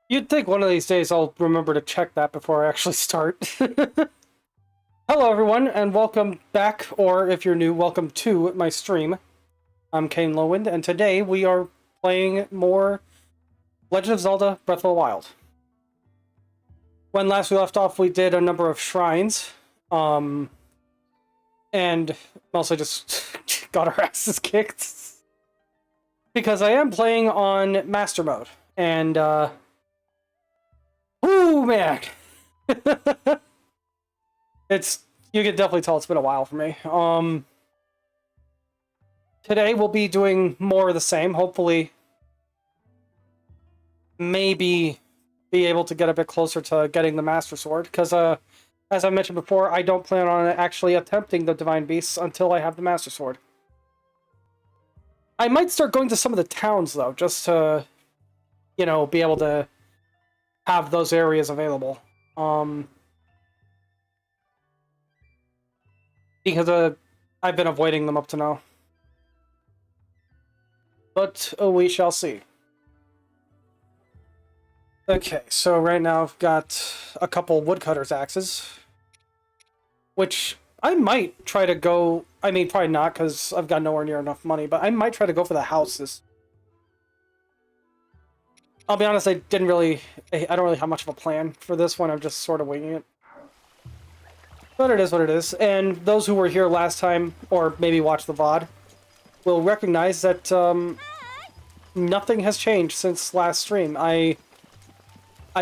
You'd think one of these days I'll remember to check that before I actually start. Hello everyone, and welcome back, or if you're new, welcome to my stream. I'm Kane Lowwind, and today we are playing more Legend of Zelda Breath of the Wild. When last we left off, we did a number of shrines, and mostly just got our asses kicked. Because I am playing on Master Mode, and, oh man! You can definitely tell it's been a while for me. Today we'll be doing more of the same. Hopefully, maybe be able to get a bit closer to getting the Master Sword. Because, as I mentioned before, I don't plan on actually attempting the Divine Beasts until I have the Master Sword. I might start going to some of the towns, though, just to, be able to have those areas available. Because I've been avoiding them up to now. But we shall see. Okay, so right now I've got a couple woodcutter's axes, which I might try to go... I mean, probably not, because I've got nowhere near enough money, but I might try to go for the houses. I'll be honest, I don't really have much of a plan for this one. I'm just sort of winging it. But it is what it is. And those who were here last time, or maybe watched the VOD, will recognize that nothing has changed since last stream. I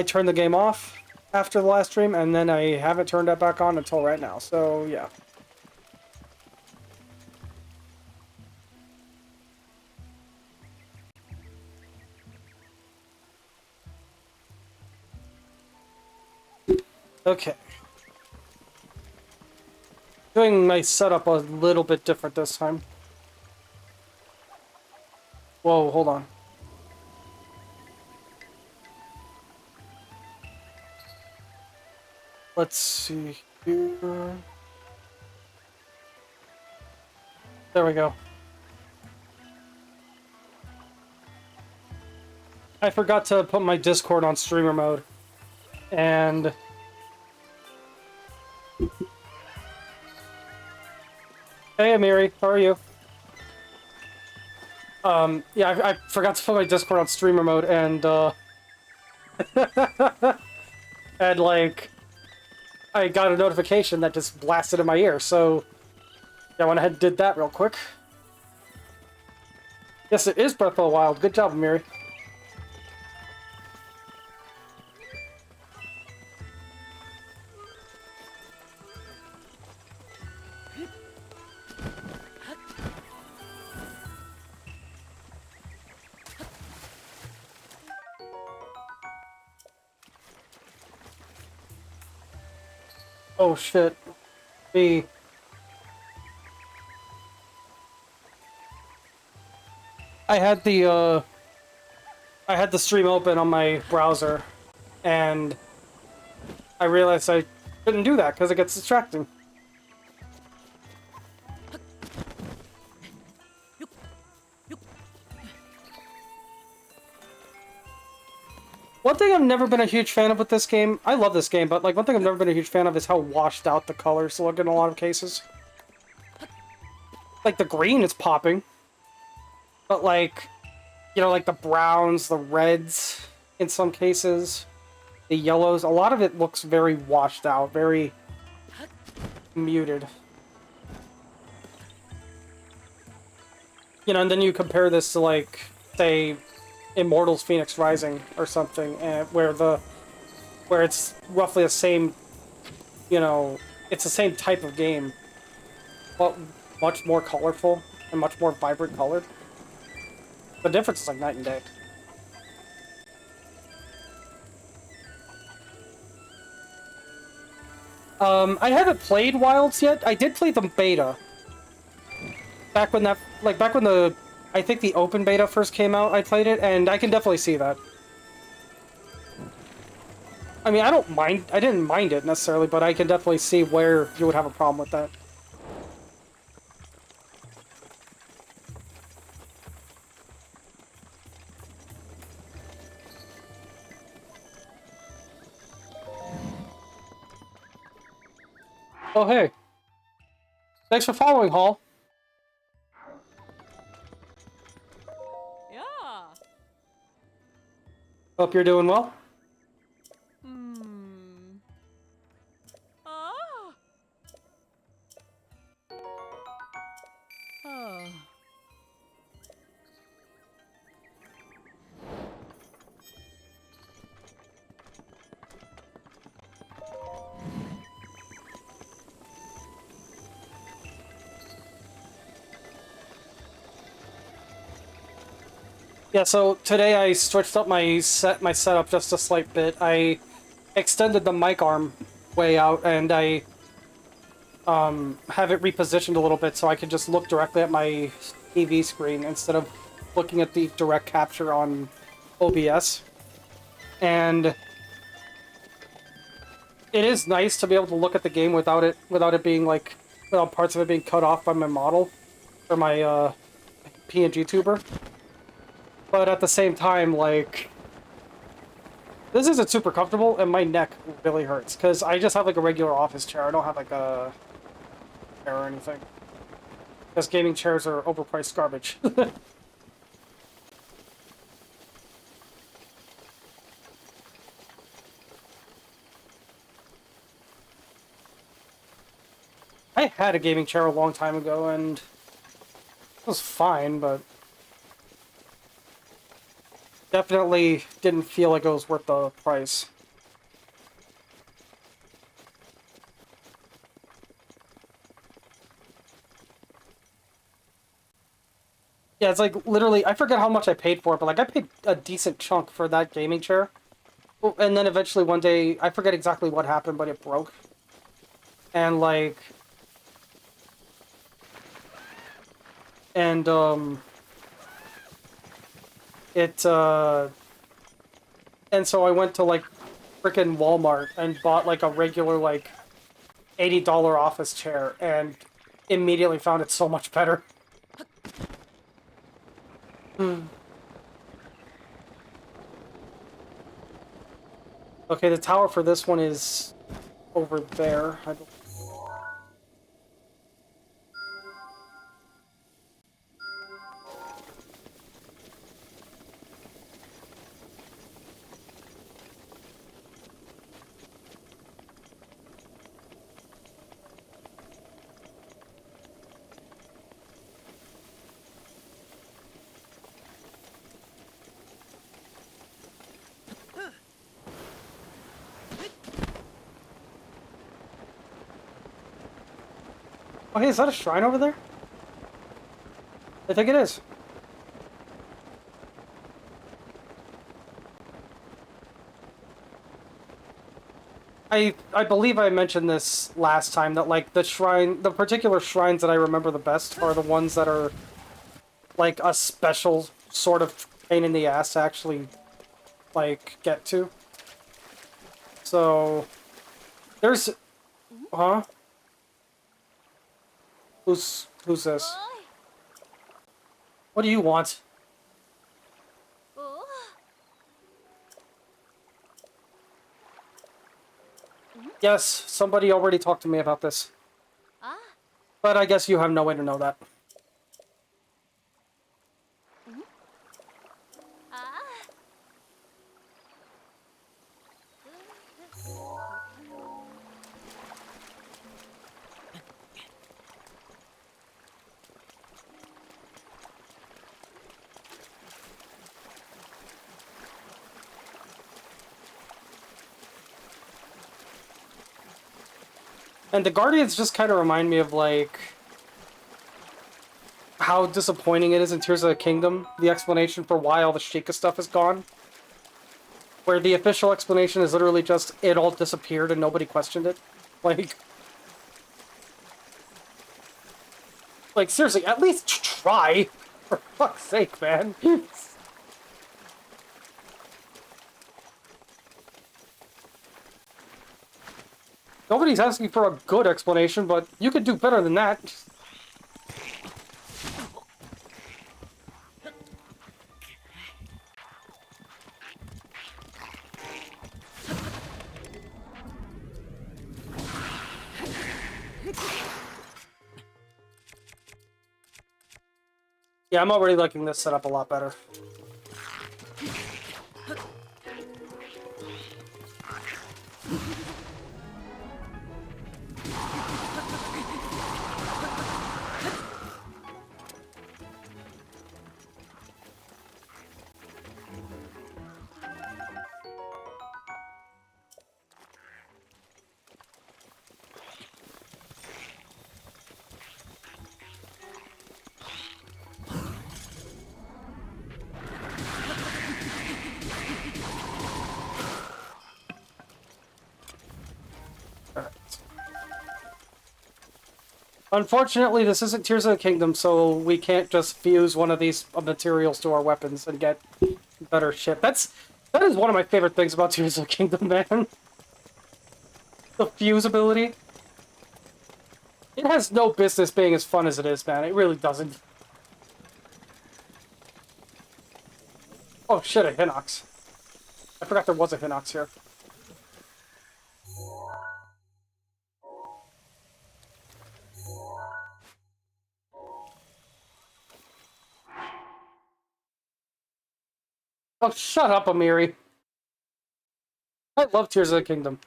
turned the game off after the last stream, and then I haven't turned it back on until right now. So, yeah. Okay. Doing my setup a little bit different this time. Whoa, hold on. Let's see here. There we go. I forgot to put my Discord on streamer mode. And... Hey, Amiri, how are you? Yeah, I forgot to put my Discord on streamer mode, and, and, like, I got a notification that just blasted in my ear, so yeah, I went ahead and did that real quick. Yes, it is Breath of the Wild. Good job, Amiri. Oh shit. I had the stream open on my browser, and I realized I couldn't do that because it gets distracting. One thing I've never been a huge fan of with this game, I love this game, but like one thing I've never been a huge fan of is how washed out the colors look in a lot of cases. Like the green is popping, but like, like the browns, the reds in some cases, the yellows, a lot of it looks very washed out, very muted. And then you compare this to like, say, Immortals Phoenix Rising or something, where it's roughly the same, it's the same type of game, but much more colorful and much more vibrant colored. The difference is like night and day. I haven't played Wilds yet. I did play the beta. Back when I think the open beta first came out, I played it, and I can definitely see that. I mean, I didn't mind it necessarily, but I can definitely see where you would have a problem with that. Oh, hey. Thanks for following, Hall. Yeah. Hope you're doing well. Hmm. Ah. Oh. Yeah, so today I switched up my setup just a slight bit. I extended the mic arm way out, and I have it repositioned a little bit so I can just look directly at my TV screen instead of looking at the direct capture on OBS. And it is nice to be able to look at the game without it being like without parts of it being cut off by my model or my PNG tuber. But at the same time, like, this isn't super comfortable, and my neck really hurts because I just have like a regular office chair. I don't have like a chair or anything. Because gaming chairs are overpriced garbage. I had a gaming chair a long time ago, and it was fine, but definitely didn't feel like it was worth the price. Yeah, it's like literally, I forget how much I paid for it, but like I paid a decent chunk for that gaming chair. And then eventually one day, I forget exactly what happened, but it broke. And like, and it and so I went to like frickin' Walmart and bought like a regular like $80 office chair and immediately found it so much better. Okay, the tower for this one is over there. Oh, hey, is that a shrine over there? I think it is. I believe I mentioned this last time that like the particular shrines that I remember the best are the ones that are like a special sort of pain in the ass to actually like get to. So there's huh? Who's this? Oi. What do you want? Oh. Yes, somebody already talked to me about this. Ah. But I guess you have no way to know that. Ah. And the Guardians just kind of remind me of like how disappointing it is in Tears of the Kingdom, the explanation for why all the Sheikah stuff is gone. Where the official explanation is literally just, it all disappeared and nobody questioned it. Like seriously, at least try! For fuck's sake, man. Nobody's asking for a good explanation, but you could do better than that. Yeah, I'm already liking this setup a lot better. Unfortunately, this isn't Tears of the Kingdom, so we can't just fuse one of these materials to our weapons and get better shit. That is one of my favorite things about Tears of the Kingdom, man. The fuse ability. It has no business being as fun as it is, man. It really doesn't. Oh shit, a Hinox. I forgot there was a Hinox here. Oh, shut up, Amiri. I love Tears of the Kingdom.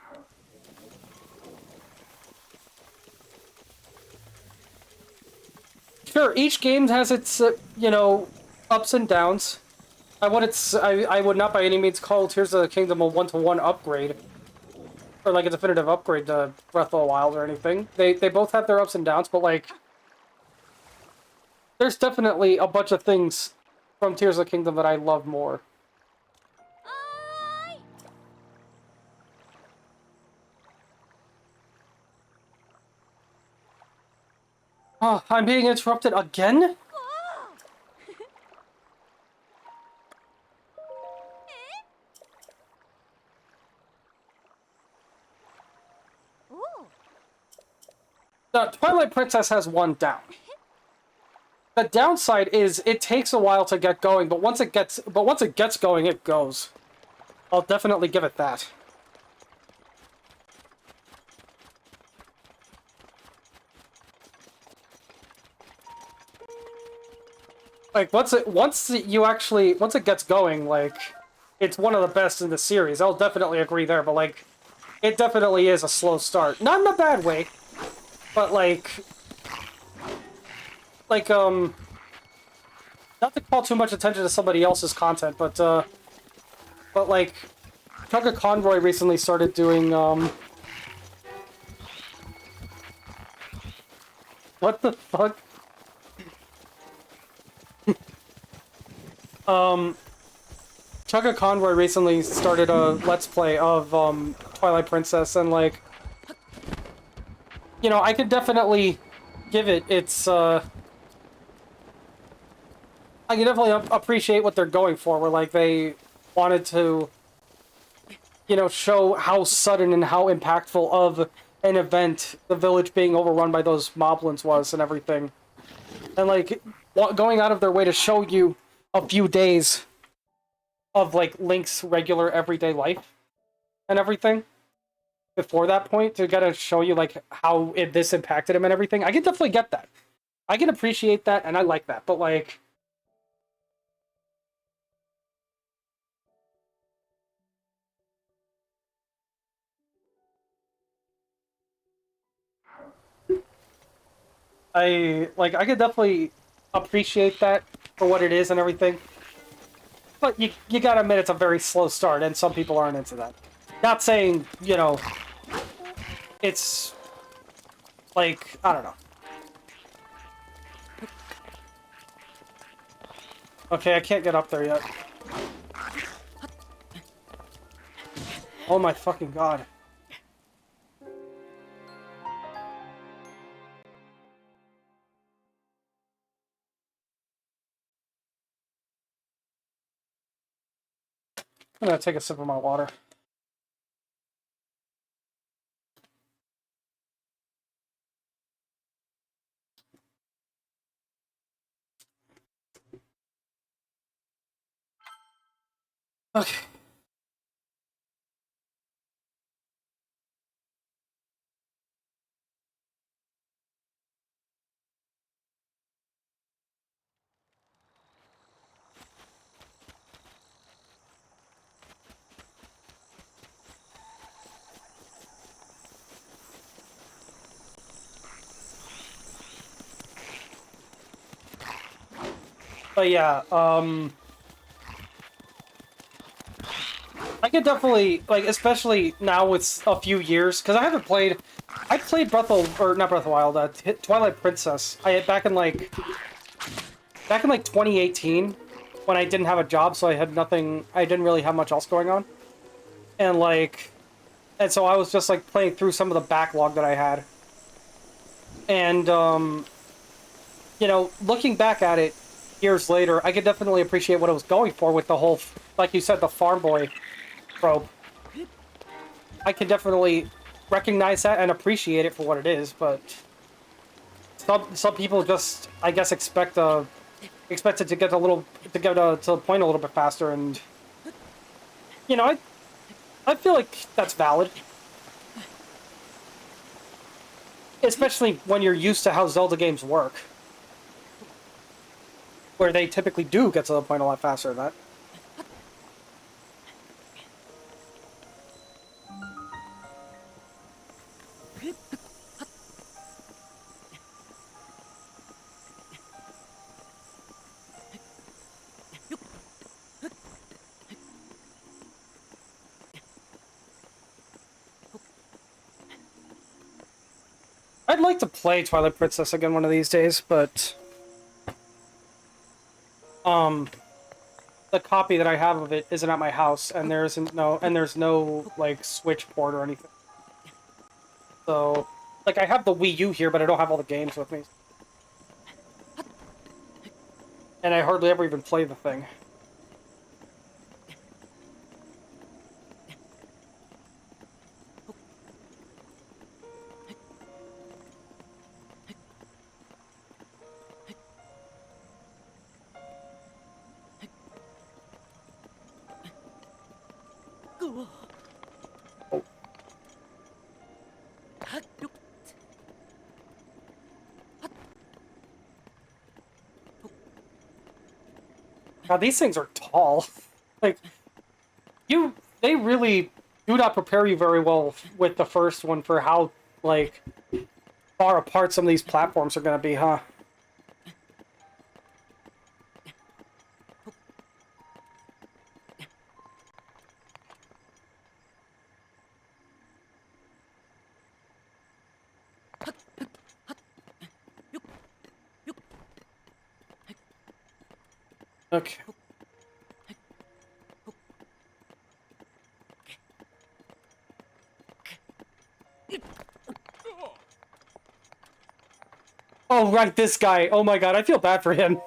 Sure, each game has its, you know, ups and downs. I would not by any means call Tears of the Kingdom a one-to-one upgrade. Or like a definitive upgrade to Breath of the Wild or anything. They both have their ups and downs, but like there's definitely a bunch of things from Tears of the Kingdom that I love more. Oh, I'm being interrupted again? The Twilight Princess has one down. The downside is it takes a while to get going, but once it gets going, it goes. I'll definitely give it that. Like once it gets going, like it's one of the best in the series. I'll definitely agree there, but like it definitely is a slow start. Not in a bad way, but like not to call too much attention to somebody else's content, but like Chugga Conroy recently started doing what the fuck? Chugga Conroy recently started a Let's Play of Twilight Princess, and like, you know, I could definitely give it its I can definitely appreciate what they're going for, where like they wanted to, you know, show how sudden and how impactful of an event the village being overrun by those moblins was and everything. And like going out of their way to show you a few days of like Link's regular everyday life and everything before that point to gotta show you like how this impacted him and everything. I can definitely get that. I can appreciate that and I like that. But like I could definitely appreciate that for what it is and everything. But you gotta admit it's a very slow start and some people aren't into that. Not saying, you know, it's like I don't know. Okay, I can't get up there yet. Oh my fucking god. I'm gonna take a sip of my water. Okay. But yeah, I could definitely, like, especially now with a few years, because I haven't played. I played or not Breath of the Wild, Twilight Princess. Back in like 2018, when I didn't have a job, so I had nothing. I didn't really have much else going on, and like, and so I was just like playing through some of the backlog that I had, and looking back at it years later, I could definitely appreciate what it was going for with the whole, like you said, the farm boy trope. I can definitely recognize that and appreciate it for what it is, but some people just, I guess, expect it to get to the point a little bit faster, and I feel like that's valid, especially when you're used to how Zelda games work, where they typically do get to the point a lot faster than that. I'd like to play Twilight Princess again one of these days, but um, the copy that I have of it isn't at my house, and there's no like Switch port or anything. So, like, I have the Wii U here, but I don't have all the games with me, and I hardly ever even play the thing. Now these things are tall. Like, they really do not prepare you very well with the first one for how, like, far apart some of these platforms are going to be, huh? Okay. Oh, right, this guy. Oh my god, I feel bad for him.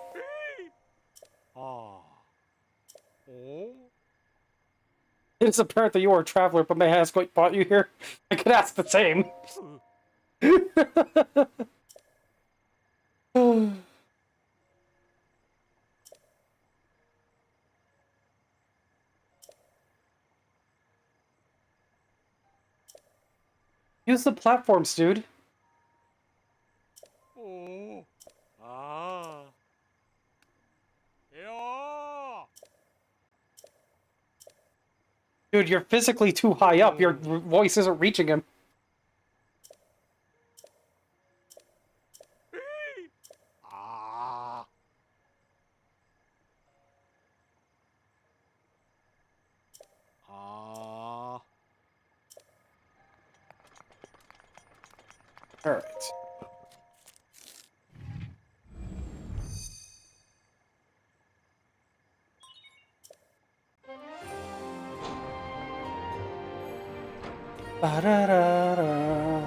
It's apparent that you are a traveler, but may I ask what brought you here? I could ask the same. Use the platforms, dude. Dude, you're physically too high up. Your voice isn't reaching him. Alright. Ba-da-da-da.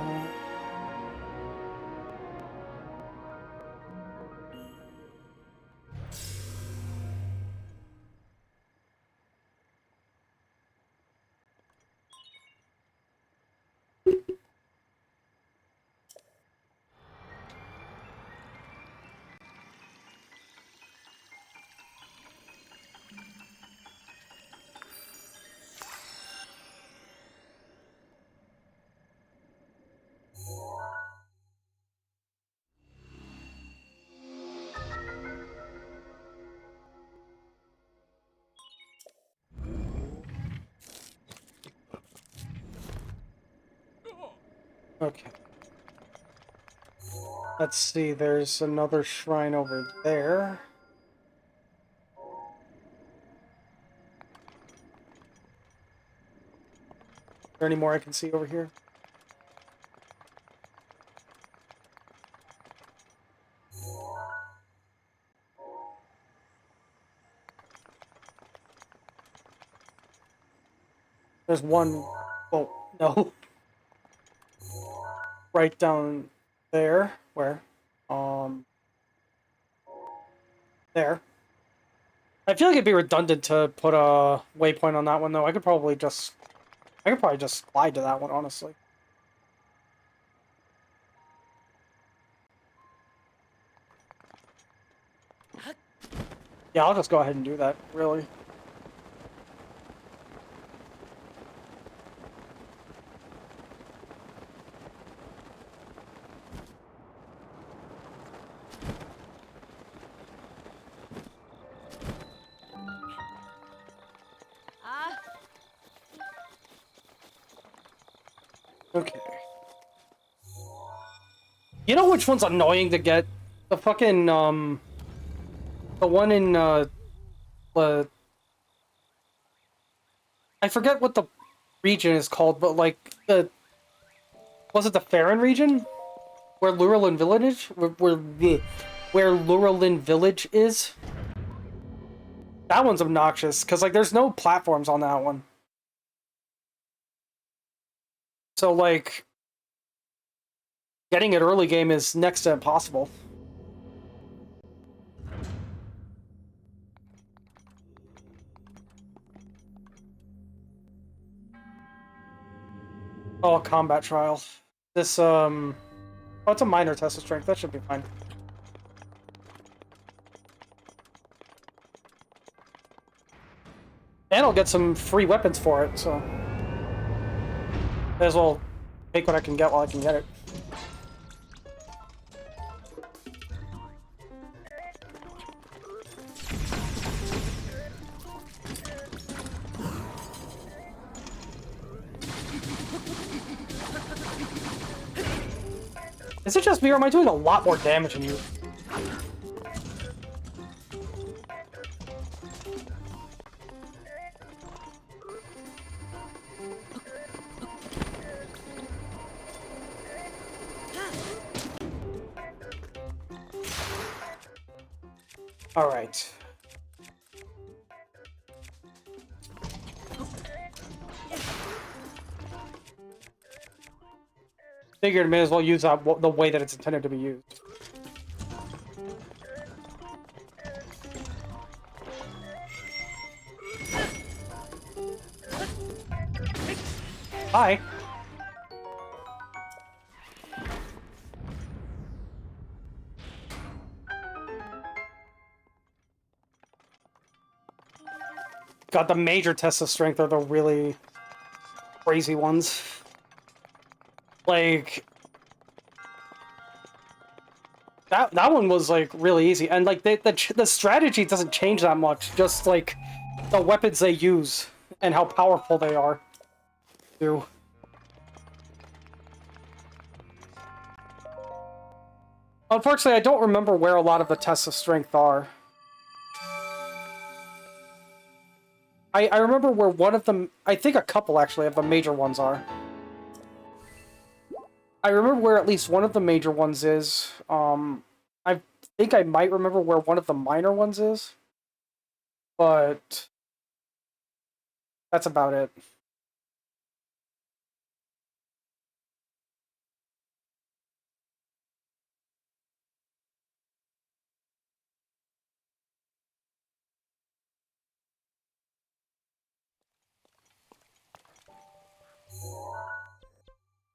Okay. Let's see, there's another shrine over there. there any more I can see over here? There's one. Oh, no. Right down there. Where? There. I feel like it'd be redundant to put a waypoint on that one, though. I could probably just slide to that one, honestly. Yeah, I'll just go ahead and do that, really. Okay. You know which one's annoying to get? The fucking, the one in, I forget what the region is called, but, like, was it the Farron region? Where Lurelin Village? Where Lurelin Village is? That one's obnoxious, because, like, there's no platforms on that one. So, like, getting it early game is next to impossible. Oh, combat trial. This, oh, it's a minor test of strength. That should be fine. And I'll get some free weapons for it, so... May as well take what I can get while I can get it. Is it just me, or am I doing a lot more damage than you? Alright. Figured may as well use that the way that it's intended to be used. Hi. God, the major tests of strength are the really crazy ones. Like... That one was, like, really easy. And, like, the strategy doesn't change that much. Just, like, the weapons they use and how powerful they are. Do. Unfortunately, I don't remember where a lot of the tests of strength are. I remember where one of them... I think a couple, actually, of the major ones are. I remember where at least one of the major ones is. I think I might remember where one of the minor ones is. But... that's about it.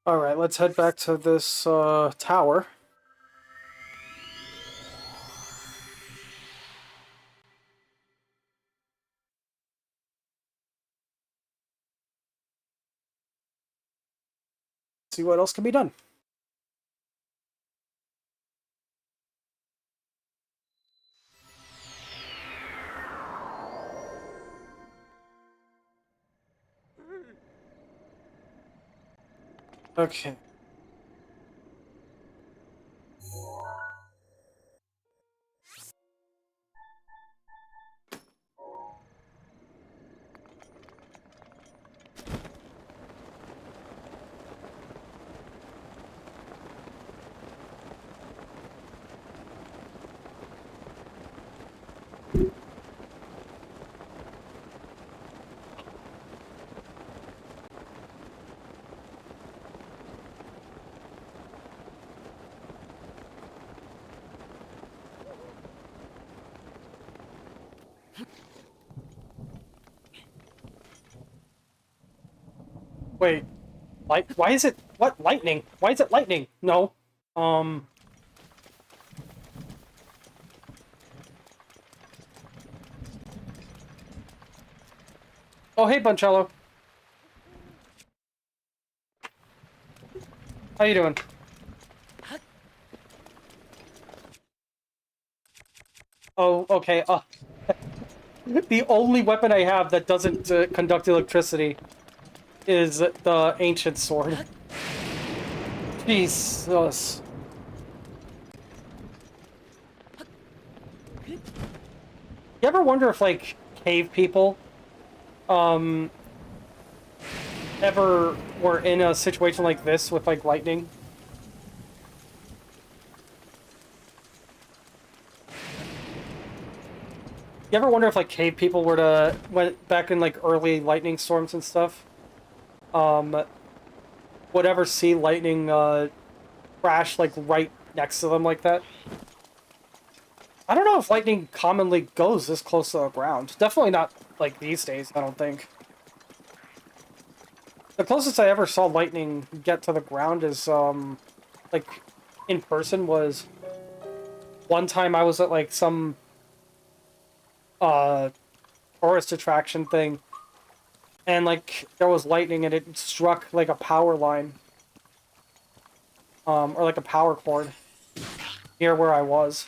Alright, let's head back to this, tower. See what else can be done. Okay. Wait, why is it, what, lightning? Why is it lightning? No. Um... Oh, hey, Buncello. How you doing? Oh, okay, the only weapon I have that doesn't conduct electricity is the ancient sword. Jesus. You ever wonder if, like, cave people, ever were in a situation like this with, like, lightning? You ever wonder if, like, cave people were to, went back in, like, early lightning storms and stuff, would ever see lightning, crash, like, right next to them like that? I don't know if lightning commonly goes this close to the ground. Definitely not, like, these days, I don't think. The closest I ever saw lightning get to the ground is, like, in person was one time I was at, like, some, tourist attraction thing, and, like, there was lightning and it struck, like, a power line, or, like, a power cord near where I was.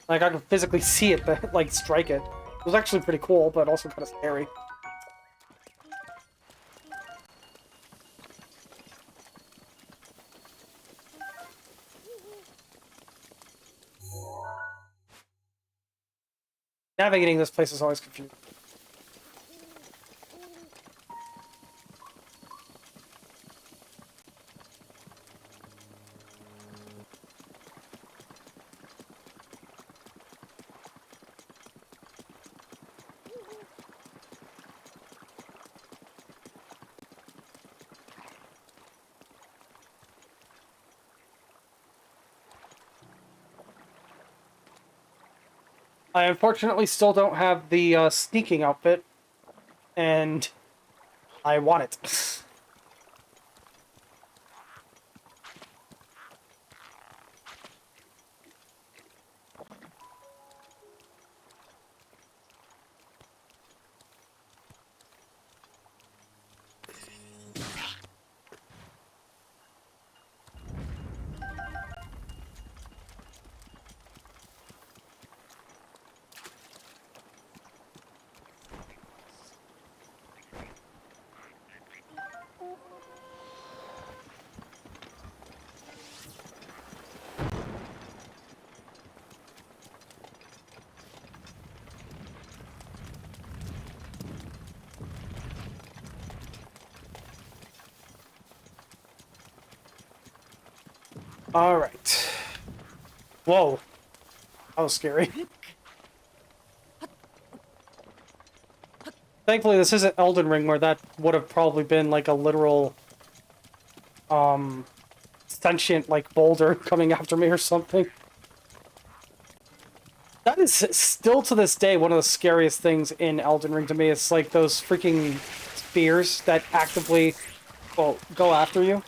Like, I could physically see it, like, strike it. It was actually pretty cool, but also kind of scary. Navigating this place is always confusing. I unfortunately still don't have the sneaking outfit, and I want it. Alright. Whoa. That was scary. Thankfully, this isn't Elden Ring, where that would have probably been, like, a literal, sentient, like, boulder coming after me or something. That is still, to this day, one of the scariest things in Elden Ring to me. It's, like, those freaking spears that actively, well, go after you.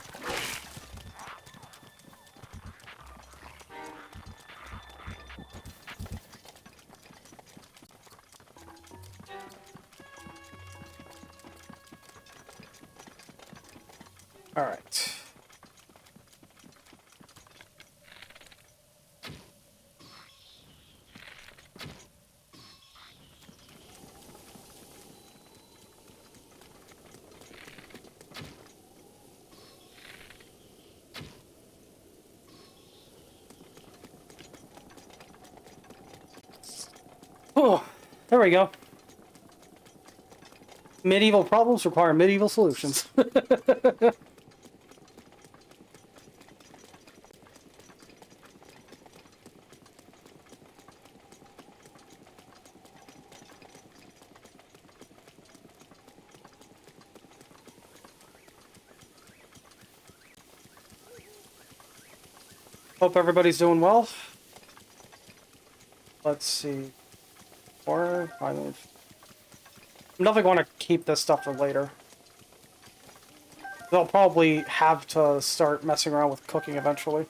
Alright. Oh, there we go. Medieval problems require medieval solutions. Hope everybody's doing well. Let's see. Or I'm definitely want to keep this stuff for later. They'll probably have to start messing around with cooking eventually.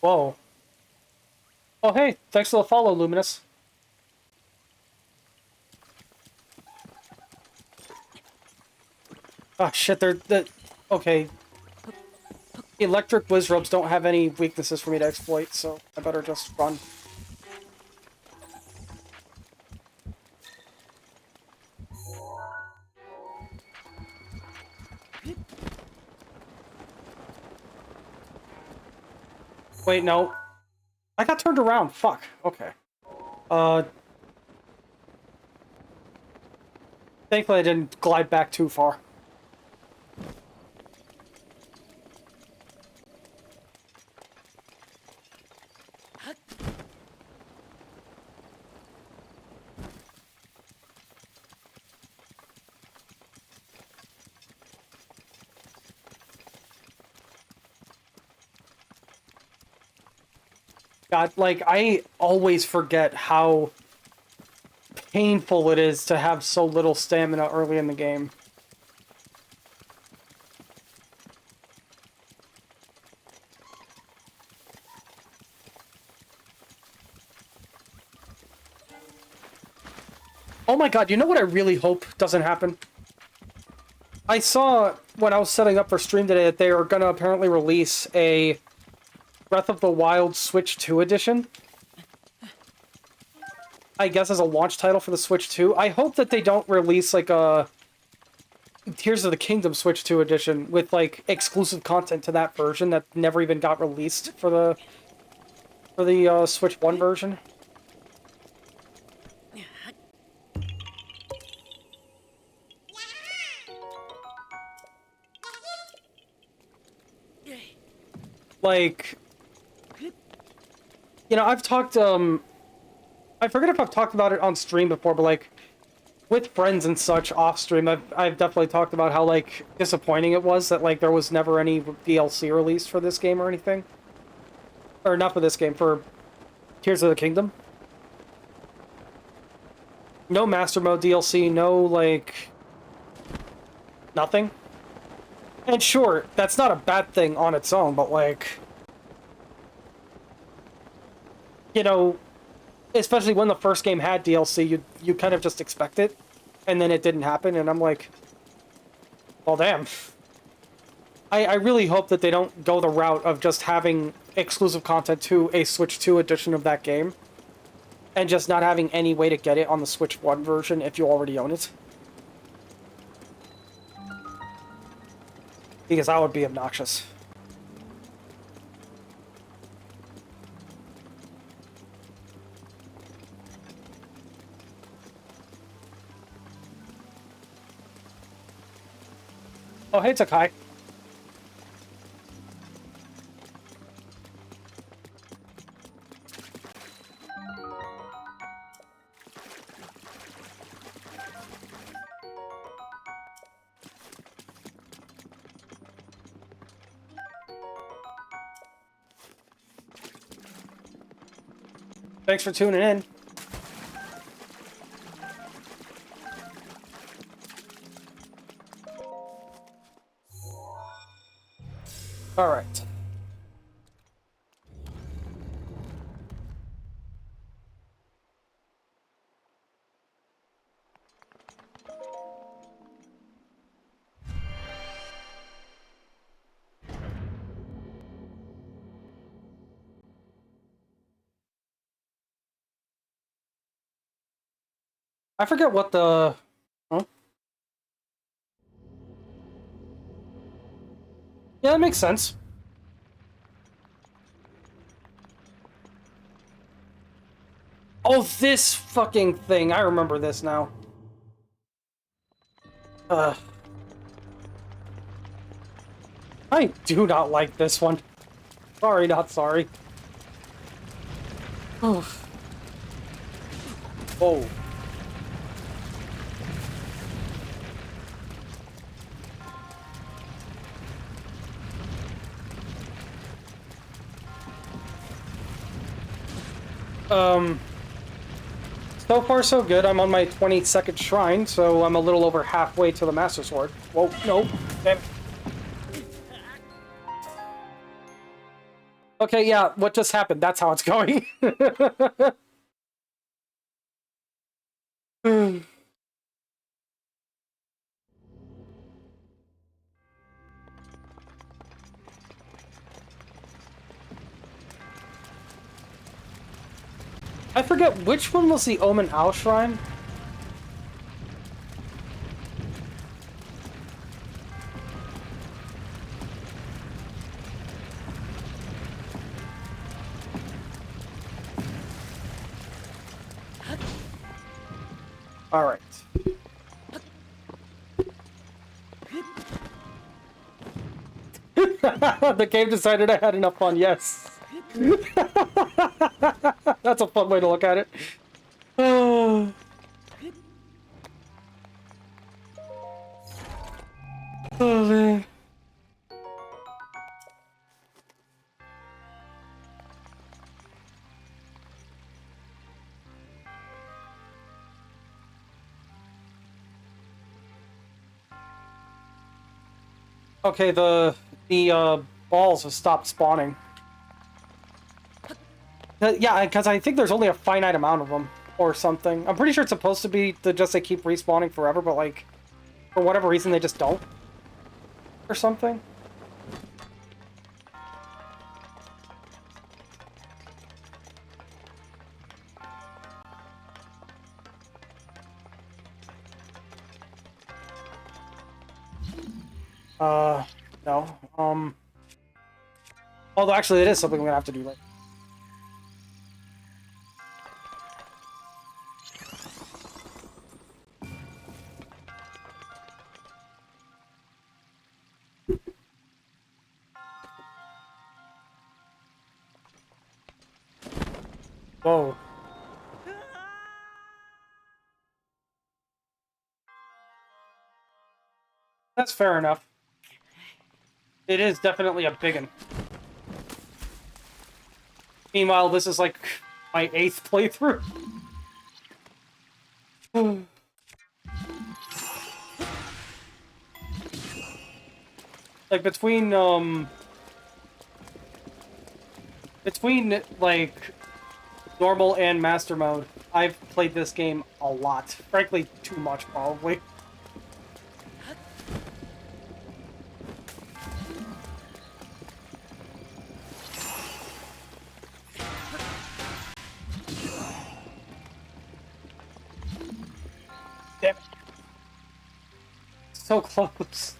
Whoa. Oh, hey, thanks for the follow, Luminous. Oh, shit, okay. Electric Wizrobes don't have any weaknesses for me to exploit, so I better just run. Wait, no. I got turned around. Fuck. Okay. Thankfully I didn't glide back too far. God, like, I always forget how painful it is to have so little stamina early in the game. Oh my god, you know what I really hope doesn't happen? I saw when I was setting up for stream today that they are gonna apparently release a Breath of the Wild Switch 2 edition. I guess as a launch title for the Switch 2. I hope that they don't release like a Tears of the Kingdom Switch 2 edition with like exclusive content to that version that never even got released for the Switch 1 version. Like, you know, I've talked, I forget if I've talked about it on stream before, but like, with friends and such off stream, I've definitely talked about how, like, disappointing it was that, like, there was never any DLC released for this game or anything. Or not for this game, for Tears of the Kingdom. No Master Mode DLC, no, like, nothing. And sure, that's not a bad thing on its own, but like, you know, especially when the first game had DLC, you kind of just expect it, and then it didn't happen, and I'm like, well, damn. I really hope that they don't go the route of just having exclusive content to a Switch 2 edition of that game, and just not having any way to get it on the Switch 1 version if you already own it. Because that would be obnoxious. Oh, hey, Takai. Thanks for tuning in. All right. I forget what the... Huh? Yeah, that makes sense. Oh, this fucking thing. I remember this now. I do not like this one. Sorry, not sorry. Oh. Oh. So far so good. I'm on my 22nd shrine, so I'm a little over halfway to the Master Sword. Whoa, no. Damn. Okay, yeah, what just happened? That's how it's going. I forget, which one was the Omen Owl Shrine? Alright. The game decided I had enough fun, yes. That's a fun way to look at it. Oh, oh man. Okay, the balls have stopped spawning. Yeah, because I think there's only a finite amount of them, or something. I'm pretty sure it's supposed to be to just they keep respawning forever, but like, for whatever reason they just don't. Or something. No. Although actually it is something we're gonna have to do later. Whoa. That's fair enough. It is definitely a big one. Meanwhile, this is like my 8th playthrough. Like between like normal and master mode, I've played this game a lot. Frankly, too much probably. Damn it. So close.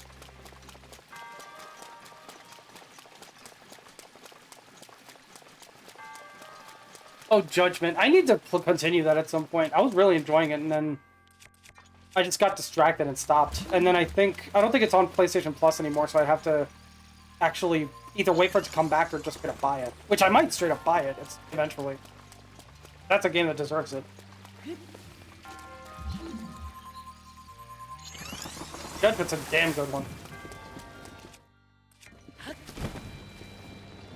Oh, Judgment. I need to continue that at some point. I was really enjoying it, and then I just got distracted and stopped. And then I don't think it's on PlayStation Plus anymore, so I have to actually either wait for it to come back or just gonna buy it. Which I might straight up buy it eventually. That's a game that deserves it. Judgment's a damn good one.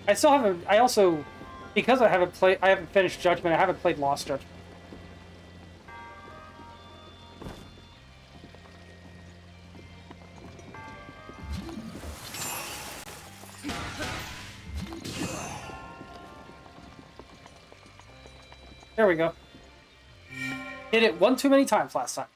I still haven't. I also, because I haven't finished Judgment. I haven't played Lost Judgment. There we go. Hit it one too many times last time.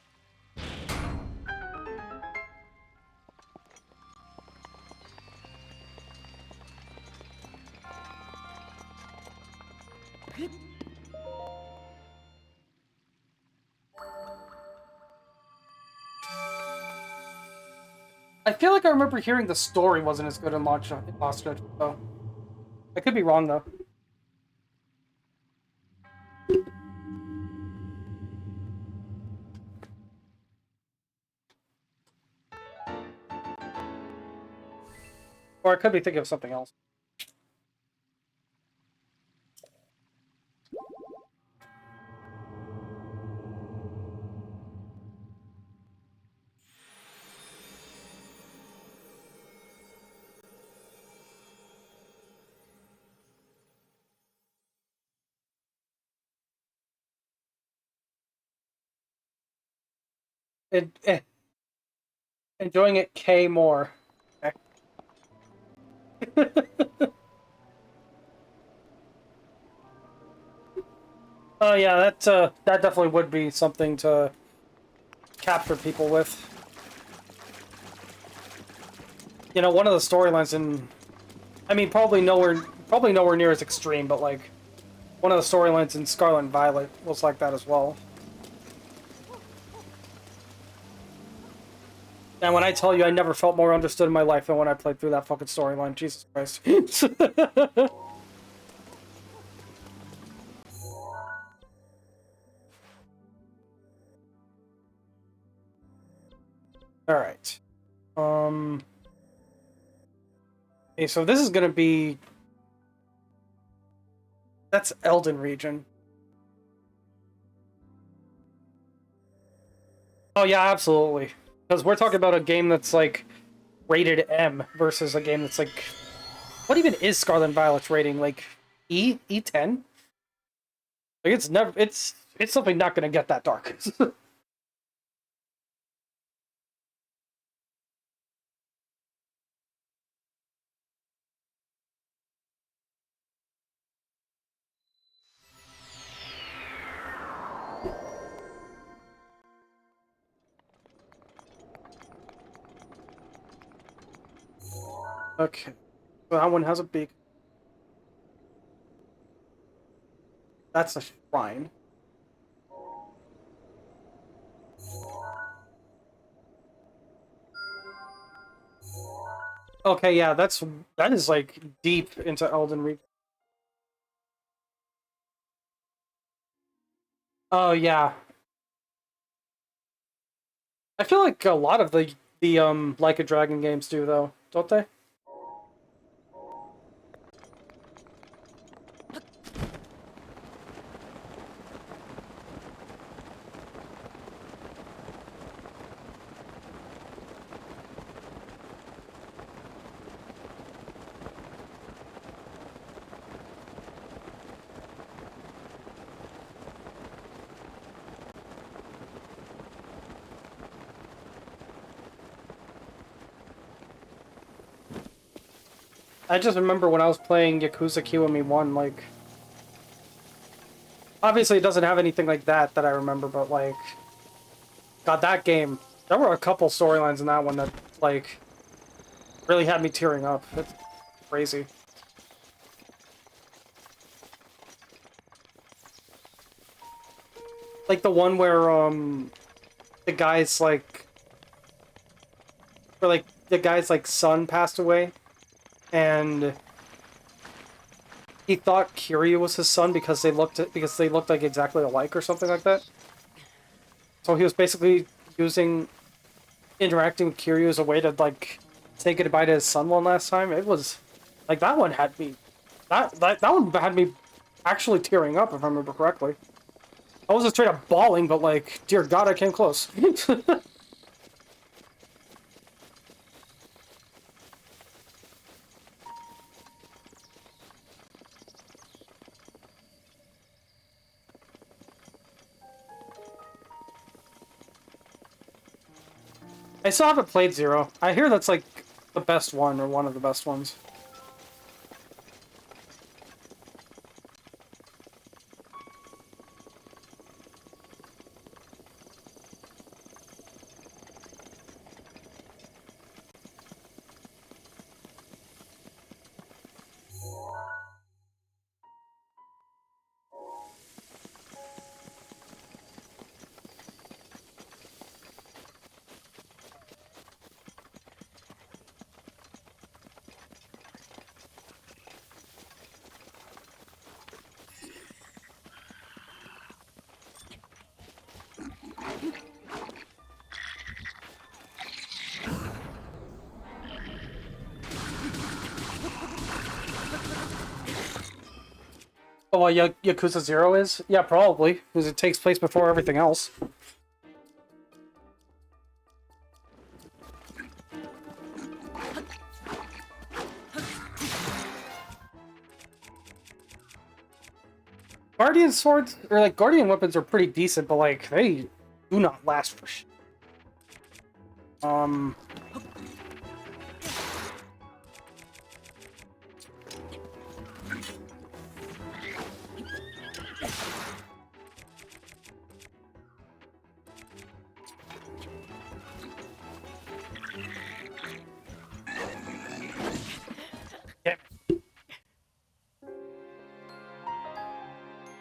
I feel like I remember hearing the story wasn't as good in Lost Judgment, though. I could be wrong, though. Or I could be thinking of something else. It, enjoying it K more. Okay. Oh yeah, that definitely would be something to capture people with. You know, one of the storylines in, I mean, probably nowhere near as extreme, but like one of the storylines in Scarlet and Violet was like that as well. And when I tell you I never felt more understood in my life than when I played through that fucking storyline, Jesus Christ. All right. Okay, so this is gonna be, that's Elden region. Oh yeah, absolutely. Because we're talking about a game that's like rated M versus a game that's like, what even is Scarlet and Violet's rating? Like E10? Like it's something not gonna get that dark. Okay, so that one has a beak. That's a shrine. Okay, yeah, that is like deep into Elden Ring. Oh yeah, I feel like a lot of the Like a Dragon games do though, don't they? I just remember when I was playing Yakuza Kiwami 1, like, obviously it doesn't have anything like that I remember, but like, God, that game, there were a couple storylines in that one that, like, really had me tearing up. It's crazy. Like the one where, the guy's like, where like, the guy's like son passed away, and he thought Kiryu was his son because they looked like exactly alike or something like that. So he was basically using interacting with Kiryu as a way to like say goodbye to his son one last time. It was like that one had me that one had me actually tearing up if I remember correctly. I wasn't straight up bawling, but like, dear God, I came close. I still haven't played Zero. I hear that's like the best one or one of the best ones. Oh, Yakuza 0 is? Yeah, probably, because it takes place before everything else. Guardian swords, or like Guardian weapons are pretty decent, but like, they do not last for shit. Yeah.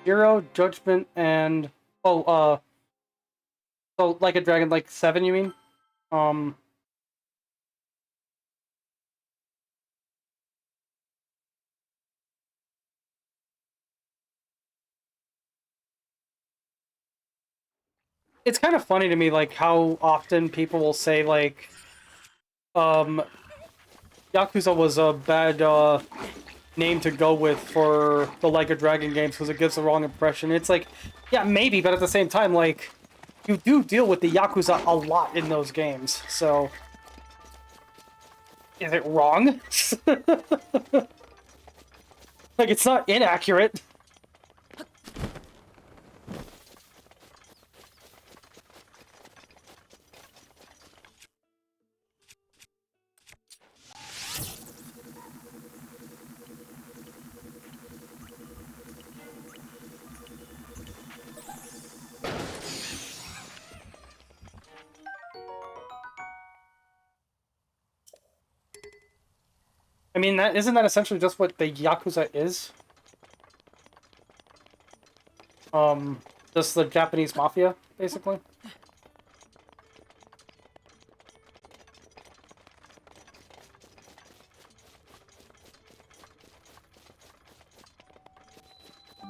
Zero, Judgment, and so like a dragon, like 7, you mean? It's kind of funny to me, like how often people will say like, Yakuza was a bad name to go with for the Like a Dragon games because it gives the wrong impression. It's like, yeah, maybe, but at the same time, like, you do deal with the Yakuza a lot in those games, so is it wrong? Like, it's not inaccurate. I mean, that isn't that essentially just what the Yakuza is? Just the Japanese mafia, basically.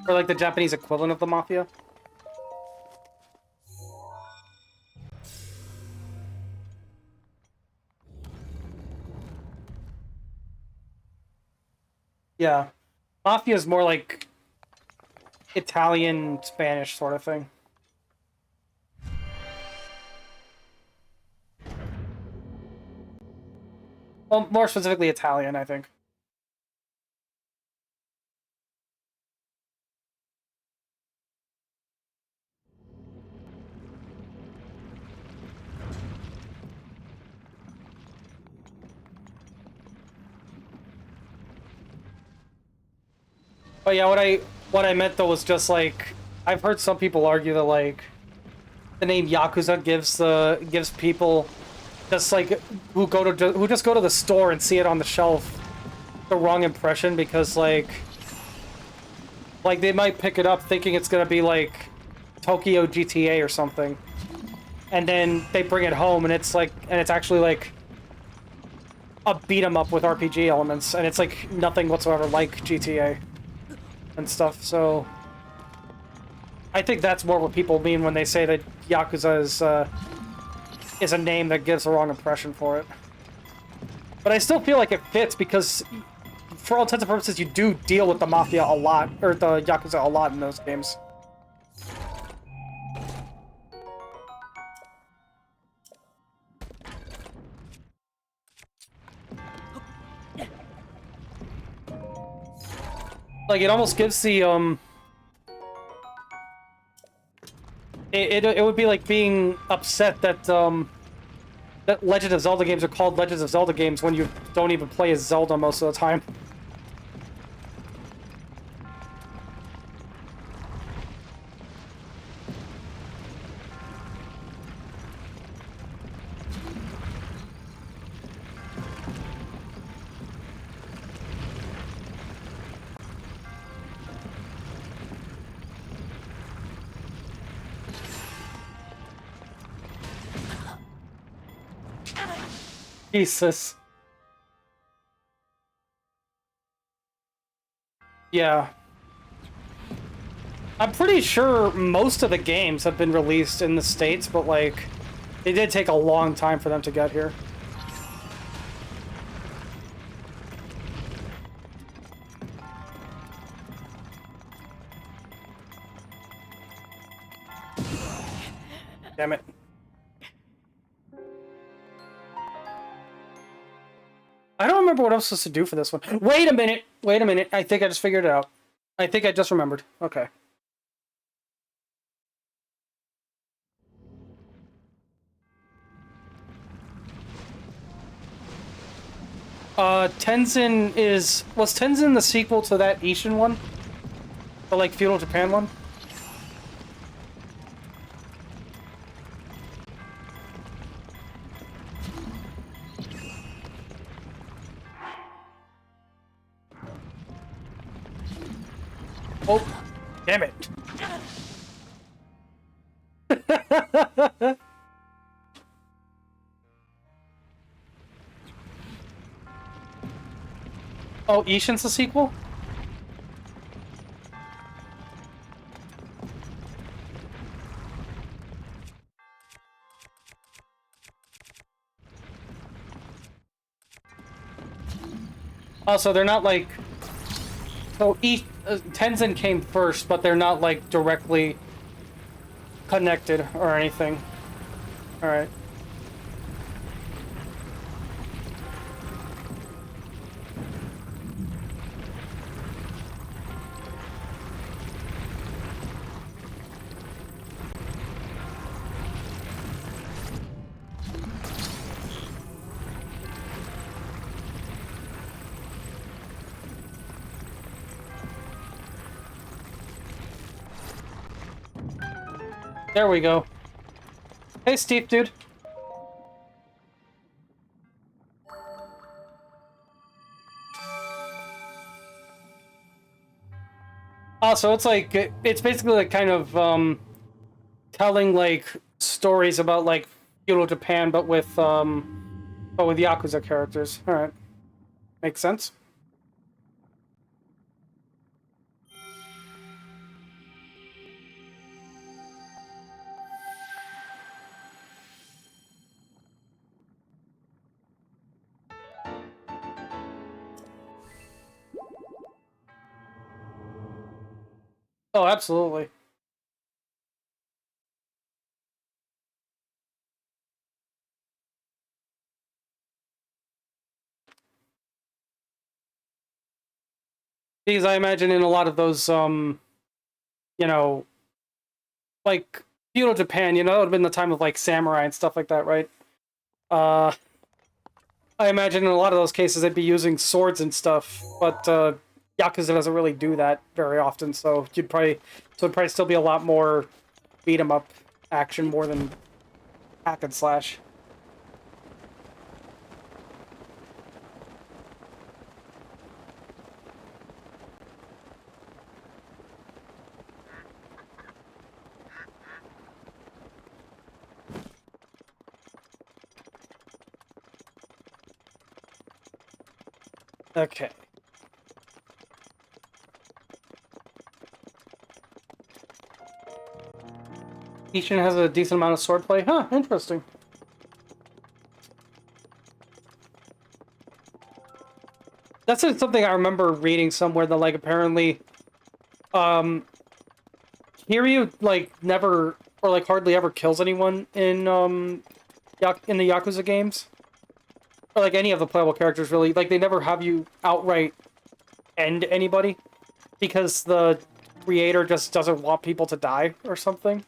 Or like the Japanese equivalent of the mafia. Yeah. Mafia is more like Italian, Spanish sort of thing. Well, more specifically Italian, I think. But yeah, what I meant though was just like I've heard some people argue that like the name Yakuza gives people just like who just go to the store and see it on the shelf the wrong impression because like they might pick it up thinking it's gonna be like Tokyo GTA or something, and then they bring it home and it's actually like a beat 'em up with RPG elements, and it's like nothing whatsoever like GTA and stuff. So I think that's more what people mean when they say that Yakuza is a name that gives the wrong impression for it. But I still feel like it fits because, for all intents and purposes, you do deal with the Mafia a lot, or the Yakuza a lot in those games. Like, it almost gives the, it would be like being upset that, that Legend of Zelda games are called Legends of Zelda games when you don't even play as Zelda most of the time. Jesus. Yeah. I'm pretty sure most of the games have been released in the States, but, like, it did take a long time for them to get here. Damn it. I don't remember what I was supposed to do for this one. Wait a minute! Wait a minute. I think I just figured it out. I think I just remembered. Okay. Tenzin is... Was Tenzin the sequel to that Ishin one? The, like, feudal Japan one? Oh, damn it. Oh, Ishin's the sequel? Also, they're not like... So, Tenzin came first, but they're not, like, directly connected or anything. Alright. There we go. Hey, Steve, dude. Also, it's like, it's basically like kind of, telling, like, stories about, like, feudal Japan, but with Yakuza characters. Alright. Makes sense. Oh, absolutely. Because I imagine in a lot of those, you know, like, feudal Japan, you know, that would have been the time of, like, samurai and stuff like that, right? I imagine in a lot of those cases they'd be using swords and stuff, but, Yakuza doesn't really do that very often, so it'd probably still be a lot more beat 'em up action more than hack and slash. Okay. Ishin has a decent amount of swordplay. Huh, interesting. That's something I remember reading somewhere that, like, apparently, Kiryu, like, never, or, like, hardly ever kills anyone in the Yakuza games. Or, like, any of the playable characters, really. Like, they never have you outright end anybody. Because the creator just doesn't want people to die, or something.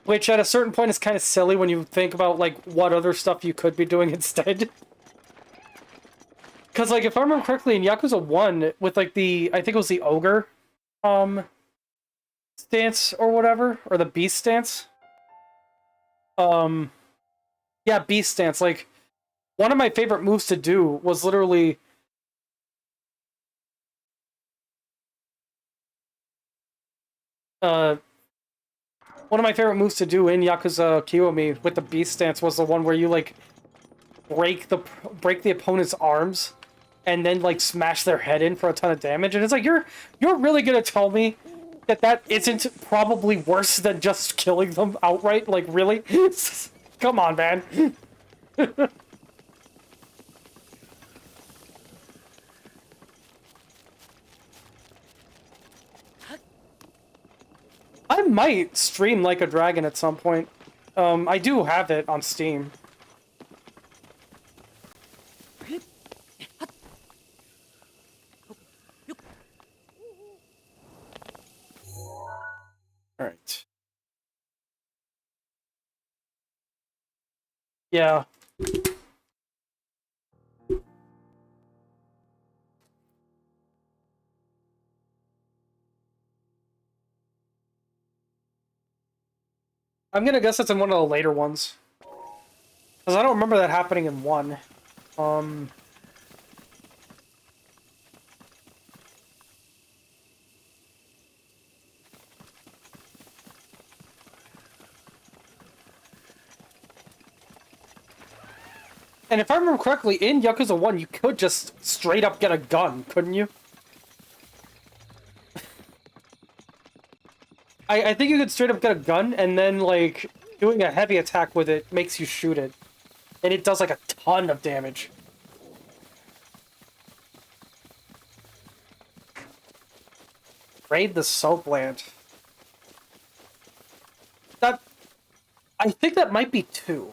Which, at a certain point, is kind of silly when you think about, like, what other stuff you could be doing instead. Because, like, if I remember correctly, in Yakuza 1, with, like, I think it was the Ogre, stance, or whatever, or the Beast stance. Yeah, Beast stance, like, one of my favorite moves to do was literally... one of my favorite moves to do in Yakuza Kiwami with the Beast stance was the one where you, like, break the opponent's arms and then, like, smash their head in for a ton of damage. And it's like, you're really gonna tell me that isn't probably worse than just killing them outright? Like, really? Come on, man. I might stream Like a Dragon at some point. I do have it on Steam. Alright. Yeah. I'm gonna guess it's in one of the later ones. Because I don't remember that happening in 1. And if I remember correctly, in Yakuza 1, you could just straight up get a gun, couldn't you? I think you could straight up get a gun, and then, like, doing a heavy attack with it makes you shoot it. And it does, like, a ton of damage. Raid the soap land. That... I think that might be 2.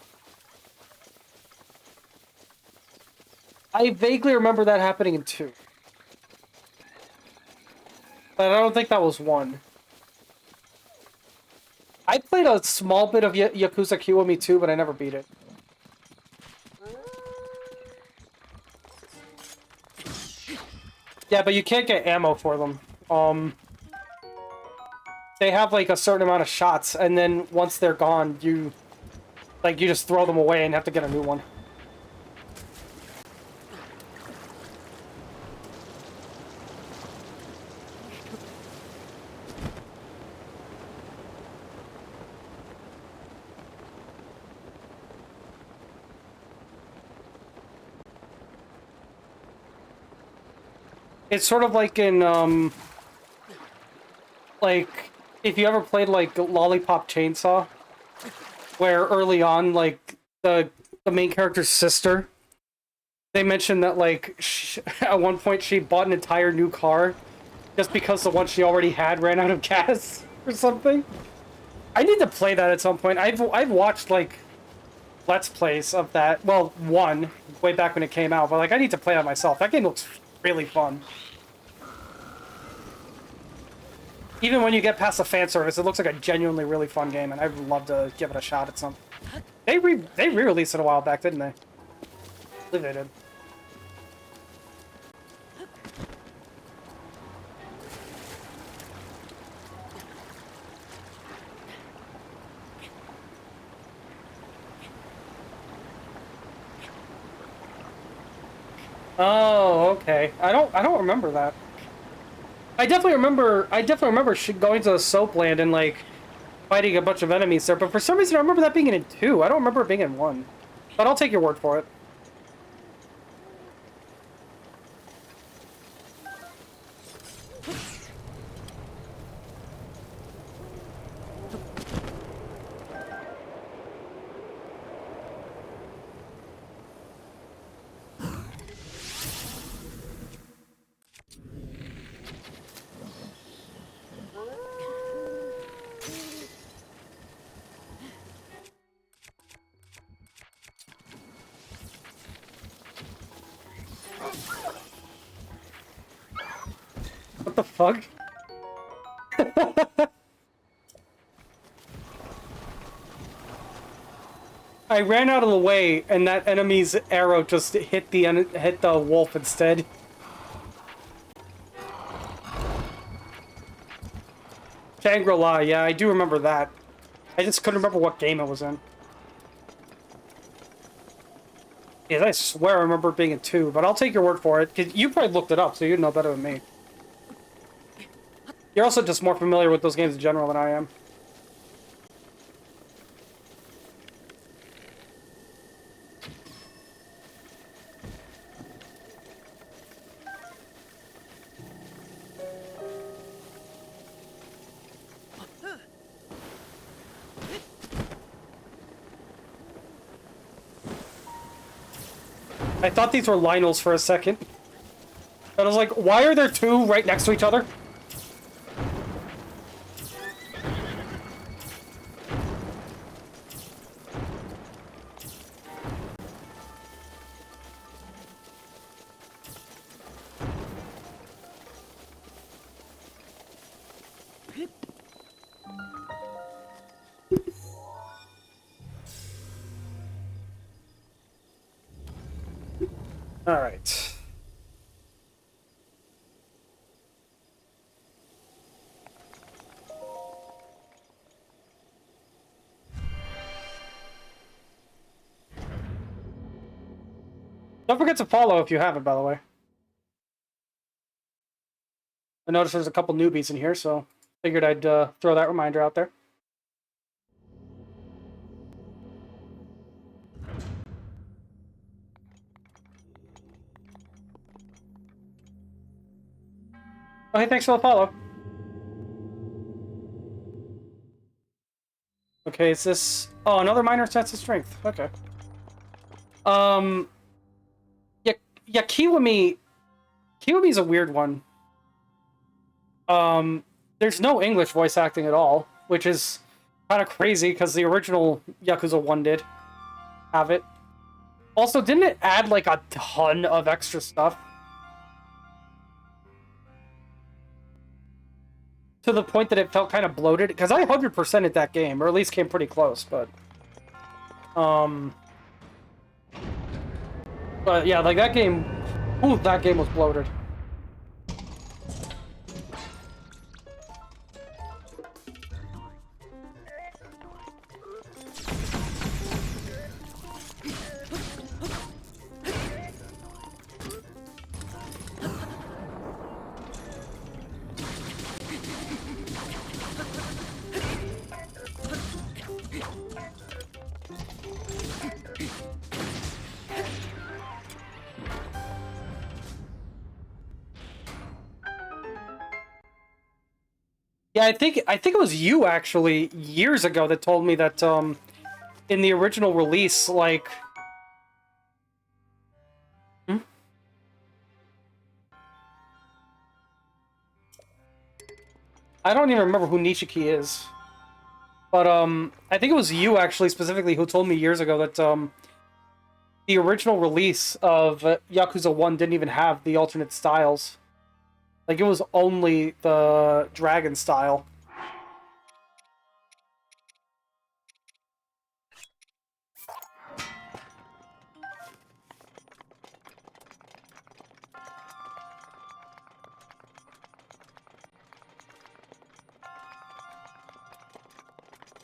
I vaguely remember that happening in 2. But I don't think that was 1. I played a small bit of Yakuza Kiwami 2, but I never beat it. Yeah, but you can't get ammo for them. They have, like, a certain amount of shots, and then once they're gone, you just throw them away and have to get a new one. It's sort of like in, like, if you ever played, like, Lollipop Chainsaw, where early on, like, the main character's sister, they mentioned that, like, at one point she bought an entire new car just because the one she already had ran out of gas or something. I need to play that at some point. I've watched, like, Let's Plays of that, well, 1, way back when it came out, but, like, I need to play that myself. That game looks really fun. Even when you get past the fan service, it looks like a genuinely really fun game, and I'd love to give it a shot at some. They re-released it a while back, didn't they? I believe they did. Oh, okay. I don't remember that. I definitely remember going to the soap land and, like, fighting a bunch of enemies there, but for some reason I remember that being in 2. I don't remember it being in 1. But I'll take your word for it. What the fuck? I ran out of the way, and that enemy's arrow just hit the wolf instead. Shangri-La, yeah, I do remember that. I just couldn't remember what game it was in. Yeah, I swear I remember it being in 2, but I'll take your word for it, because you probably looked it up, so you'd know better than me. You're also just more familiar with those games in general than I am. I thought these were Lionels for a second. I was like, why are there 2 right next to each other? Alright. Don't forget to follow if you haven't, by the way. I noticed there's a couple newbies in here, so figured I'd throw that reminder out there. Oh, hey, thanks for the follow. Okay, is this... Oh, another minor test of strength. Okay. Yeah, Kiwami... Kiwami's a weird one. There's no English voice acting at all, which is kind of crazy, because the original Yakuza 1 did have it. Also, didn't it add, like, a ton of extra stuff? To the point that it felt kind of bloated, because I 100%ed that game, or at least came pretty close, but yeah, like that game, ooh, that game was bloated. Yeah, I think it was you actually years ago that told me that in the original release, like, I don't even remember who Nishiki is, but I think it was you actually specifically who told me years ago that the original release of Yakuza 1 didn't even have the alternate styles. Like, it was only the dragon style.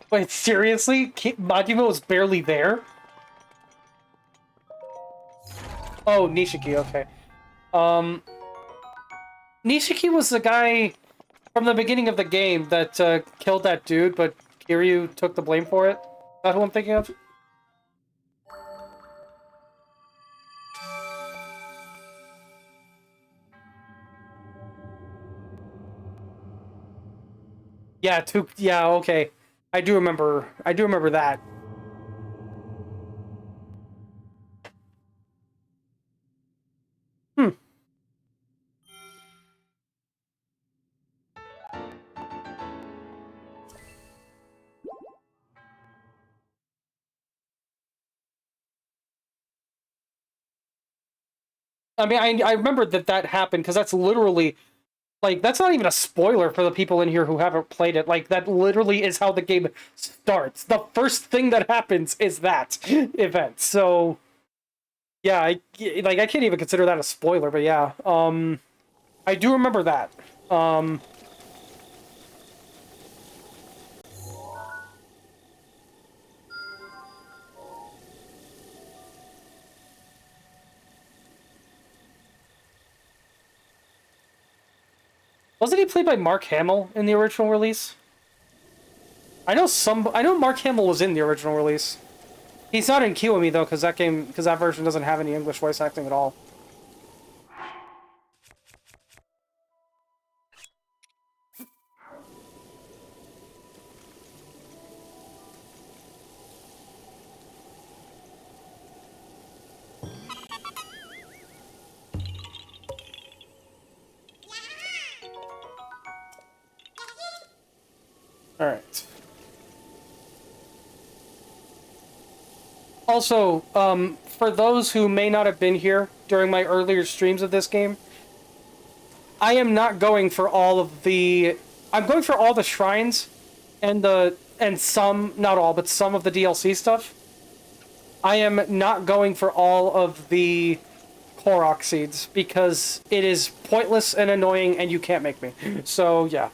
Wait, seriously? Majima was barely there? Oh, Nishiki, okay. Nishiki was the guy from the beginning of the game that killed that dude, but Kiryu took the blame for it? Is that who I'm thinking of? Yeah, yeah, okay. I do remember that. Hmm. I mean, I remember that happened, because that's literally, like, that's not even a spoiler for the people in here who haven't played it. Like, that literally is how the game starts. The first thing that happens is that event. So, yeah, I can't even consider that a spoiler, but yeah. I do remember that. Wasn't he played by Mark Hamill in the original release? I know Mark Hamill was in the original release. He's not in Kiwami though, because that version doesn't have any English voice acting at all. Alright. Also, for those who may not have been here during my earlier streams of this game, I am not going for all of the... I'm going for all the shrines and some, not all, but some of the DLC stuff. I am not going for all of the Korok seeds because it is pointless and annoying and you can't make me. So, yeah.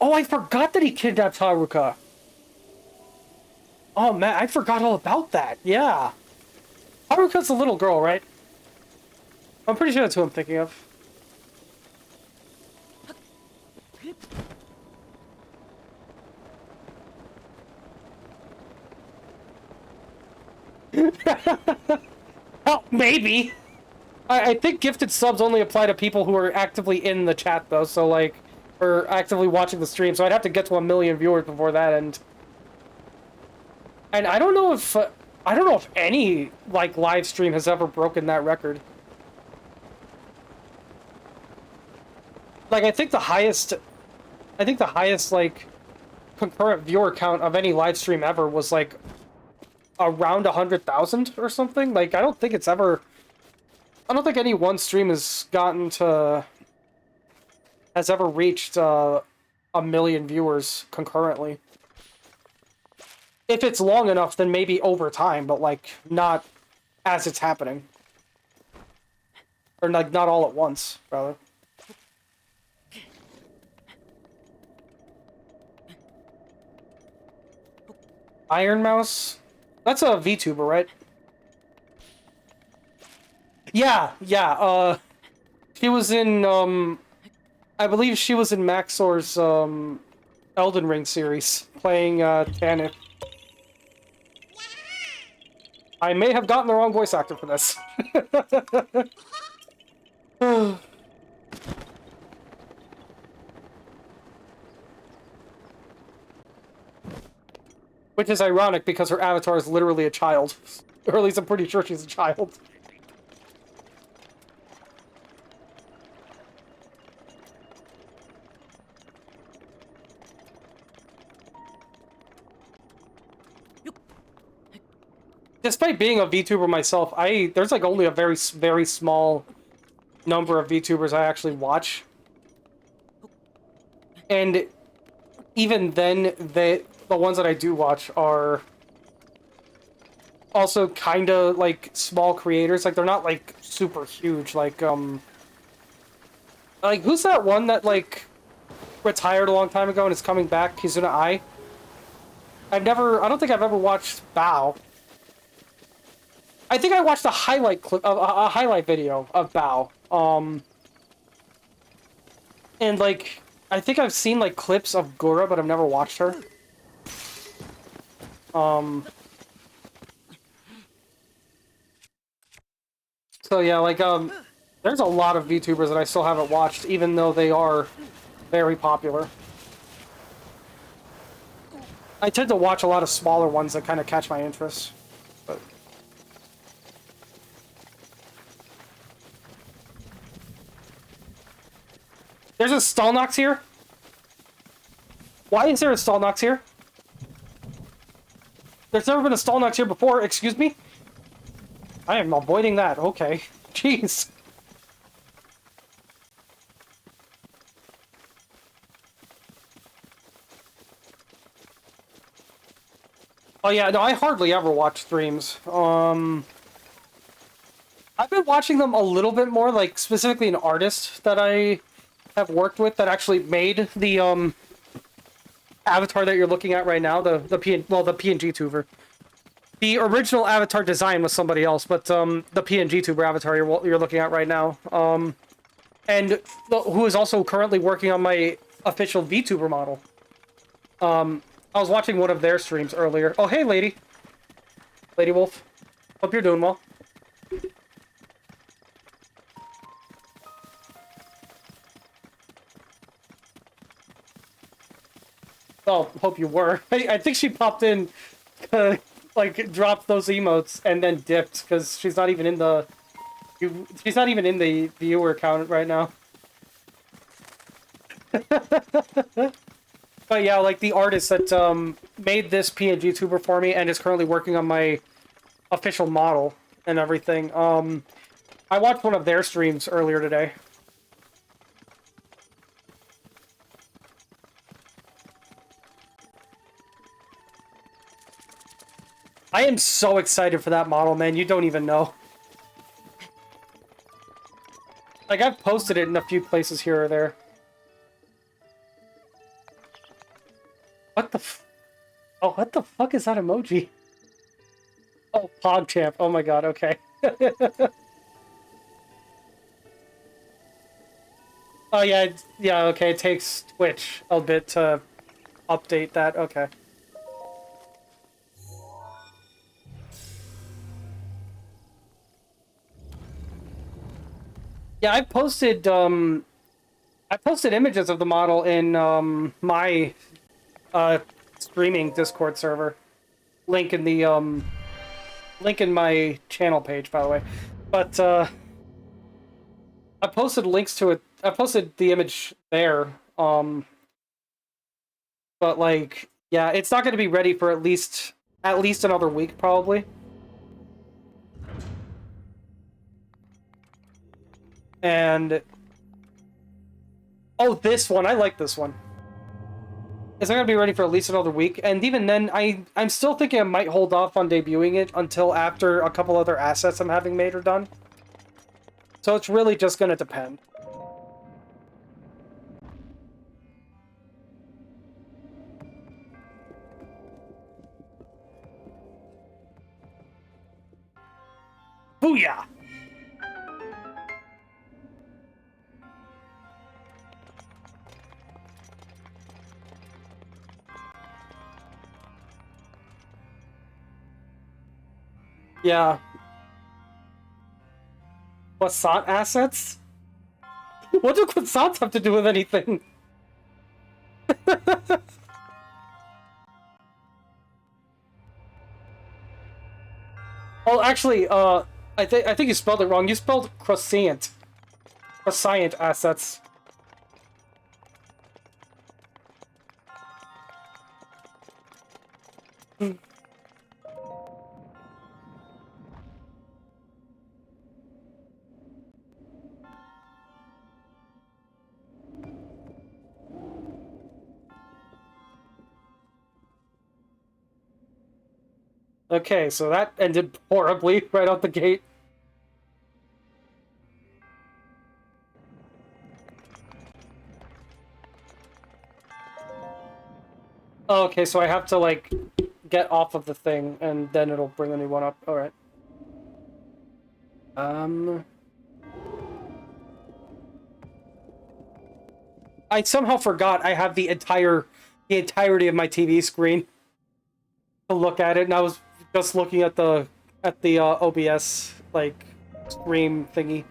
Oh, I forgot that he kidnapped Haruka. Oh, man, I forgot all about that. Yeah. Haruka's a little girl, right? I'm pretty sure that's who I'm thinking of. Oh, maybe. I think gifted subs only apply to people who are actively in the chat, though, so, like, or actively watching the stream, so I'd have to get to 1 million viewers before that end. And I don't know if any, like, live stream has ever broken that record. Like, I think the highest, like, concurrent viewer count of any live stream ever was, like, around 100,000 or something. Like, I don't think any one stream has ever reached, 1 million viewers concurrently. If it's long enough, then maybe over time, but, like, not as it's happening. Or, like, not all at once, rather. Iron Mouse? That's a VTuber, right? Yeah, she was in, I believe she was in Maxor's, Elden Ring series, playing, Tanith. I may have gotten the wrong voice actor for this. Which is ironic because her avatar is literally a child. Or at least I'm pretty sure she's a child. Despite being a VTuber myself, there's like only a very, very small number of VTubers I actually watch. And even then, the ones that I do watch are also kind of like small creators. Like, they're not like super huge. Like who's that one that like retired a long time ago and is coming back? Kitsune. I don't think I've ever watched Bao. I think I watched a highlight clip of a highlight video of Bao. And like, I think I've seen like clips of Gura, but I've never watched her. So yeah, like, there's a lot of VTubers that I still haven't watched, even though they are very popular. I tend to watch a lot of smaller ones that kind of catch my interest. But... There's a Stalnox here? Why is there a Stalnox here? There's never been a Stalnox here before, excuse me? I am avoiding that, okay. Jeez. Oh yeah, no, I hardly ever watch streams. I've been watching them a little bit more, like, specifically an artist that I have worked with that actually made the, avatar that you're looking at right now, the PNG tuber. The original avatar design was somebody else, but the PNG tuber avatar you're looking at right now, and who is also currently working on my official VTuber model. I was watching one of their streams earlier. Oh, hey, Lady Wolf. Hope you're doing well. Oh, hope you were. I think she popped in, like, dropped those emotes and then dipped because she's not even in the viewer count right now. But yeah, like, the artist that made this PNG tuber for me and is currently working on my official model and everything. I watched one of their streams earlier today. I am so excited for that model, man. You don't even know. Like, I've posted it in a few places here or there. What the f... Oh, what the fuck is that emoji? Oh, PogChamp. Oh my god, okay. Oh, yeah, yeah, okay. It takes Twitch a bit to update that. Okay. Yeah, I posted images of the model in my streaming Discord server. Link in the link in my channel page, by the way. But I posted links to it. I posted the image there. But like, yeah, it's not going to be ready for at least another week, probably. And oh, this one, I like this one. It's not going to be ready for at least another week, and even then, I'm still thinking I might hold off on debuting it until after a couple other assets I'm having made are done. So it's really just going to depend. Booyah! Yeah. Croissant assets? What do croissants have to do with anything? Oh, actually, I think you spelled it wrong. You spelled croissant. Croissant assets. Okay, so that ended horribly right out the gate. Oh, okay, so I have to, like, get off of the thing, and then it'll bring a new one up. Alright. I somehow forgot I have the entirety of my TV screen to look at it, and I was just looking at the OBS, like, stream thingy.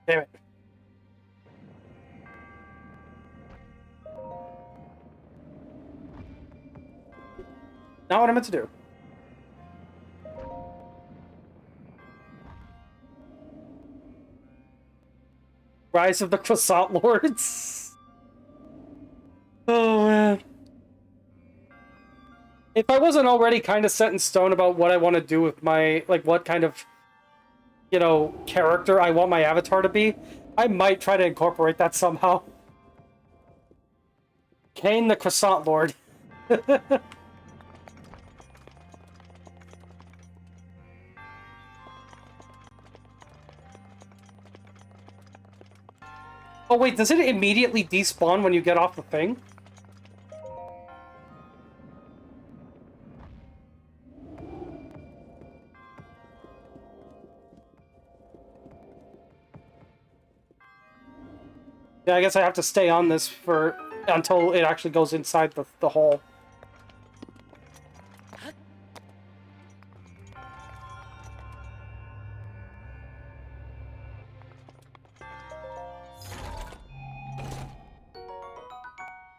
Damn it. Not what I meant to do. Rise of the Croissant Lords. Oh, man. If I wasn't already kind of set in stone about what I want to do with my, like, what kind of, you know, character I want my avatar to be, I might try to incorporate that somehow. Kane the Croissant Lord. Oh wait, does it immediately despawn when you get off the thing? Yeah, I guess I have to stay on this for until it actually goes inside the hole.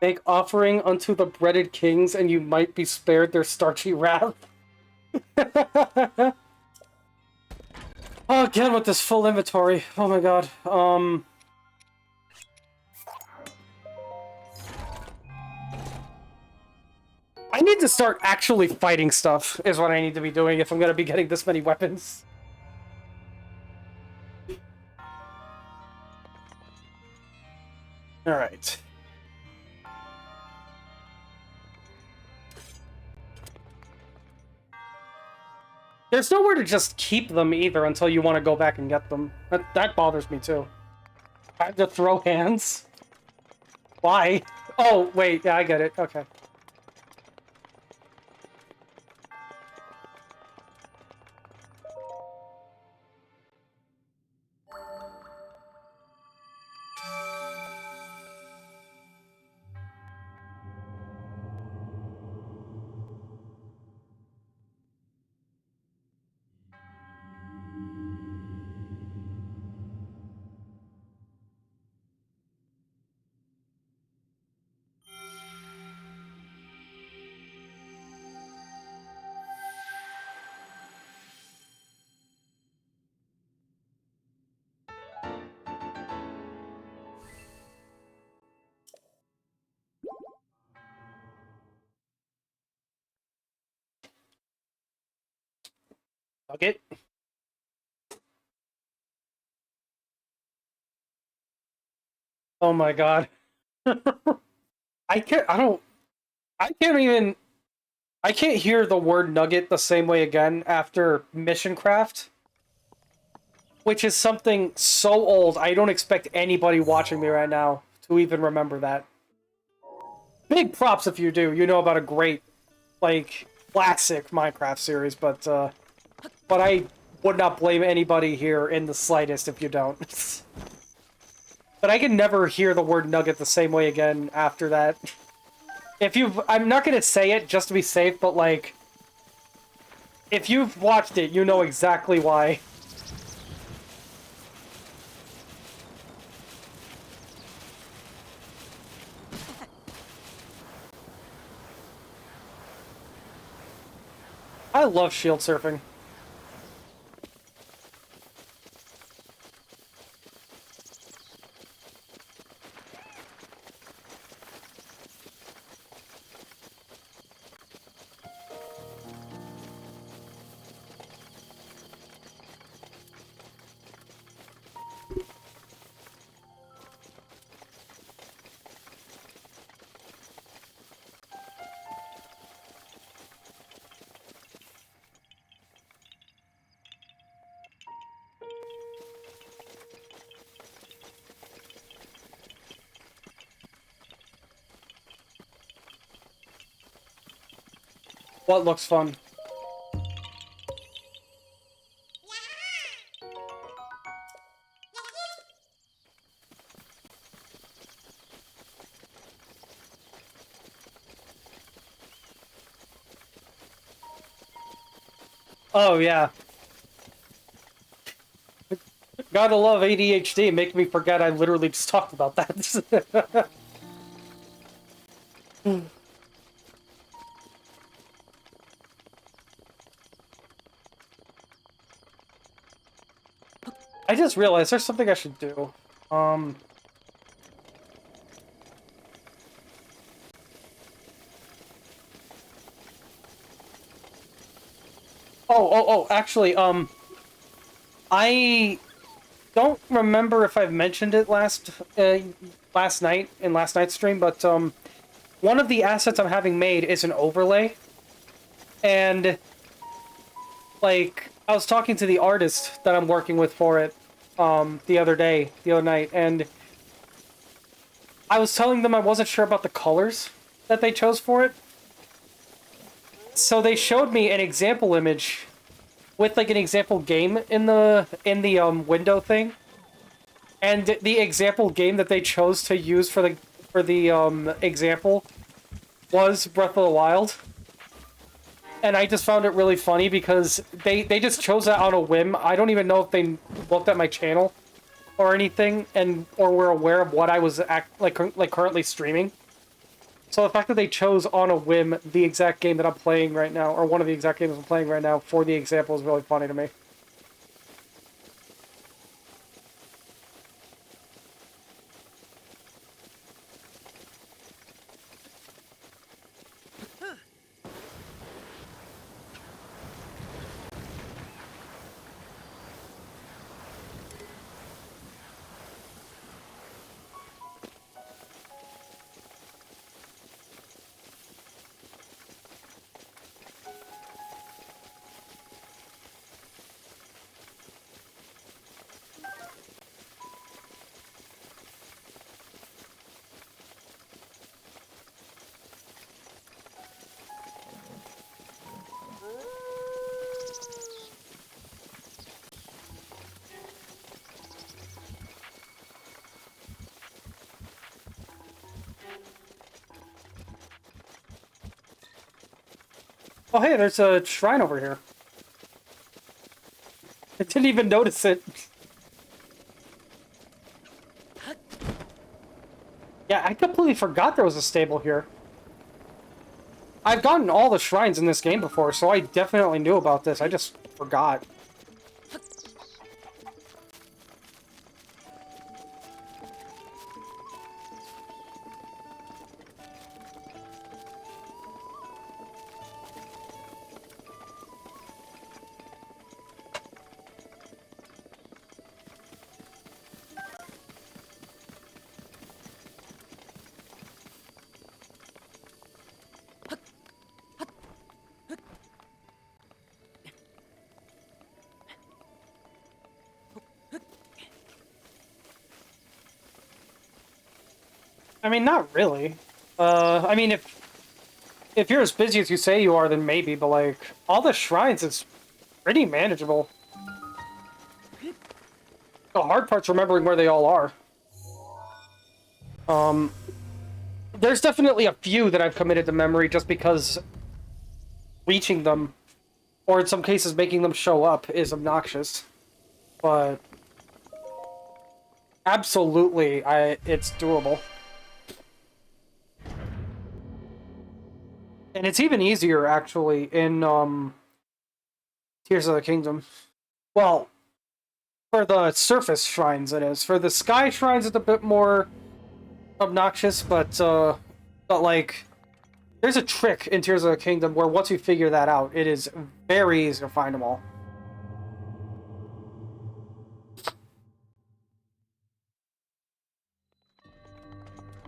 Make offering unto the breaded kings, and you might be spared their starchy wrath. Oh, again with this full inventory. Oh my god. I need to start actually fighting stuff, is what I need to be doing if I'm going to be getting this many weapons. Alright. There's nowhere to just keep them either until you want to go back and get them. That bothers me too. I have to throw hands? Why? Oh, wait, yeah, I get it. Okay. Okay. Oh my god. I can't hear the word nugget the same way again after Mission Craft. Which is something so old, I don't expect anybody watching me right now to even remember that. Big props if you do. You know about a great, like, classic Minecraft series, but I would not blame anybody here in the slightest if you don't. But I can never hear the word nugget the same way again after that. I'm not gonna say it just to be safe, but like, if you've watched it, you know exactly why. I love shield surfing. What looks fun? Oh, yeah. Gotta love ADHD, make me forget I literally just talked about that. I just realized there's something I should do. Actually, I don't remember if I've mentioned it last night in last night's stream, but one of the assets I'm having made is an overlay, and like I was talking to the artist that I'm working with for it the other night, and I was telling them I wasn't sure about the colors that they chose for it. So they showed me an example image with like an example game in the window thing, and the example game that they chose to use for the example was Breath of the Wild. And I just found it really funny because they just chose that on a whim. I don't even know if they looked at my channel or anything or were aware of what I was currently streaming. So the fact that they chose on a whim the exact game that I'm playing right now, or one of the exact games I'm playing right now for the example, is really funny to me. Oh, hey, there's a shrine over here. I didn't even notice it. Yeah, I completely forgot there was a stable here. I've gotten all the shrines in this game before, so I definitely knew about this. I just forgot. I mean, not really. I mean, if you're as busy as you say you are, then maybe, but like, all the shrines is pretty manageable. The hard part's remembering where they all are. There's definitely a few that I've committed to memory just because reaching them, or in some cases making them show up, is obnoxious. But absolutely, it's doable. And it's even easier, actually, in Tears of the Kingdom. Well, for the surface shrines, it is. For the sky shrines, it's a bit more obnoxious, but like, there's a trick in Tears of the Kingdom where once you figure that out, it is very easy to find them all.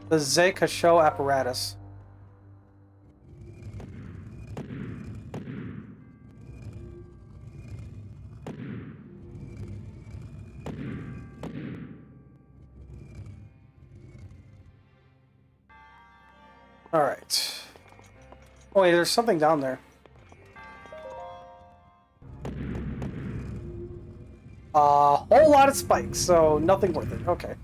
The Zekasho apparatus. Alright. Oh wait, there's something down there. A whole lot of spikes, so nothing worth it. Okay.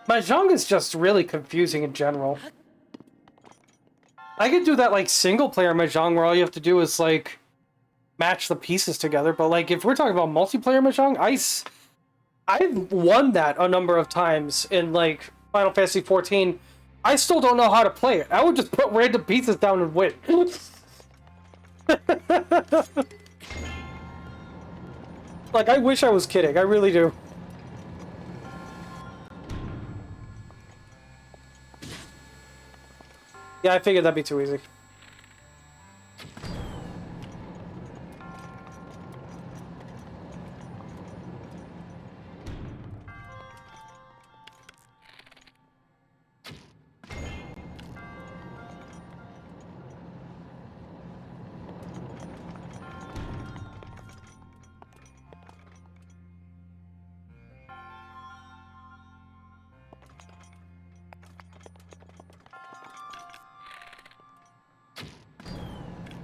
Mahjong is just really confusing in general. I could do that, like, single-player Mahjong where all you have to do is, like, match the pieces together, but, like, if we're talking about multiplayer Mahjong, I've won that a number of times in, like, Final Fantasy XIV. I still don't know how to play it. I would just put random pieces down and win. Like, I wish I was kidding. I really do. Yeah, I figured that'd be too easy.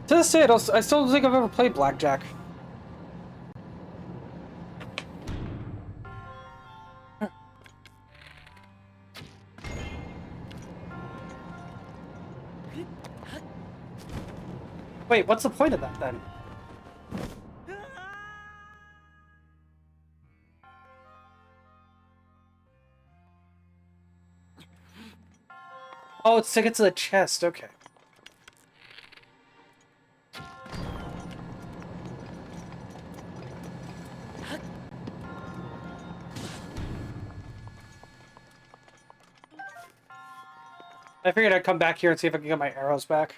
To this day, I still don't think I've ever played Blackjack. Wait, what's the point of that, then? Oh, it's to get to the chest, okay. I figured I'd come back here and see if I can get my arrows back.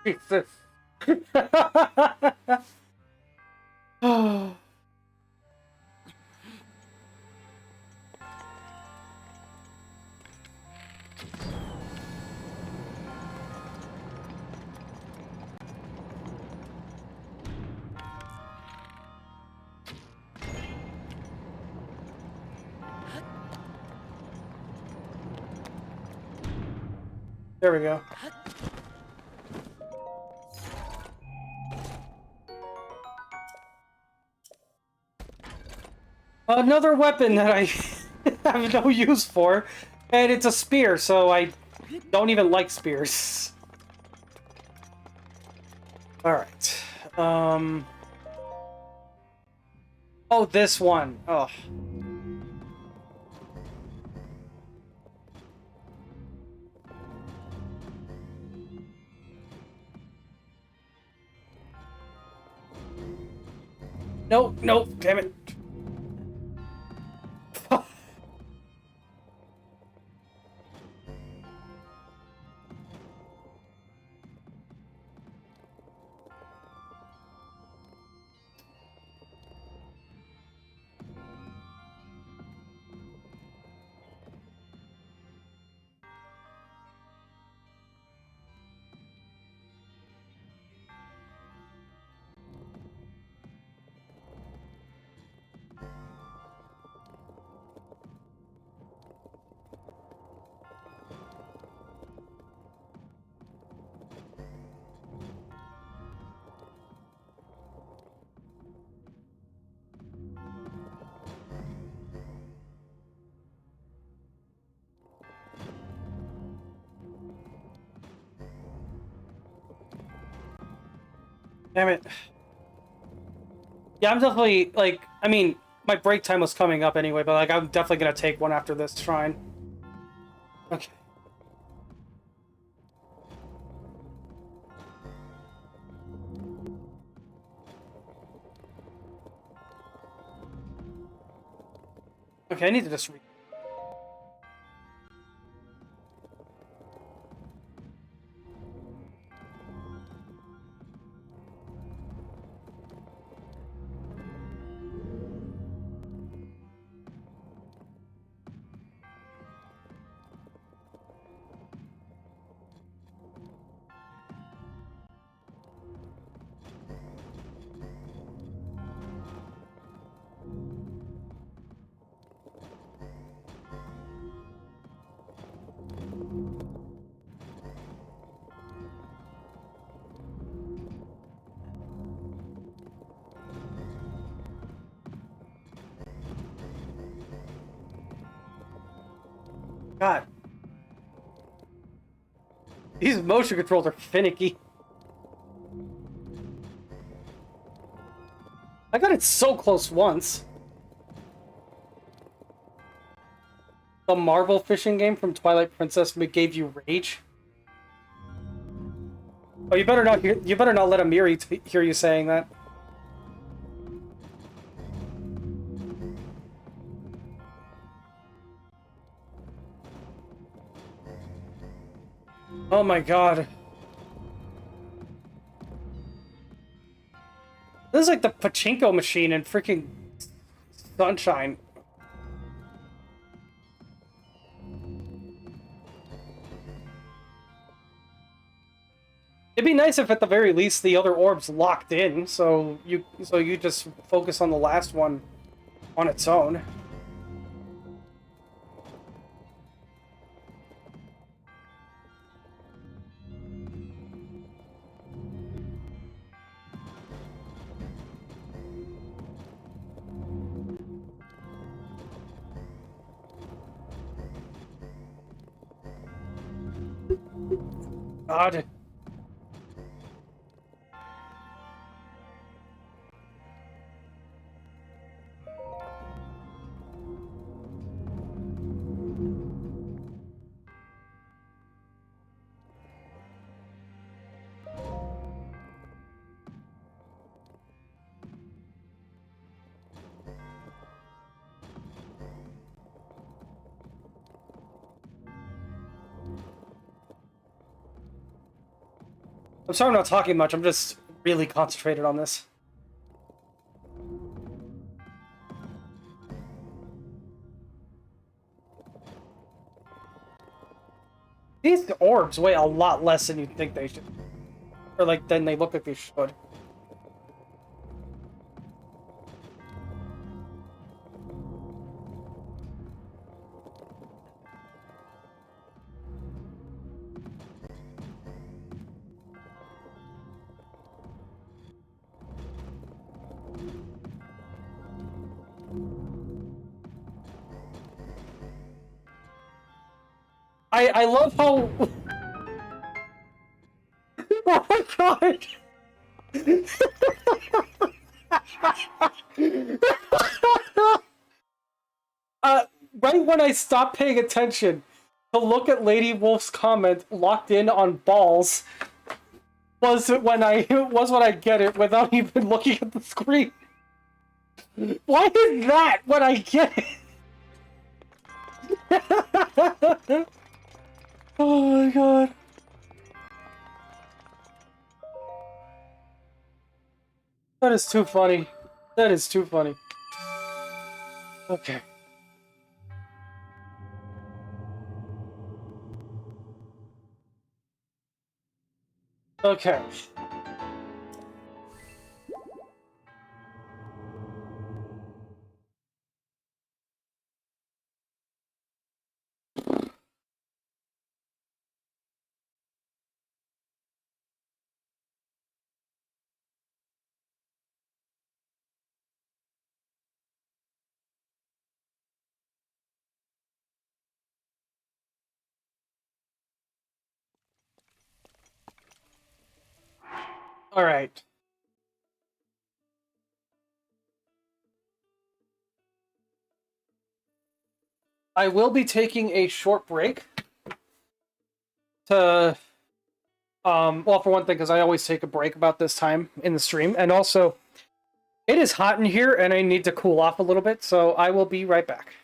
Jesus. There we go. Another weapon that I have no use for, and it's a spear, so I don't even like spears. Alright. Oh, this one. Oh. Nope, nope, damn it. Damn it. Yeah, I'm definitely, like, I mean, my break time was coming up anyway, but, like, I'm definitely gonna take one after this shrine. Okay. Okay, I need to just read. God. These motion controls are finicky. I got it so close once. The marble fishing game from Twilight Princess gave you rage. Oh, you better not let Amiri hear you saying that. Oh my god. This is like the pachinko machine in freaking Sunshine. It'd be nice if at the very least the other orbs locked in, so you just focus on the last one on its own. God. I'm sorry I'm not talking much, I'm just really concentrated on this. These orbs weigh a lot less than you'd think they should. Or, like, than they look like they should. I love how... Oh my god! Right when I stopped paying attention to look at Lady Wolf's comment, locked in on balls, was when I get it without even looking at the screen. Why is that when I get it? Oh my god. That is too funny. That is too funny. Okay. Okay. All right. I will be taking a short break to well, for one thing, because I always take a break about this time in the stream, and also it is hot in here and I need to cool off a little bit, so I will be right back.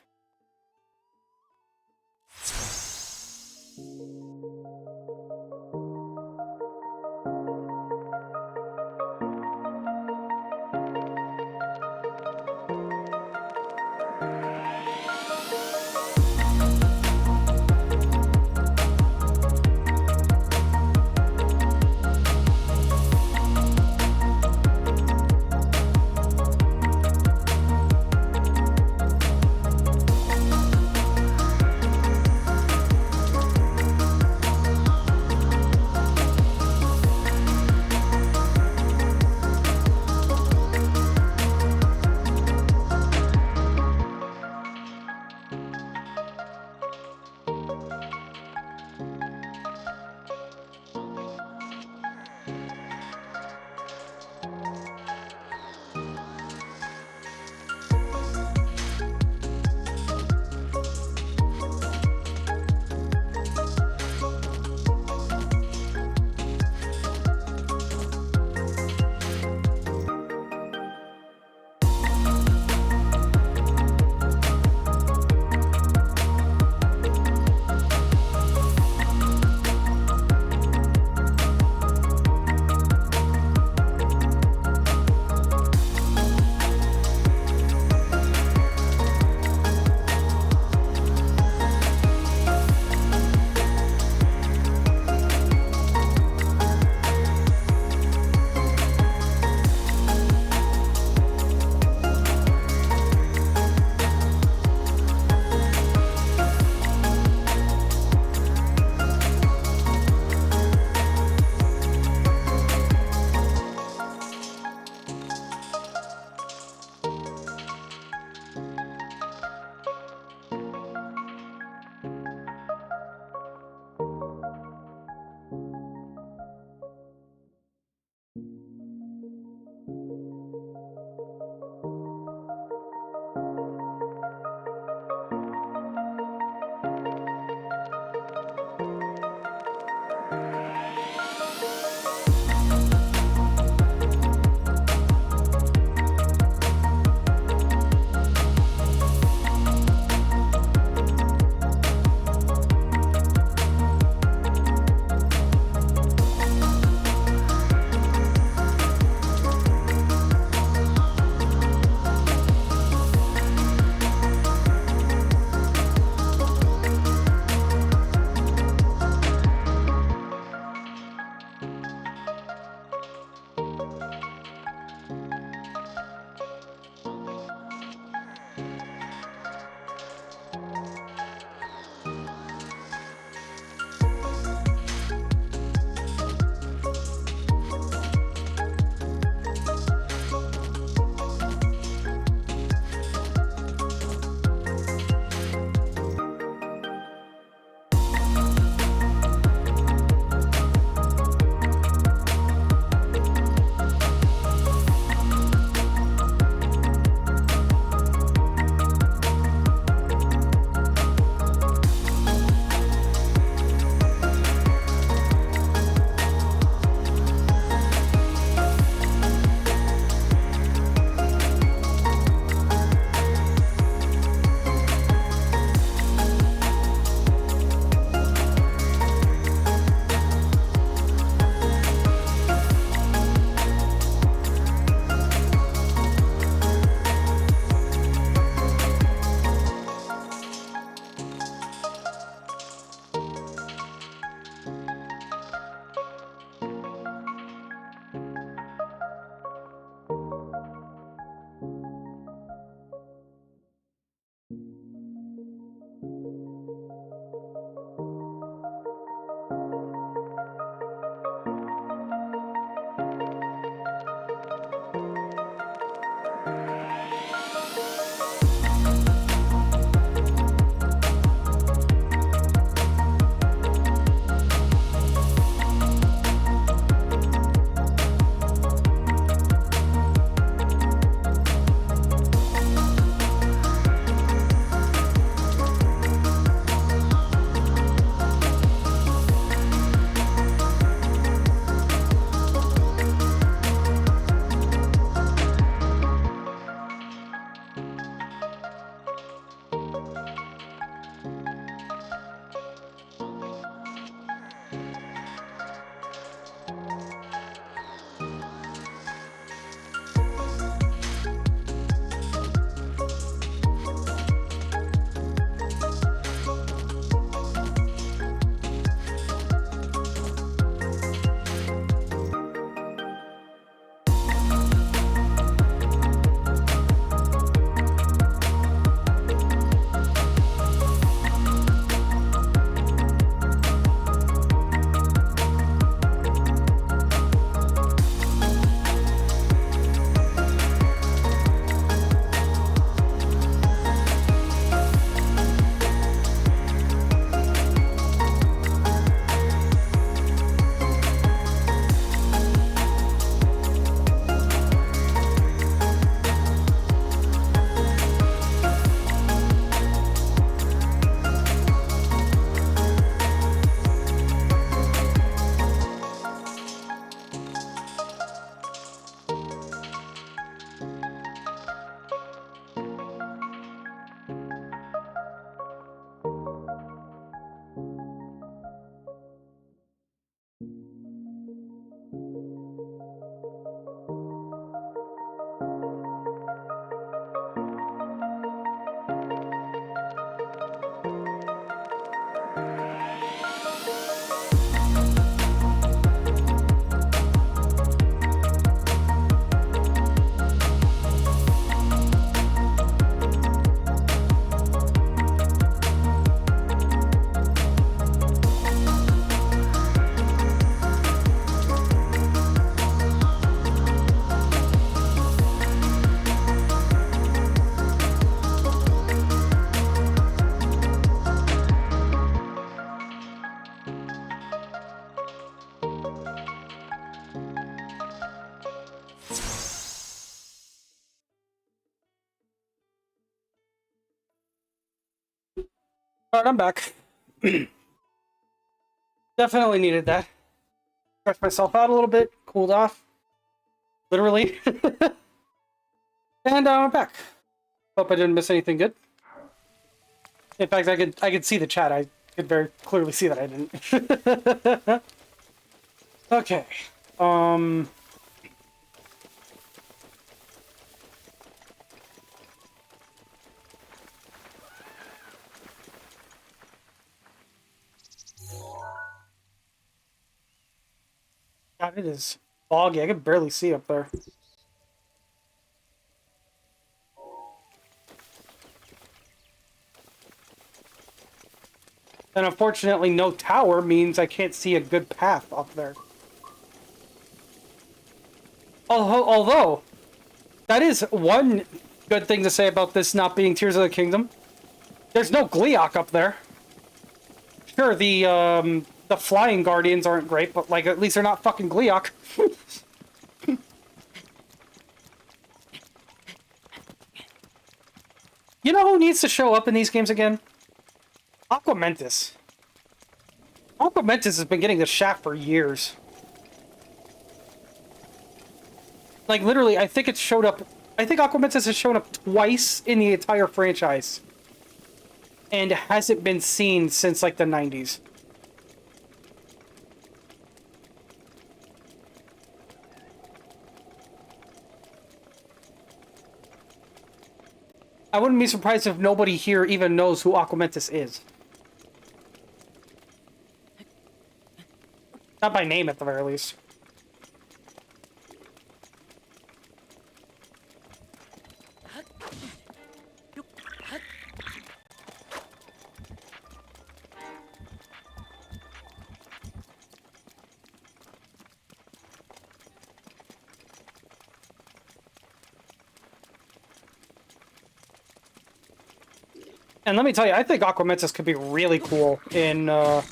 Alright, I'm back. Definitely needed that. Stretched myself out a little bit, cooled off. Literally. And I'm back. Hope I didn't miss anything good. In fact, I could see the chat. I could very clearly see that I didn't. Okay. God, it is foggy. I can barely see up there. And unfortunately, no tower means I can't see a good path up there. Although, that is one good thing to say about this not being Tears of the Kingdom. There's no Gleeok up there. Sure, the flying guardians aren't great, but like at least they're not fucking Gleeok. You know who needs to show up in these games again? Aquamentus. Aquamentus has been getting the shaft for years. Like, literally, I think it's showed up... I think Aquamentus has shown up twice in the entire franchise. And hasn't been seen since, like, the 90s. I wouldn't be surprised if nobody here even knows who Aquamentus is. Not by name, at the very least. And let me tell you, I think Aquamentus could be really cool in a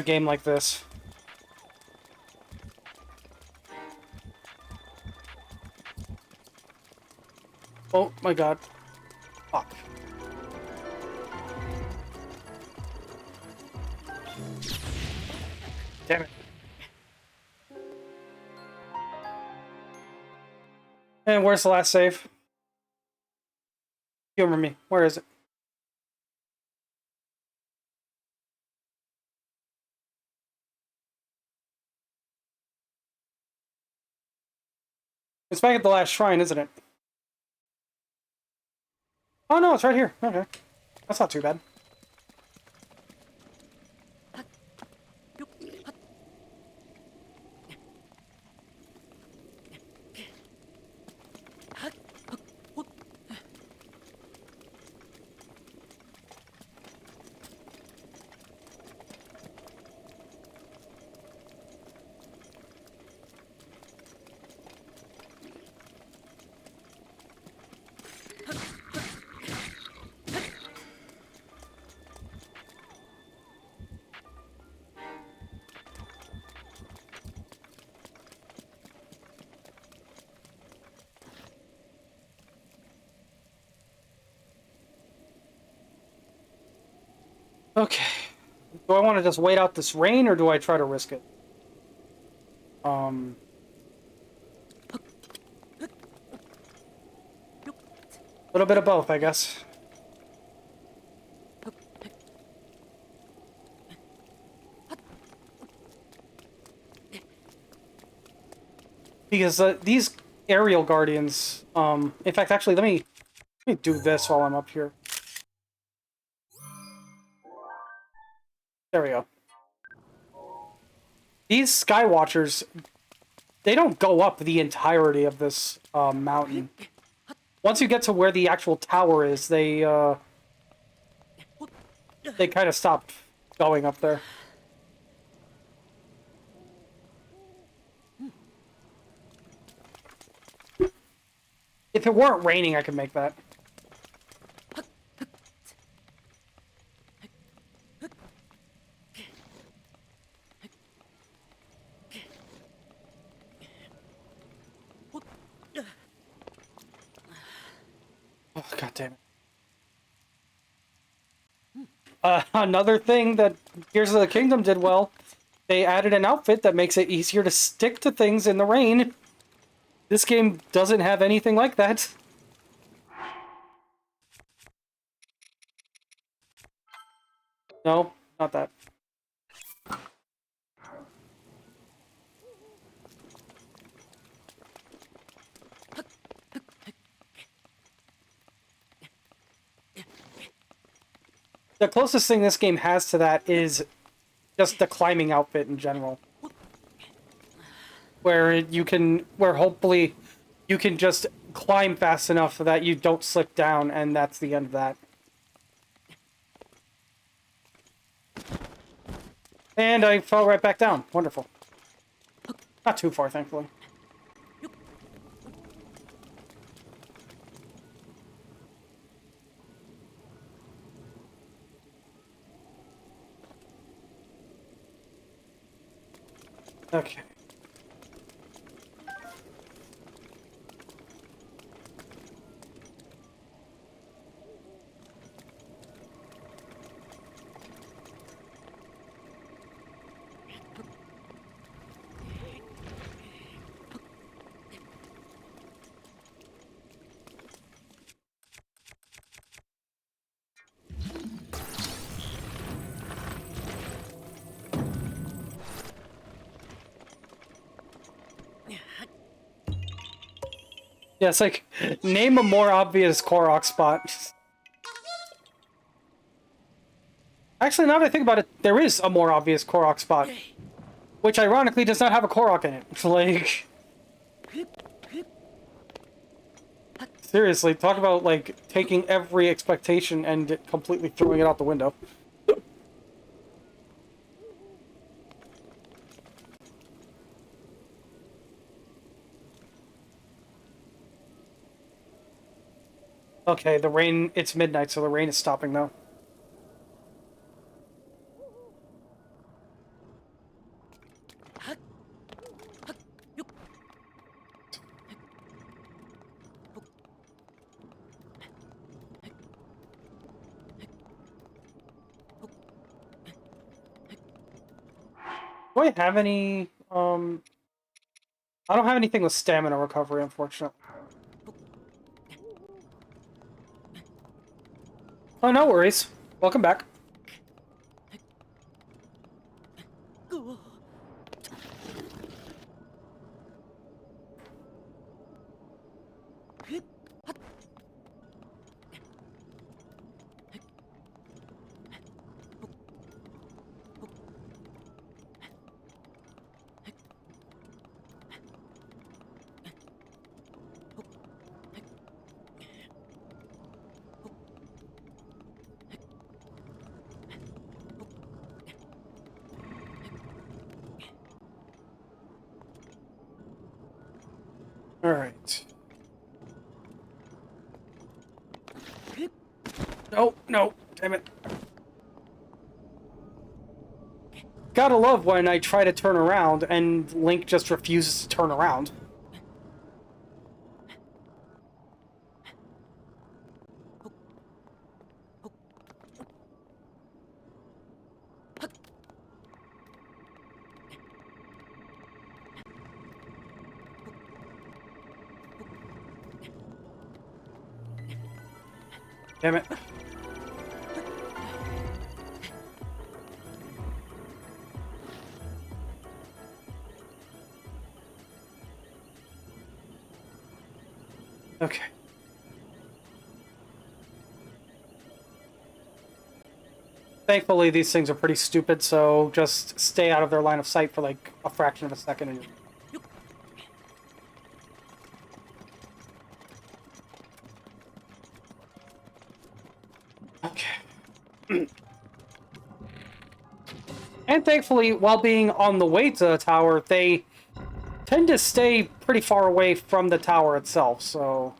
game like this. Oh my god. Fuck. Damn it. And where's the last save? Humor me. Where is it? It's back at the last shrine, isn't it? Oh no, it's right here. Okay. That's not too bad. Okay. Do I want to just wait out this rain, or do I try to risk it? A little bit of both, I guess. Because these aerial guardians, in fact, actually, let me do this while I'm up here. There we go. These Skywatchers, they don't go up the entirety of this mountain. Once you get to where the actual tower is, they kind of stop going up there. If it weren't raining, I could make that. Oh, God damn it. Another thing that Gears of the Kingdom did well, they added an outfit that makes it easier to stick to things in the rain. This game doesn't have anything like that. No, not that. The closest thing this game has to that is just the climbing outfit in general. Where hopefully you can just climb fast enough so that you don't slip down, and that's the end of that. And I fell right back down. Wonderful. Not too far, thankfully. Okay. Yeah, it's like, name a more obvious Korok spot. Actually, now that I think about it, there is a more obvious Korok spot. Which, ironically, does not have a Korok in it. Like... Seriously, talk about, like, taking every expectation and completely throwing it out the window. Okay, the rain... It's midnight, so the rain is stopping now. Do I have any... I don't have anything with stamina recovery, unfortunately. Oh, no worries. Welcome back. Alright. No, no, damn it. Gotta love when I try to turn around and Link just refuses to turn around. Damn it. Okay. Thankfully, these things are pretty stupid, so just stay out of their line of sight for like a fraction of a second and okay. And thankfully, while being on the way to the tower, they tend to stay pretty far away from the tower itself, so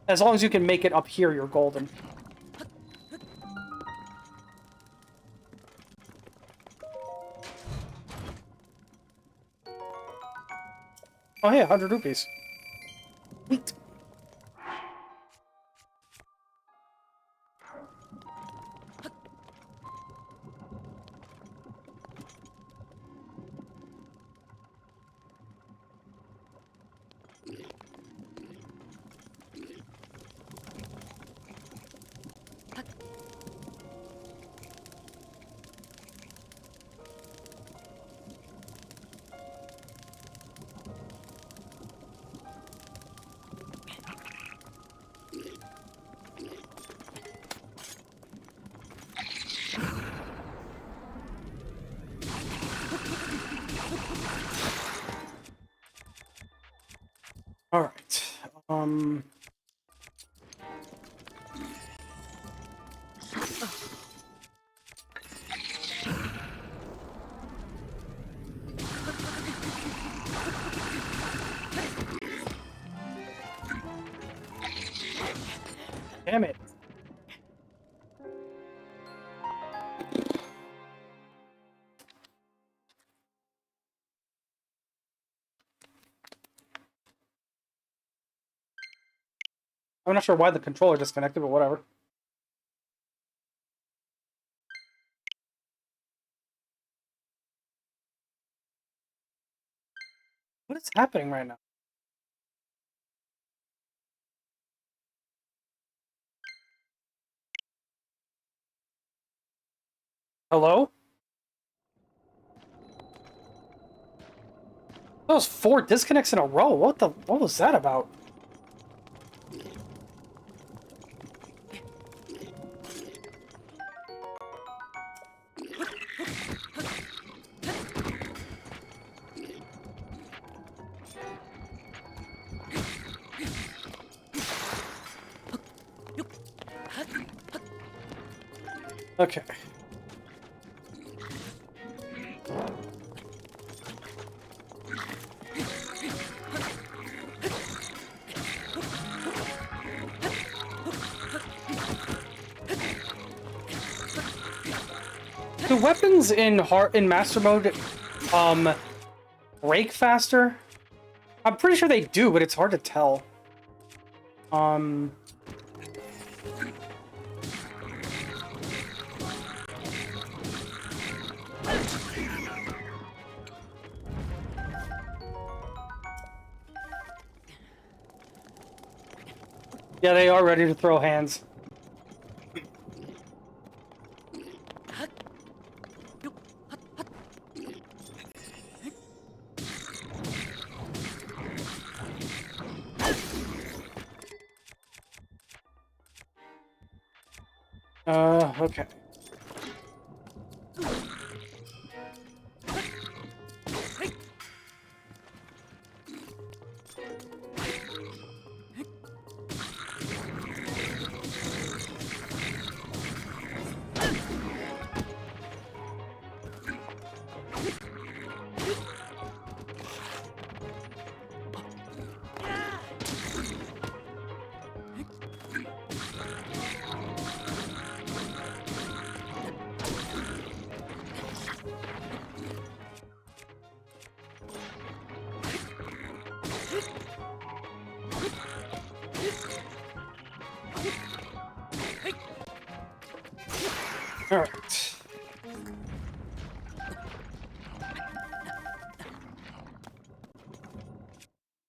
as long as you can make it up here, you're golden. Oh hey, 100 rupees. Sweet. Alright. Damn it. I'm not sure why the controller disconnected, but whatever. What is happening right now? Hello? That was 4 disconnects in a row. What was that about? Okay. Do weapons in master mode break faster? I'm pretty sure they do, but it's hard to tell. Yeah, they are ready to throw hands. Okay. Alright.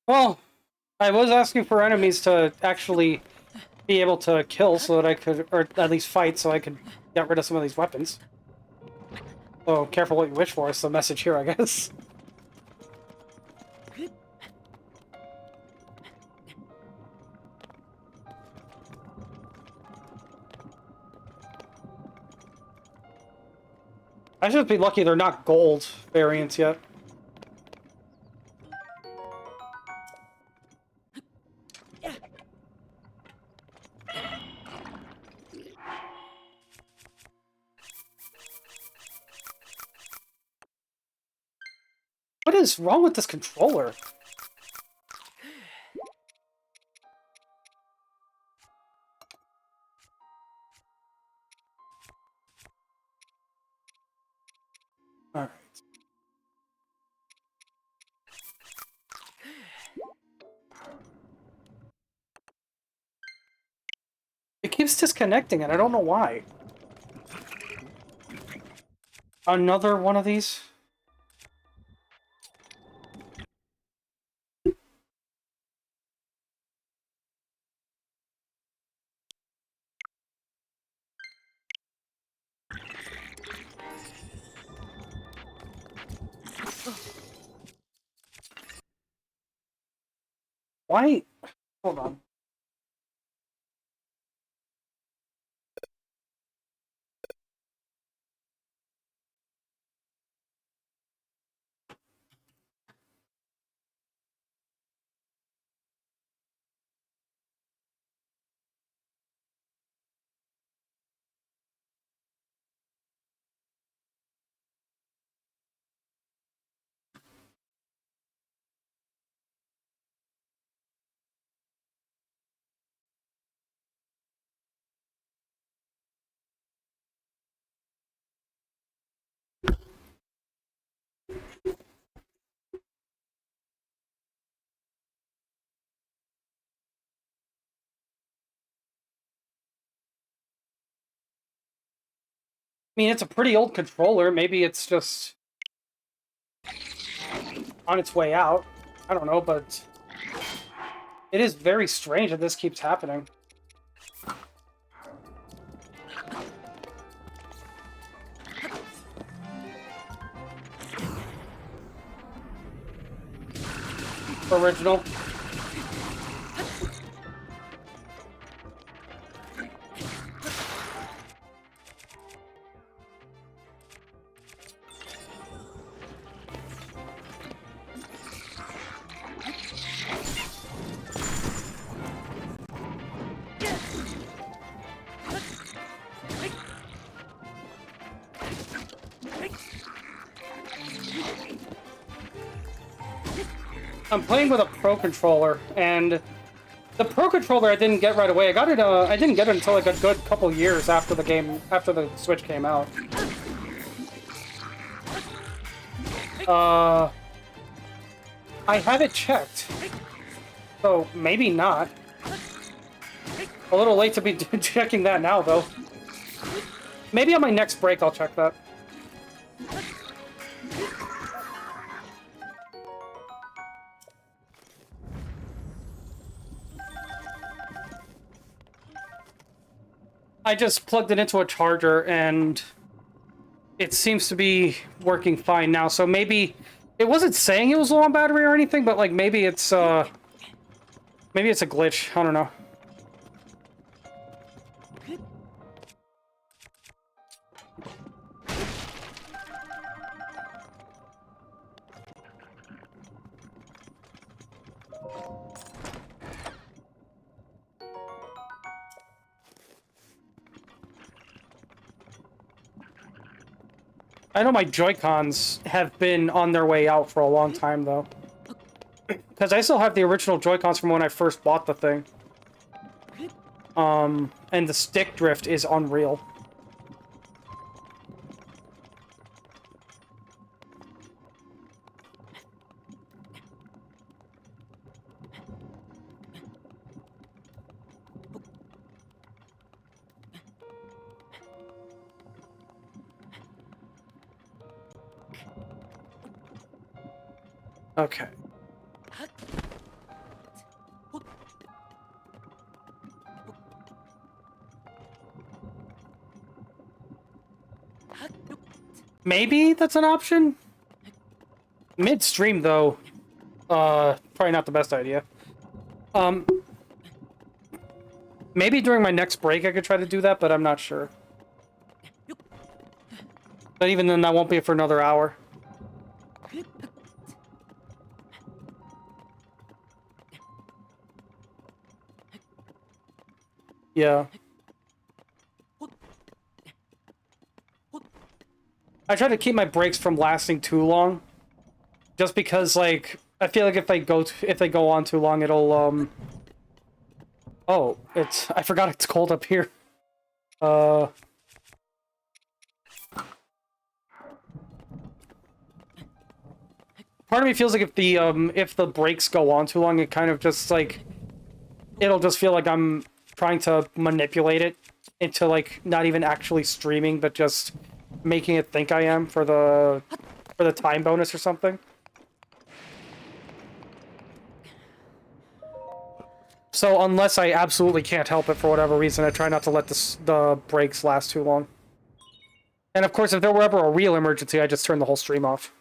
Well, I was asking for enemies to actually be able to kill so that I could, or at least fight, so I could get rid of some of these weapons. So careful what you wish for is the message here, I guess. I should be lucky they're not gold variants yet. What is wrong with this controller? Alright. It keeps disconnecting and I don't know why. Another one of these? Why? Hold on. mean, it's a pretty old controller. Maybe it's just on its way out. I don't know, but it is very strange that this keeps happening. Original. I'm playing with a Pro controller, and the Pro controller I didn't get right away. I got it. I didn't get it until like a good couple years after the Switch came out. I have it checked, so maybe not. A little late to be checking that now, though. Maybe on my next break I'll check that. I just plugged it into a charger, and it seems to be working fine now. So maybe it wasn't saying it was low on battery or anything, but like maybe it's a glitch. I don't know. I know my Joy-Cons have been on their way out for a long time, though. Because I still have the original Joy-Cons from when I first bought the thing. And the stick drift is unreal. Okay. Maybe that's an option? Midstream, though, probably not the best idea. Maybe during my next break I could try to do that, but I'm not sure. But even then, that won't be for another hour. Yeah. I try to keep my breaks from lasting too long, just because, like, I feel like if they go on too long, it'll Oh, I forgot it's cold up here. Part of me feels like if the breaks go on too long, it kind of just like it'll just feel like I'm trying to manipulate it into like not even actually streaming, but just making it think I am for the time bonus or something. So unless I absolutely can't help it for whatever reason, I try not to let the breaks last too long. And of course, if there were ever a real emergency, I just turn the whole stream off.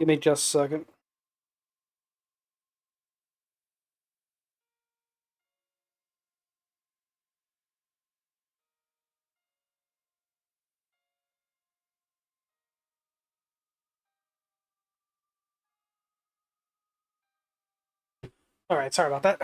Give me just a second. All right, sorry about that.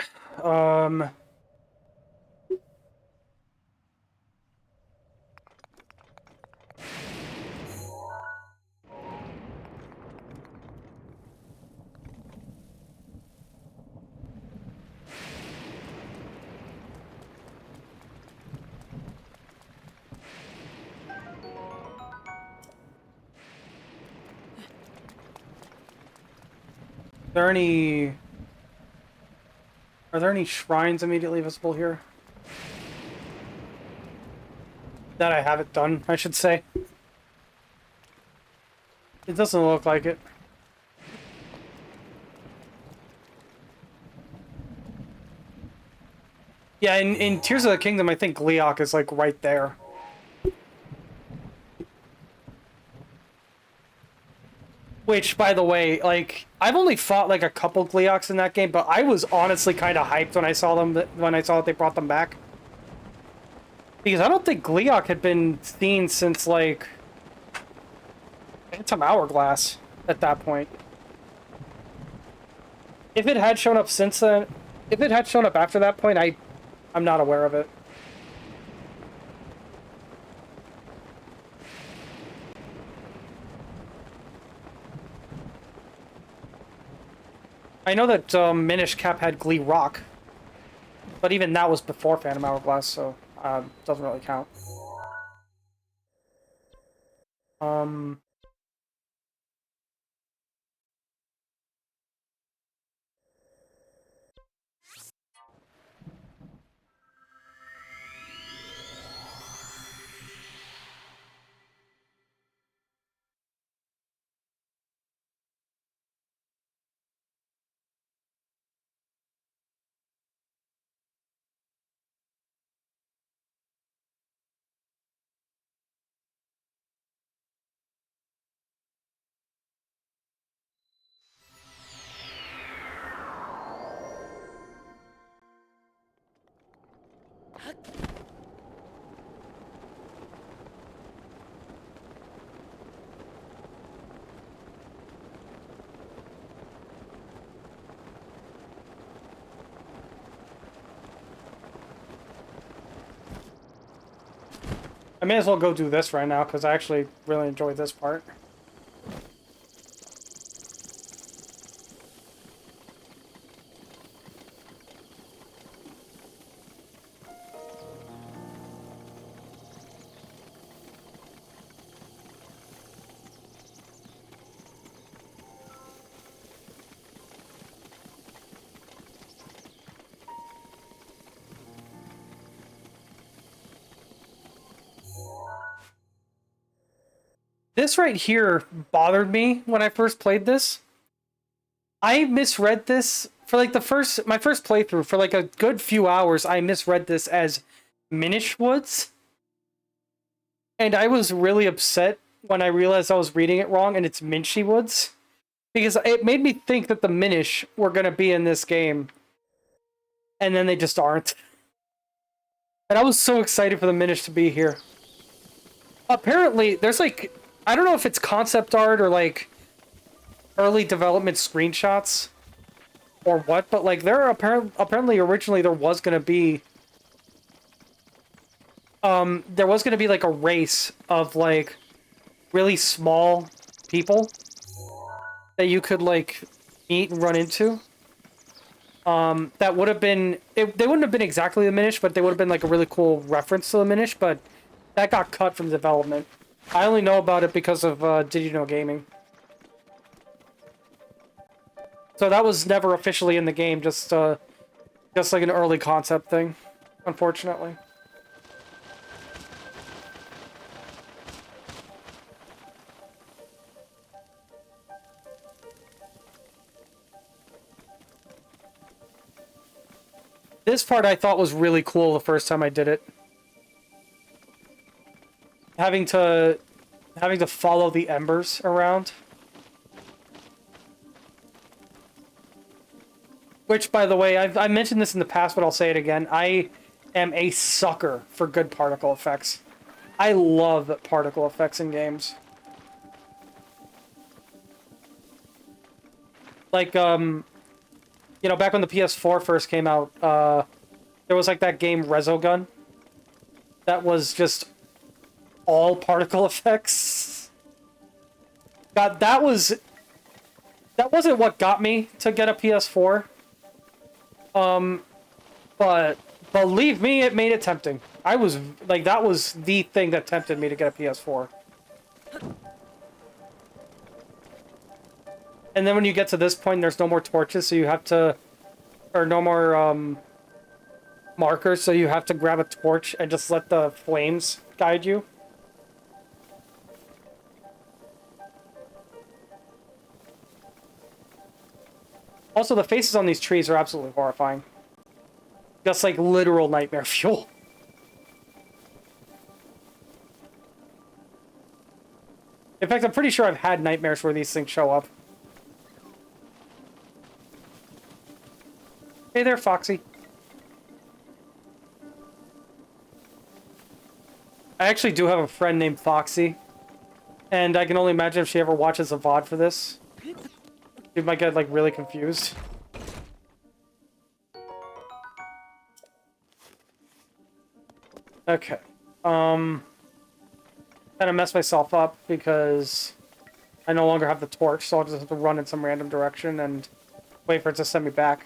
Are there any shrines immediately visible here? That I haven't done, I should say. It doesn't look like it. Yeah, in Tears of the Kingdom, I think Gleeok is, like, right there. Which, by the way, like, I've only fought, like, a couple Gleeoks in that game, but I was honestly kind of hyped when I saw them, when I saw that they brought them back. Because I don't think Gleeok had been seen since, like, Phantom Hourglass at that point. If it had shown up since then, if it had shown up after that point, I'm not aware of it. I know that Minish Cap had Glee Rock, but even that was before Phantom Hourglass, so doesn't really count. I may as well go do this right now, because I actually really enjoyed this part. This right here bothered me when I first played this. I misread this for like my first playthrough for like a good few hours. I misread this as Minish Woods, and I was really upset when I realized I was reading it wrong and it's Minchy Woods, because it made me think that the Minish were gonna be in this game, and then they just aren't. And I was so excited for the Minish to be here. Apparently, there's like, I don't know if it's concept art or like early development screenshots or what, but like there are apparently originally there was gonna be like a race of like really small people that you could like meet and run into. That would have been they wouldn't have been exactly the Minish, but they would have been like a really cool reference to the Minish, but that got cut from development. I only know about it because of Did You Know Gaming. So that was never officially in the game, just like an early concept thing, unfortunately. This part I thought was really cool the first time I did it. Having to follow the embers around. Which, by the way, I mentioned this in the past, but I'll say it again. I am a sucker for good particle effects. I love particle effects in games. Like, you know, back when the PS4 first came out, there was like that game Resogun that was just all particle effects. God, that wasn't what got me to get a PS4. But believe me, it made it tempting. I was like, that was the thing that tempted me to get a PS4. And then when you get to this point, there's no more torches, so you have to, or no more markers, so you have to grab a torch and just let the flames guide you. Also, the faces on these trees are absolutely horrifying. Just like literal nightmare fuel. In fact, I'm pretty sure I've had nightmares where these things show up. Hey there, Foxy. I actually do have a friend named Foxy. And I can only imagine if she ever watches a VOD for this. She might get, like, really confused. Okay. Kind of messed myself up because I no longer have the torch, so I'll just have to run in some random direction and wait for it to send me back.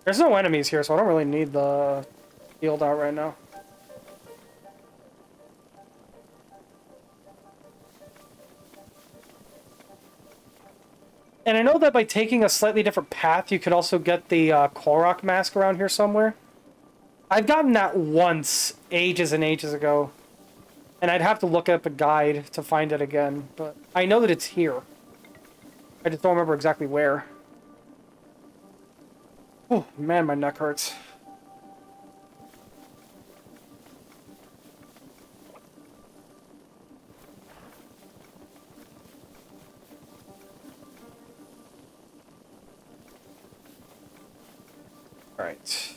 There's no enemies here, so I don't really need the shield out right now. And I know that by taking a slightly different path, you could also get the Korok mask around here somewhere. I've gotten that once, ages and ages ago. And I'd have to look up a guide to find it again, but I know that it's here. I just don't remember exactly where. Oh, man, my neck hurts. All right.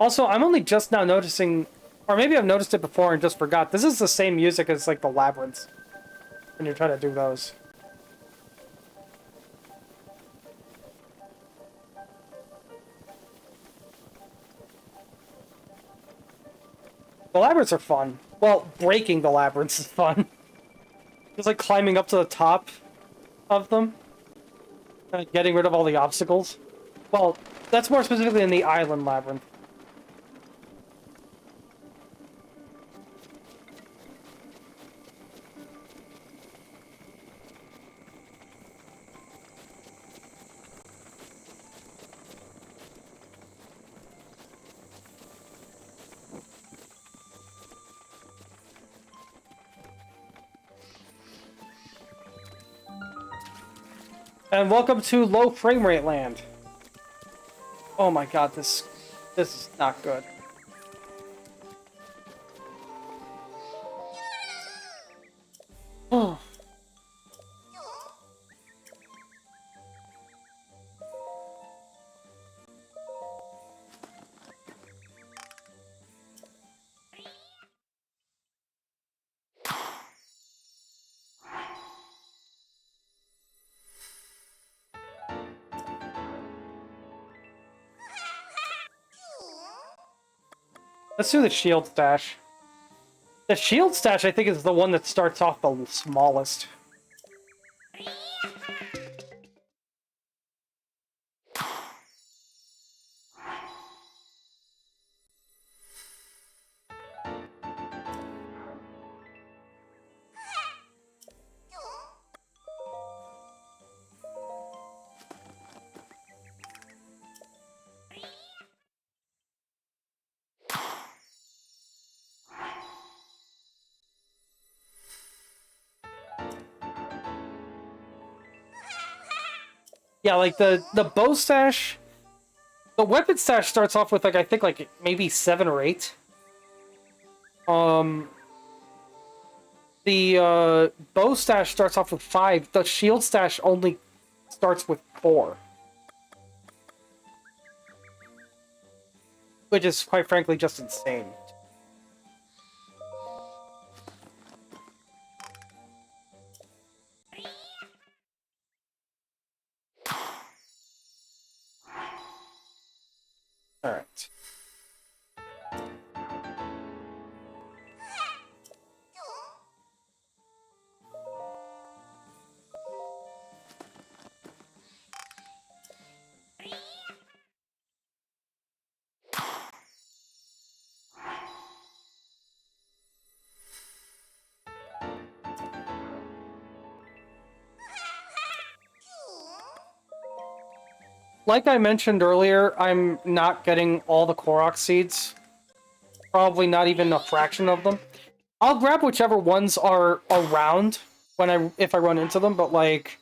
Also, I'm only just now noticing, or maybe I've noticed it before and just forgot. This is the same music as, like, the Labyrinth. When you're trying to do those. The Labyrinths are fun. Well, breaking the Labyrinths is fun. Just, like, climbing up to the top of them. And getting rid of all the obstacles. Well, that's more specifically in the Island Labyrinth. And welcome to low frame rate land. Oh my god, this is not good. Oh. Let's do the shield stash. The shield stash, I think, is the one that starts off the smallest. Yeah, like the bow stash, the weapon stash starts off with like I think like maybe 7 or 8. The bow stash starts off with 5. The shield stash only starts with 4. Which is, quite frankly, just insane. Alright. Like I mentioned earlier, I'm not getting all the Korok seeds. Probably not even a fraction of them. I'll grab whichever ones are around if I run into them, but like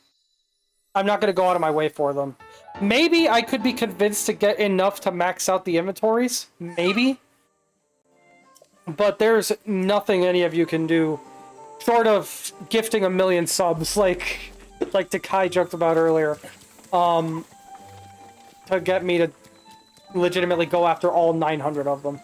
I'm not gonna go out of my way for them. Maybe I could be convinced to get enough to max out the inventories. Maybe. But there's nothing any of you can do short of gifting 1,000,000 subs like Takai joked about earlier. To get me to legitimately go after all 900 of them.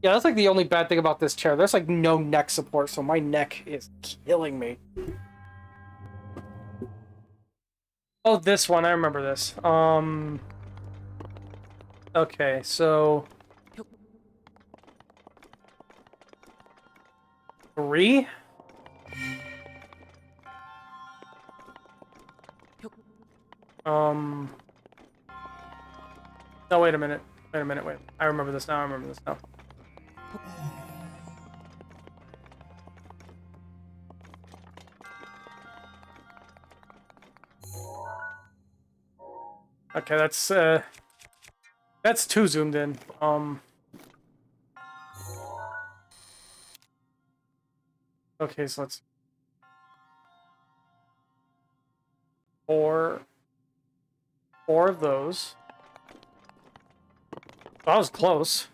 Yeah, that's like the only bad thing about this chair. There's like no neck support, so my neck is killing me. Oh, this one, I remember this. Okay, so 3? No, wait a minute. Wait a minute, wait. I remember this now, I remember this now. Okay, that's too zoomed in. Okay, so let's 4 of those. That was close.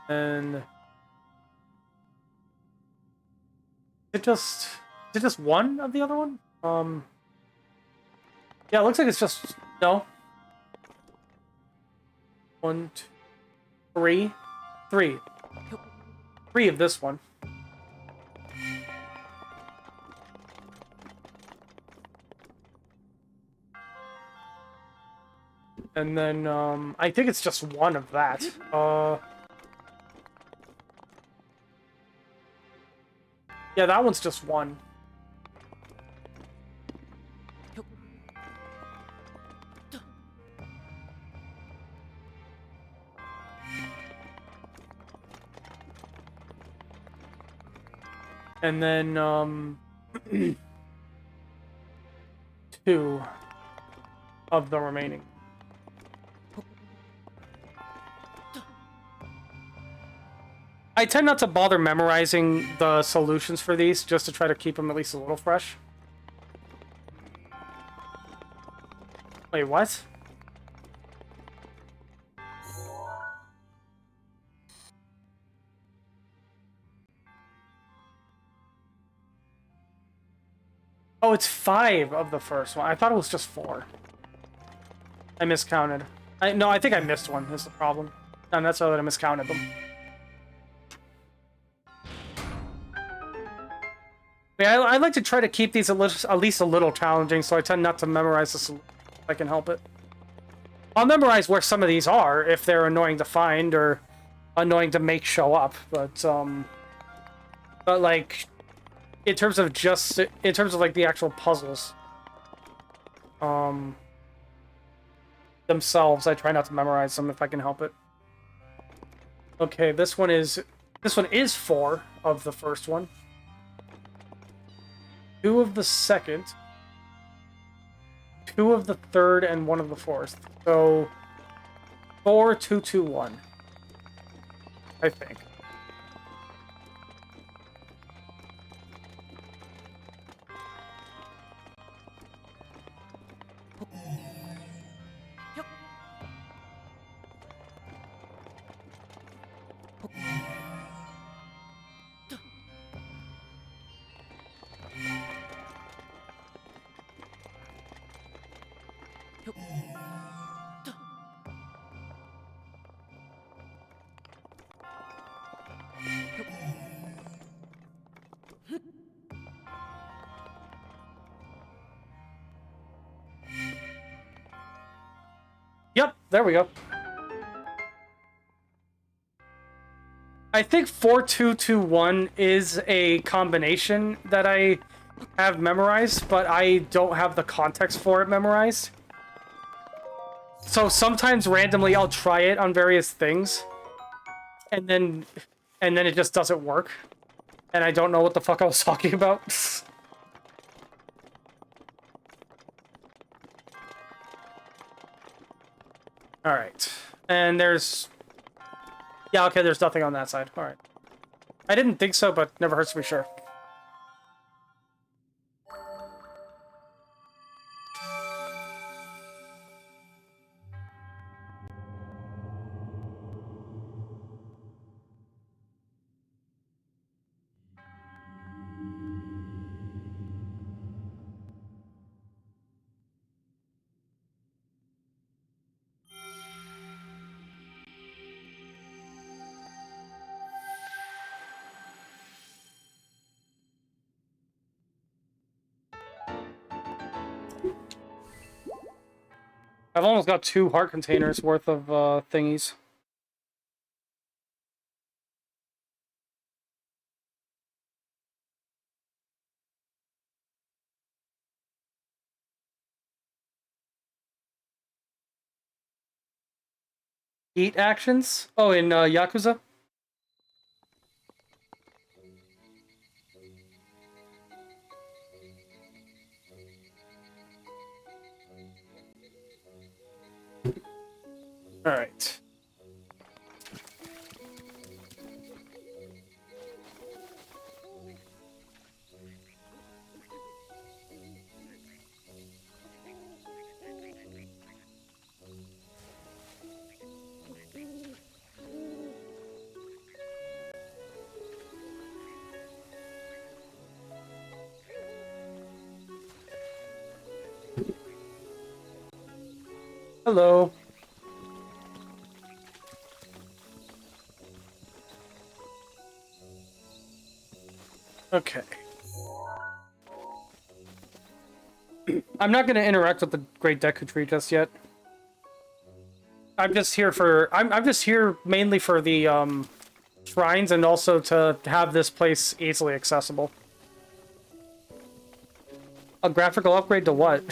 And is it just one of the other one? Yeah, it looks like it's just no. 1, 2, 3, 3. 3 of this one. And then I think it's just one of that. Yeah, that one's just one. And then 2 of the remaining. I tend not to bother memorizing the solutions for these, just to try to keep them at least a little fresh. Wait, what? Oh, it's 5 of the first one. I thought it was just 4. I miscounted. No, I think I missed one, is the problem. Not necessarily that I miscounted them. Yeah, I like to try to keep these at least a little challenging, so I tend not to memorize this if I can help it. I'll memorize where some of these are if they're annoying to find or annoying to make show up, but like in terms of like the actual puzzles, themselves, I try not to memorize them if I can help it. Okay, this one is 4 of the first one. 2 of the second, 2 of the third, and 1 of the fourth. So 4, 2, 2, 1. I think. Yep, there we go. I think 4221 is a combination that I have memorized, but I don't have the context for it memorized. So sometimes randomly I'll try it on various things, and then it just doesn't work. And I don't know what the fuck I was talking about. Alright. And there's... Yeah, okay, there's nothing on that side. Alright. I didn't think so, but never hurts to be sure. I've almost got 2 heart containers worth of thingies. Eat actions? Oh, in Yakuza? Alright. Hello. Okay. I'm not going to interact with the Great Deku Tree just yet. I'm just here for... I'm just here mainly for the shrines and also to have this place easily accessible. A graphical upgrade to what?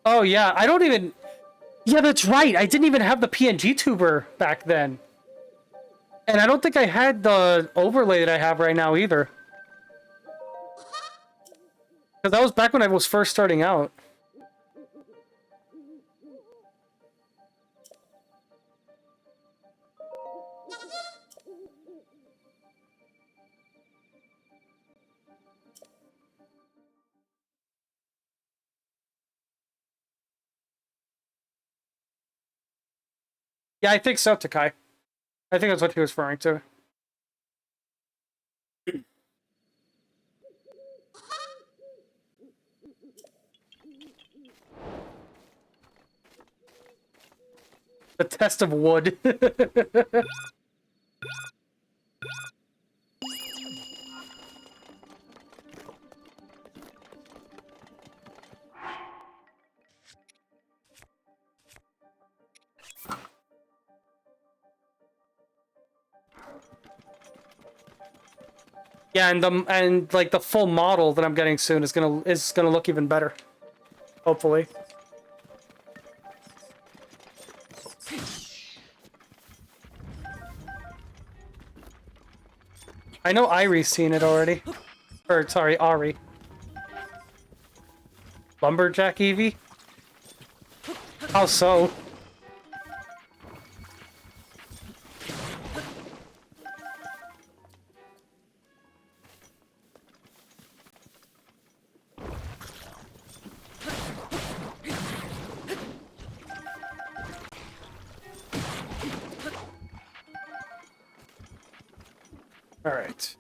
Oh, yeah, I don't even... Yeah, that's right. I didn't even have the PNG tuber back then. And I don't think I had the overlay that I have right now either. Because that was back when I was first starting out. Yeah, I think so, Takai. I think that's what he was referring to. The test of wood. Yeah, and like the full model that I'm getting soon is gonna look even better. Hopefully. I know Irie's seen it already. Or sorry, Ari. Lumberjack Eevee? How so? Alright.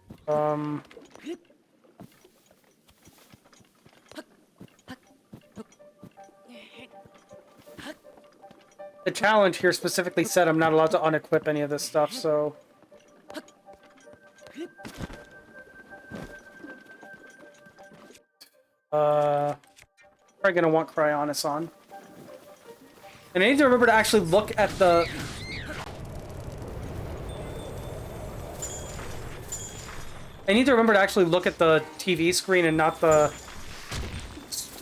The challenge here specifically said I'm not allowed to unequip any of this stuff, so... Probably gonna want Cryonis on. And I need to remember to actually look at the... I need to remember to actually look at the TV screen and not the...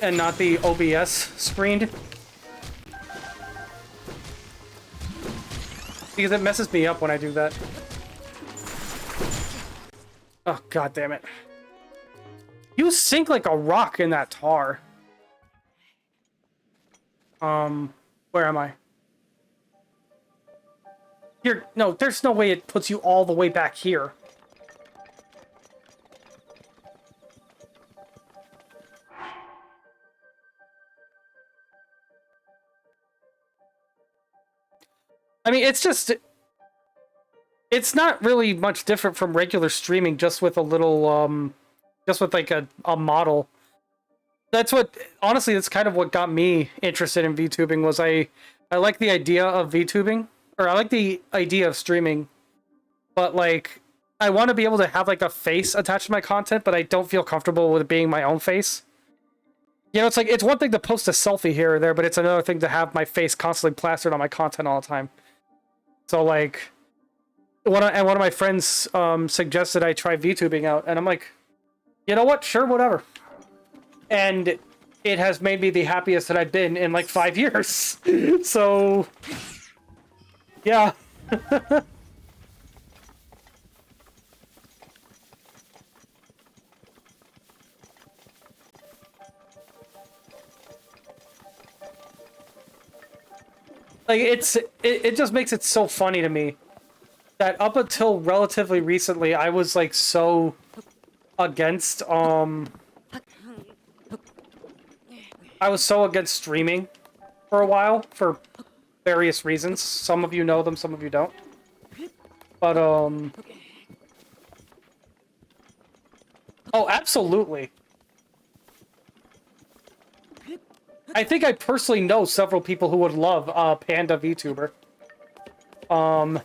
and not the OBS screen. Because it messes me up when I do that. Oh, god damn it. You sink like a rock in that tar. Where am I? Here, no, there's no way it puts you all the way back here. I mean, it's just... It's not really much different from regular streaming, just with a little, just with, like, a model. That's what... Honestly, that's kind of what got me interested in VTubing, was I like the idea of VTubing. Or I like the idea of streaming. But, like, I want to be able to have, like, a face attached to my content, but I don't feel comfortable with it being my own face. You know, it's like, it's one thing to post a selfie here or there, but it's another thing to have my face constantly plastered on my content all the time. So, like, one of my friends suggested I try VTubing out, and I'm like, you know what? Sure, whatever. And it has made me the happiest that I've been in, like, 5 years. So, yeah. Like, it just makes it so funny to me that up until relatively recently, I was, like, so against, I was so against streaming for a while, for various reasons. Some of you know them, some of you don't. But, oh, absolutely. I think I personally know several people who would love Panda VTuber. And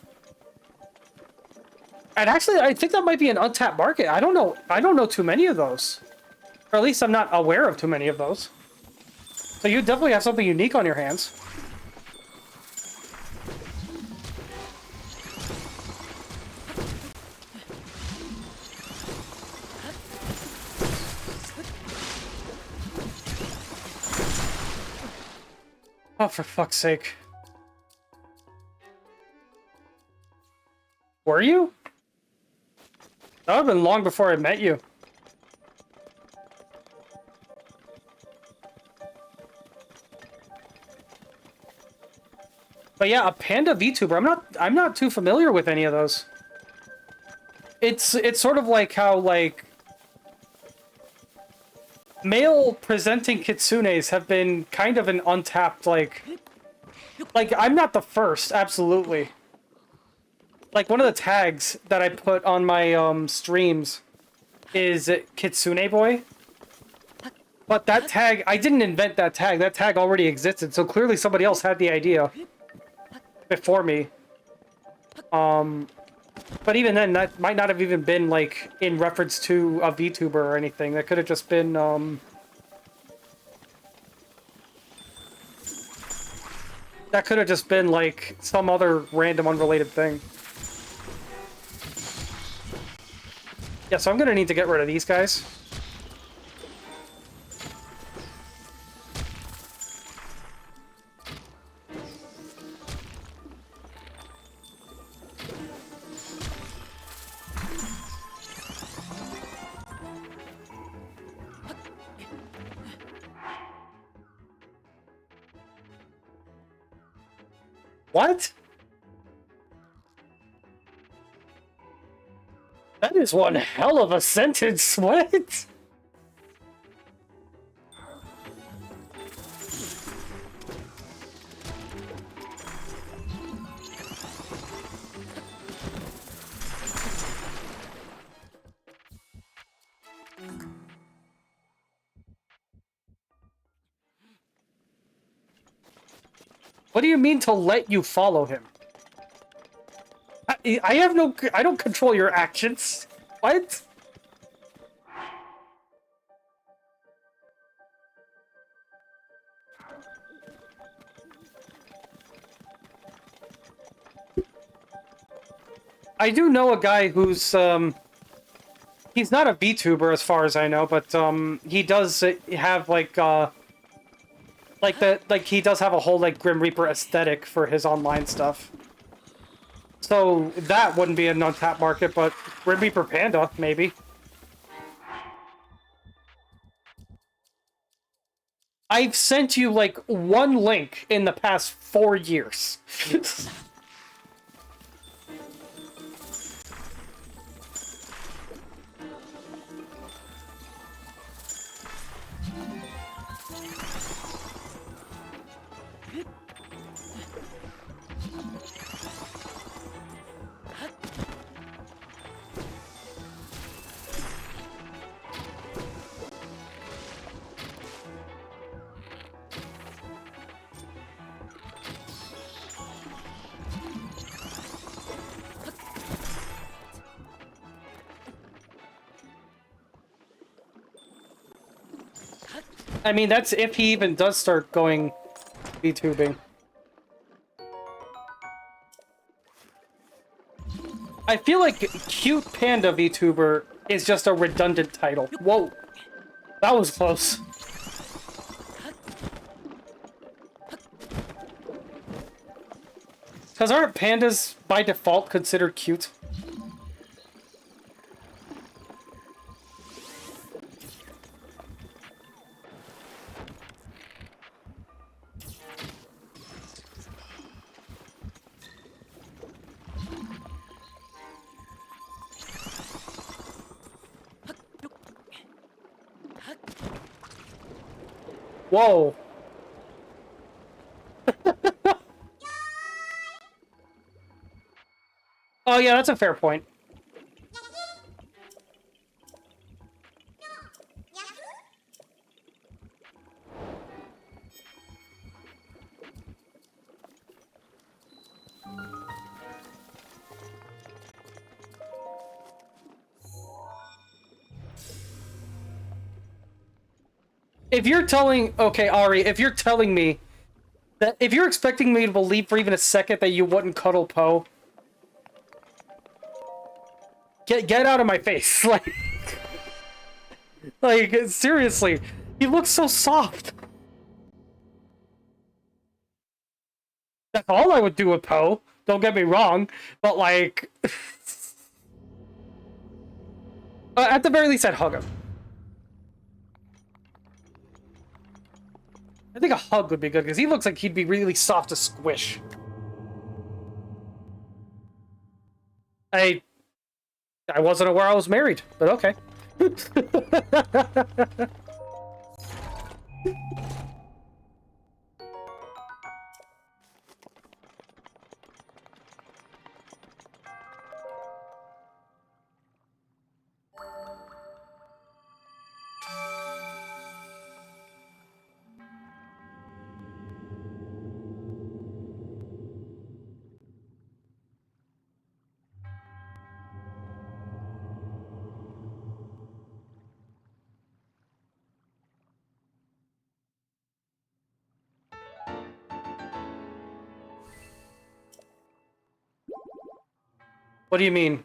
actually, I think that might be an untapped market. I don't know too many of those. Or at least I'm not aware of too many of those. So you definitely have something unique on your hands. Oh, for fuck's sake. Were you? That would have been long before I met you. But yeah, a Panda VTuber. I'm not too familiar with any of those. It's sort of like how, like, male presenting kitsunes have been kind of an untapped, like, Like, I'm not the first, absolutely. Like, one of the tags that I put on my, streams is Kitsune Boy. But that tag, I didn't invent that tag. That tag already existed, so clearly somebody else had the idea before me. But even then, that might not have even been, like, in reference to a VTuber or anything. That could have just been, that could have just been, like, some other random unrelated thing. Yeah, so I'm gonna need to get rid of these guys. What? That is one hell of a sentence. What? What do you mean to let you follow him? I have no... I don't control your actions. What? I do know a guy who's, he's not a VTuber as far as I know, but, he does have, like he does have a whole, like, Grim Reaper aesthetic for his online stuff. So, that wouldn't be an untapped market, but Grim Reaper Panda, maybe. I've sent you, like, one link in the past 4 years. I mean, that's if he even does start going VTubing. I feel like Cute Panda VTuber is just a redundant title. Whoa. That was close. Because aren't pandas by default considered cute? Whoa. Oh yeah, that's a fair point. If you're telling... Okay, Ari, if you're telling me that... If you're expecting me to believe for even a second that you wouldn't cuddle Poe... Get out of my face. Like, seriously. He looks so soft. That's all I would do with Poe. Don't get me wrong. But, like... at the very least, I'd hug him. I think a hug would be good, because he looks like he'd be really soft to squish. I wasn't aware I was married, but okay. What do you mean?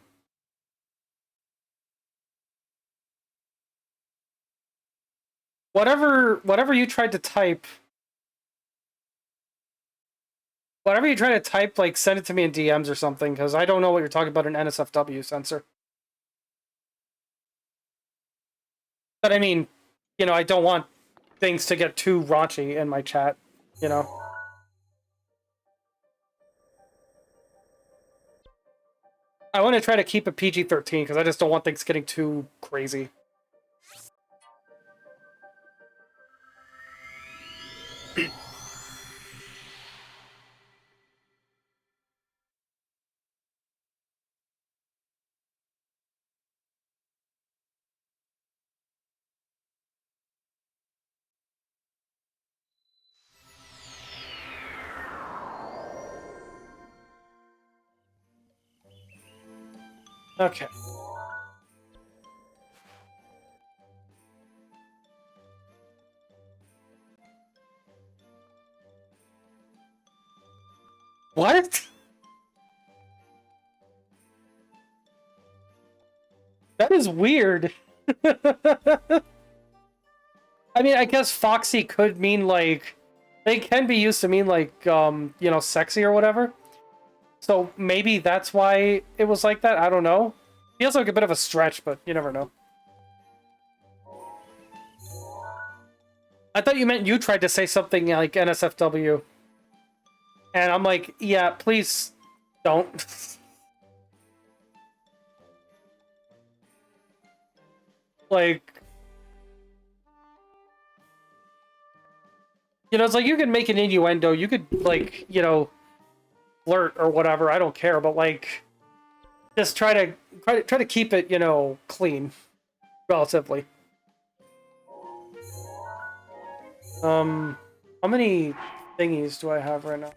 Whatever you tried to type, whatever you try to type, like send it to me in DMs or something, because I don't know what you're talking about in NSFW censor. But I mean, you know, I don't want things to get too raunchy in my chat, you know. I want to try to keep it PG-13 because I just don't want things getting too crazy. Okay. What? That is weird. I mean, I guess foxy could mean, like... They can be used to mean, like, you know, sexy or whatever. So maybe that's why it was like that. I don't know. Feels like a bit of a stretch, but you never know. I thought you meant you tried to say something like NSFW. And I'm like, yeah, please don't. Like... You know, it's like you could make an innuendo. You could, like, you know, flirt or whatever. I don't care. But, like... Just try to keep it, you know, clean, relatively. How many thingies do I have right now?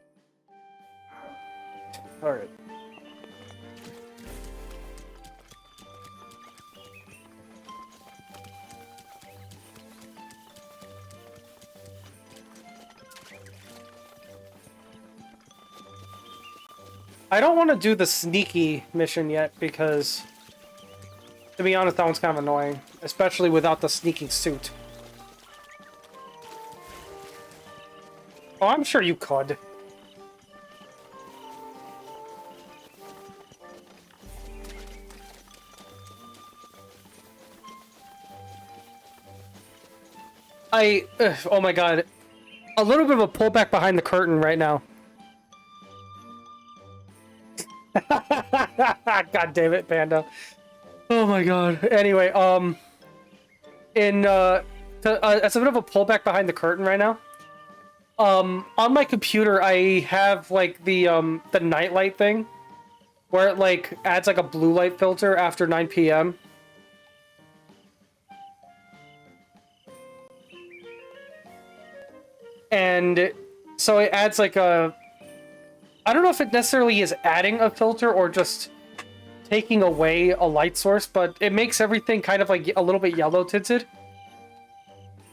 All right. I don't want to do the sneaky mission yet because, to be honest, that one's kind of annoying, especially without the sneaking suit. Oh, I'm sure you could. Oh my god. A little bit of a pullback behind the curtain right now. God damn it, Panda. Oh my god. Anyway, it's a bit of a pullback behind the curtain right now. On my computer, I have, like, the nightlight thing, where it, like, adds, like, a blue light filter after 9 p.m. And so it adds, like, I don't know if it necessarily is adding a filter or just taking away a light source, but it makes everything kind of, like, a little bit yellow tinted.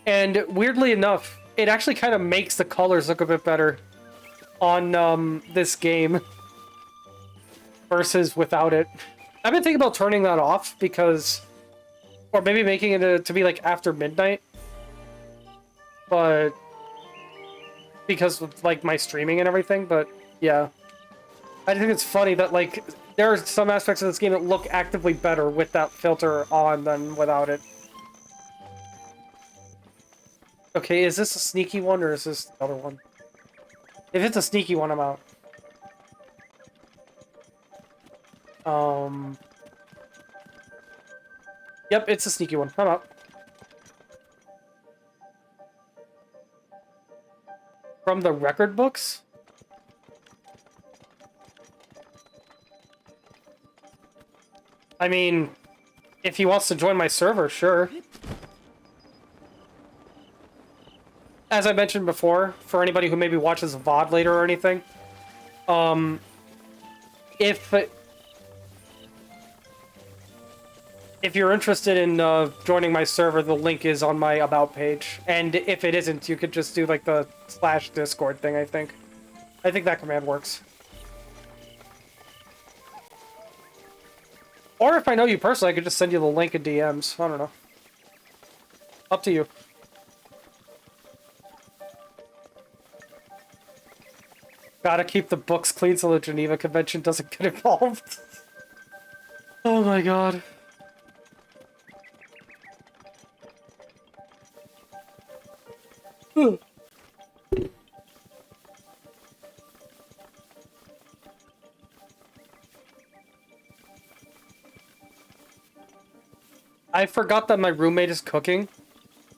And weirdly enough, it actually kind of makes the colors look a bit better on this game versus without it. I've been thinking about turning that off because, or maybe making it to be like after midnight, but because of like my streaming and everything. But yeah, I think it's funny that like there are some aspects of this game that look actively better with that filter on than without it. Okay, is this a sneaky one or is this the other one? If it's a sneaky one, I'm out. Yep, it's a sneaky one. I'm out. From the record books? I mean, if he wants to join my server, sure. As I mentioned before, for anybody who maybe watches VOD later or anything, if you're interested in joining my server, the link is on my About page. And if it isn't, you could just do like the /Discord thing, I think. I think that command works. Or if I know you personally, I could just send you the link in DMs. I don't know. Up to you. Gotta keep the books clean so the Geneva Convention doesn't get involved. Oh my god. I forgot that my roommate is cooking.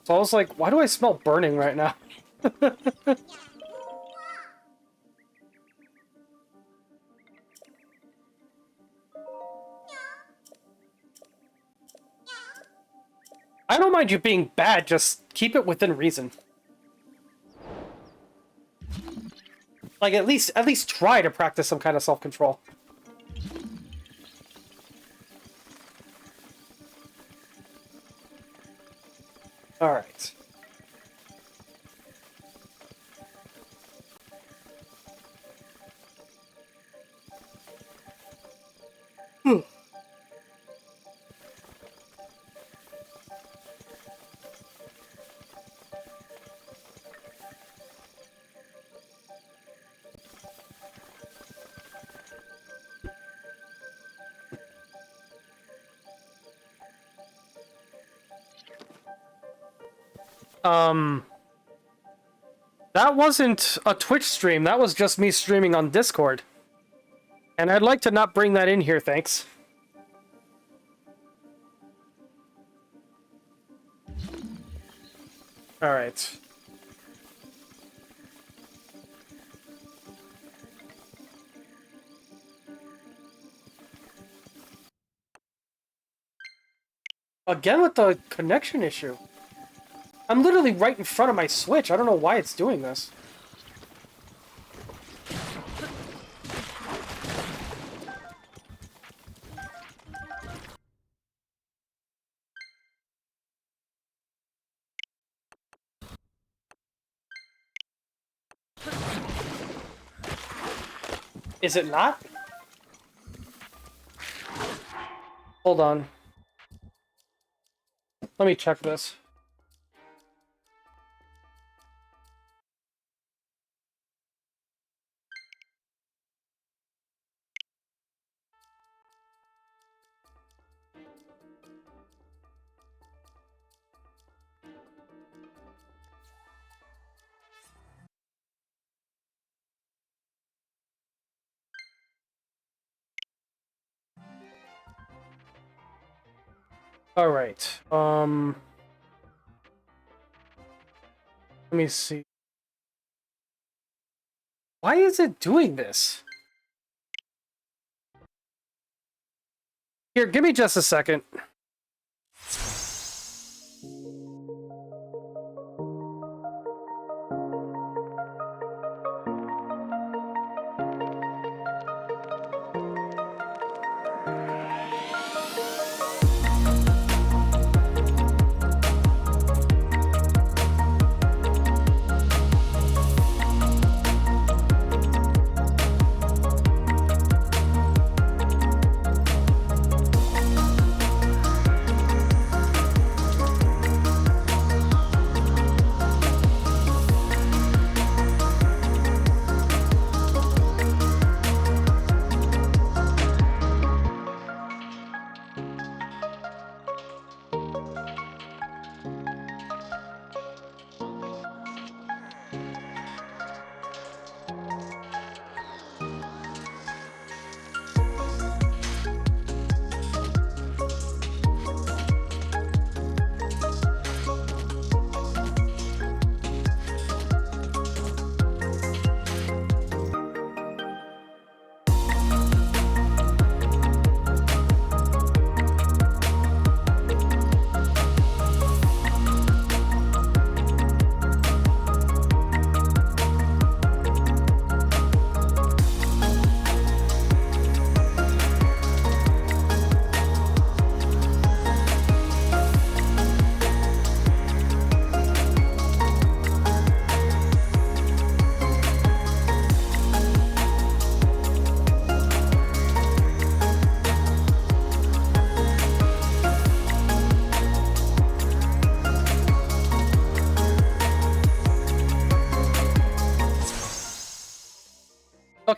So I was like, why do I smell burning right now? I don't mind you being bad, just keep it within reason. Like, at least try to practice some kind of self-control. Alright. That wasn't a Twitch stream, that was just me streaming on Discord. And I'd like to not bring that in here, thanks. Alright. Again with the connection issue. I'm literally right in front of my Switch. I don't know why it's doing this. Is it not? Hold on. Let me check this. All right. Let me see. Why is it doing this? Here, give me just a second.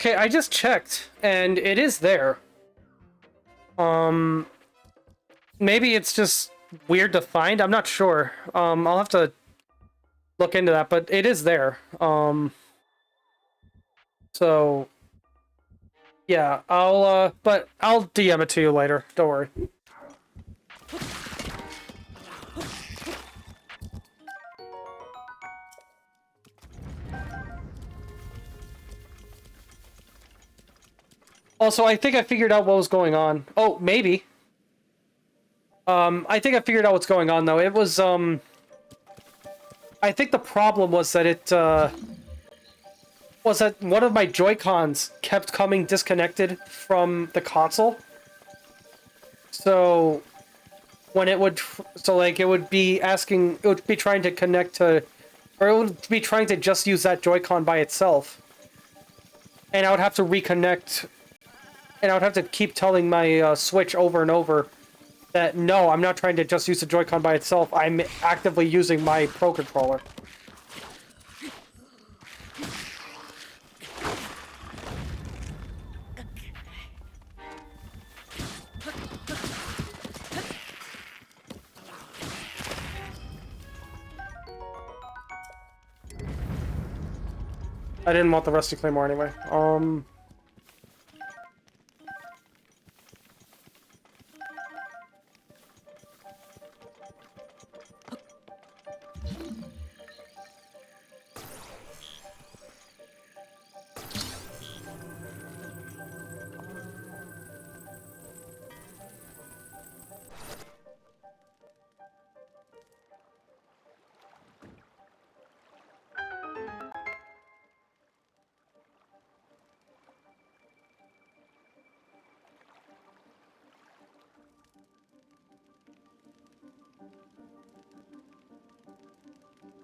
Okay, I just checked, and it is there. Maybe it's just weird to find. I'm not sure. I'll have to look into that, but it is there. So yeah, but I'll DM it to you later. Don't worry. Also, I think I figured out what was going on. Oh, maybe. I think I figured out what's going on, though. It was, I think the problem was that was that one of my Joy-Cons kept coming disconnected from the console. So, when it would, it would be asking, it would be trying to connect to, or it would be trying to just use that Joy-Con by itself. And I would have to reconnect, and I would have to keep telling my Switch over and over that, no, I'm not trying to just use the Joy-Con by itself, I'm actively using my Pro Controller. I didn't want the Rusty Claymore anyway.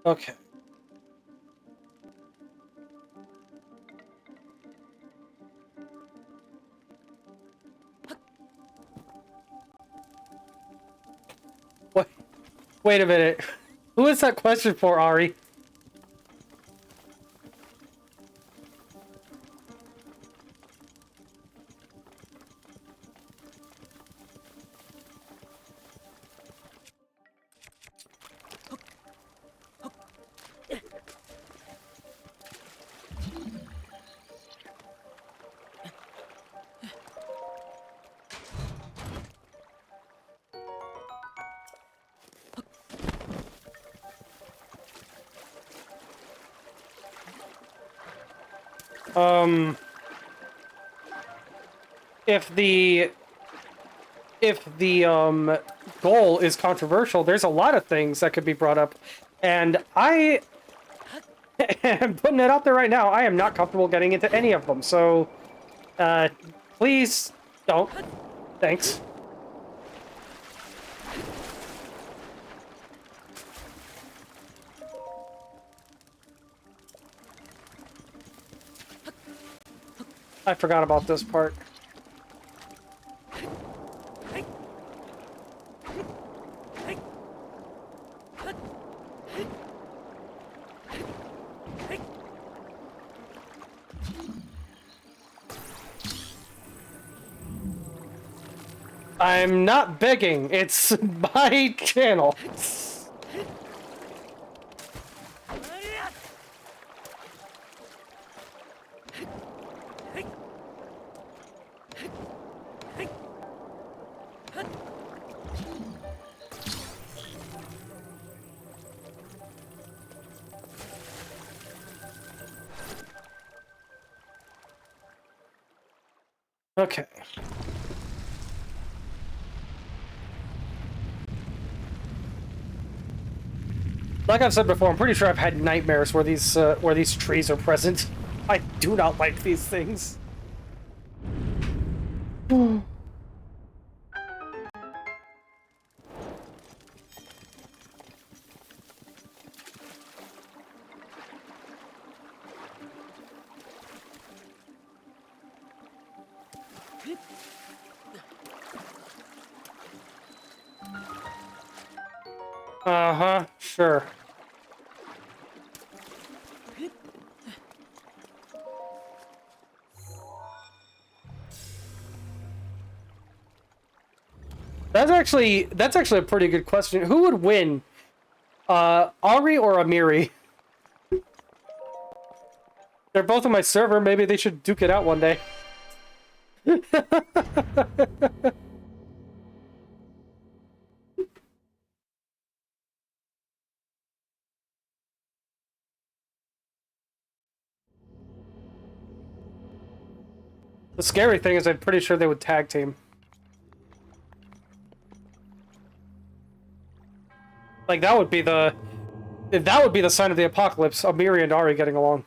Okay. What? Wait a minute. Who is that question for, Ari? If the goal is controversial, there's a lot of things that could be brought up, and I am putting it out there right now. I am not comfortable getting into any of them, so please don't. Thanks. I forgot about this part. I'm not begging. It's my channel. Okay. Like I've said before, I'm pretty sure I've had nightmares where these trees are present. I do not like these things. Uh-huh, sure. that's actually a pretty good question. Who would win, Ari or Amiri? They're both on my server. Maybe they should duke it out one day. The scary thing is I'm pretty sure they would tag team. Like, that would be the sign of the apocalypse, Amiri and Ari getting along.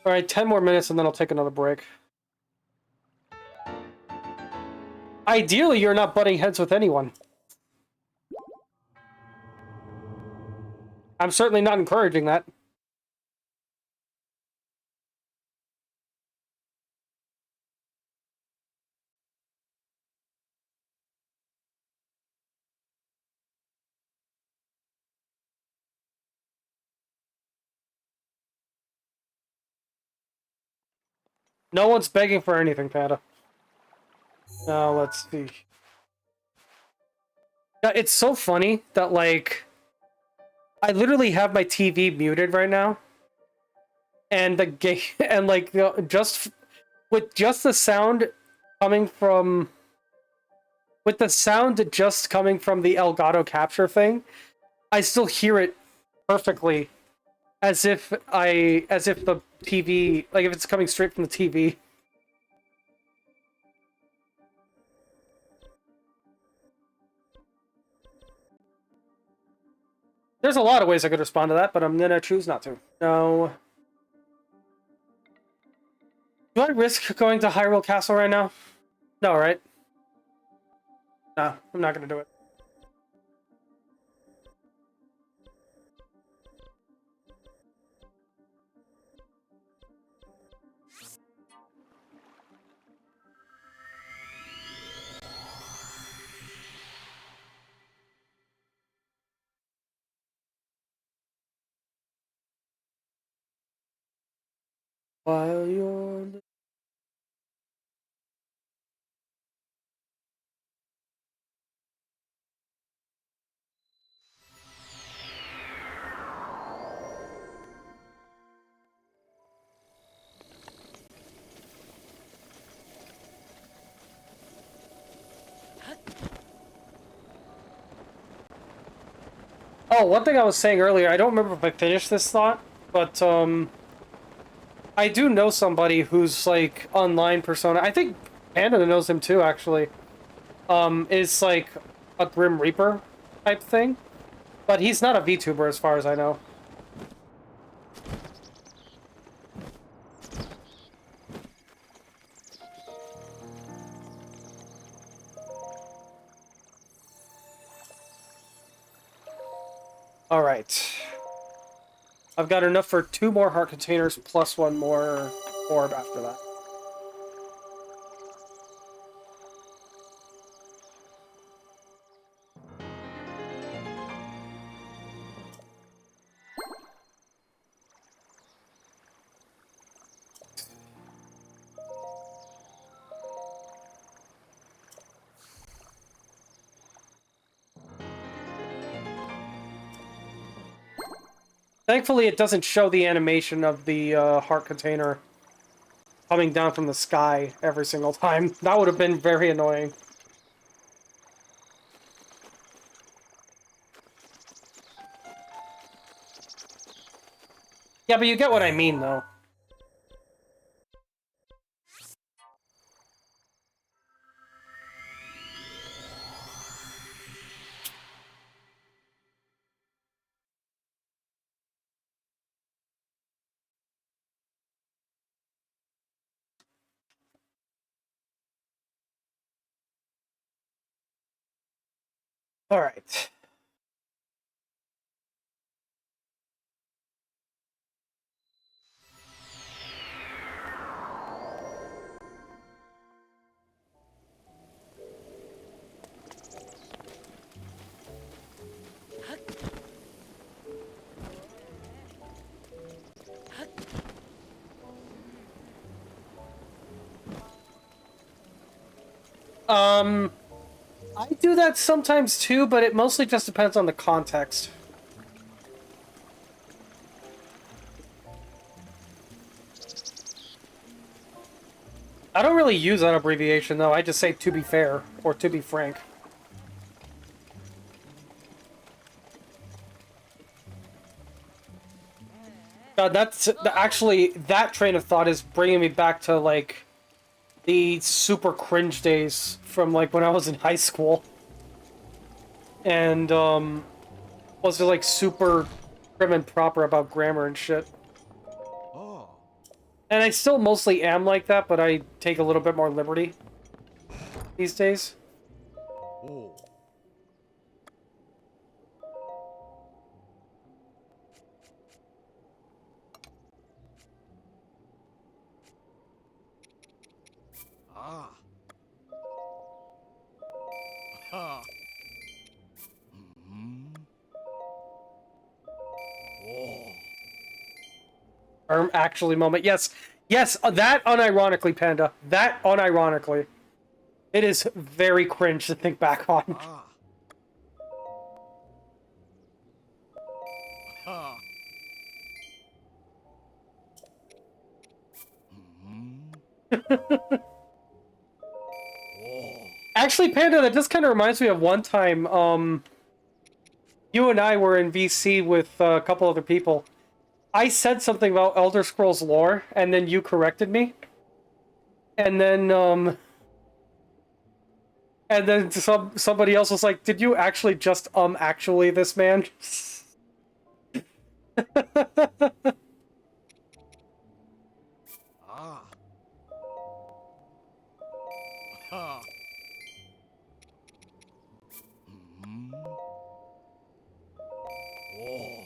Alright, 10 more minutes and then I'll take another break. Ideally, you're not butting heads with anyone. I'm certainly not encouraging that. No one's begging for anything, Panda. Now, let's see. Yeah, it's so funny that, like, I literally have my TV muted right now. And the game, and like, just with just the sound coming from, with the sound just coming from the Elgato capture thing, I still hear it perfectly, as if the TV, like if it's coming straight from the TV. There's a lot of ways I could respond to that, but I'm gonna choose not to. No. Do I risk going to Hyrule Castle right now? No, right? No, I'm not gonna do it. While you're... Oh, one thing I was saying earlier, I don't remember if I finished this thought, but, I do know somebody who's, like, online persona. I think Panda knows him too, actually. Is, like, a Grim Reaper type thing. But he's not a VTuber as far as I know. Alright. I've got enough for 2 more heart containers plus 1 more orb after that. Thankfully, it doesn't show the animation of the heart container coming down from the sky every single time. That would have been very annoying. Yeah, but you get what I mean, though. Alright. I do that sometimes too, but it mostly just depends on the context. I don't really use that abbreviation, though. I just say "to be fair" or "to be frank." That's actually, that train of thought is bringing me back to like the super cringe days from like when I was in high school, and was just like super prim and proper about grammar and shit. Oh. And I still mostly am like that, but I take a little bit more liberty these days. Oh. Ah. Ah. Mm-hmm. Oh. Actually moment. Yes. Yes, that unironically, Panda. That unironically. It is very cringe to think back on. Ah. Ah. Mm-hmm. Oh. Actually, Panda, that just kind of reminds me of one time, you and I were in VC with a couple other people. I said something about Elder Scrolls lore, and then you corrected me. And then, somebody else was like, "Did you actually just actually this man?" Ah. Ah. Mm-hmm. Oh.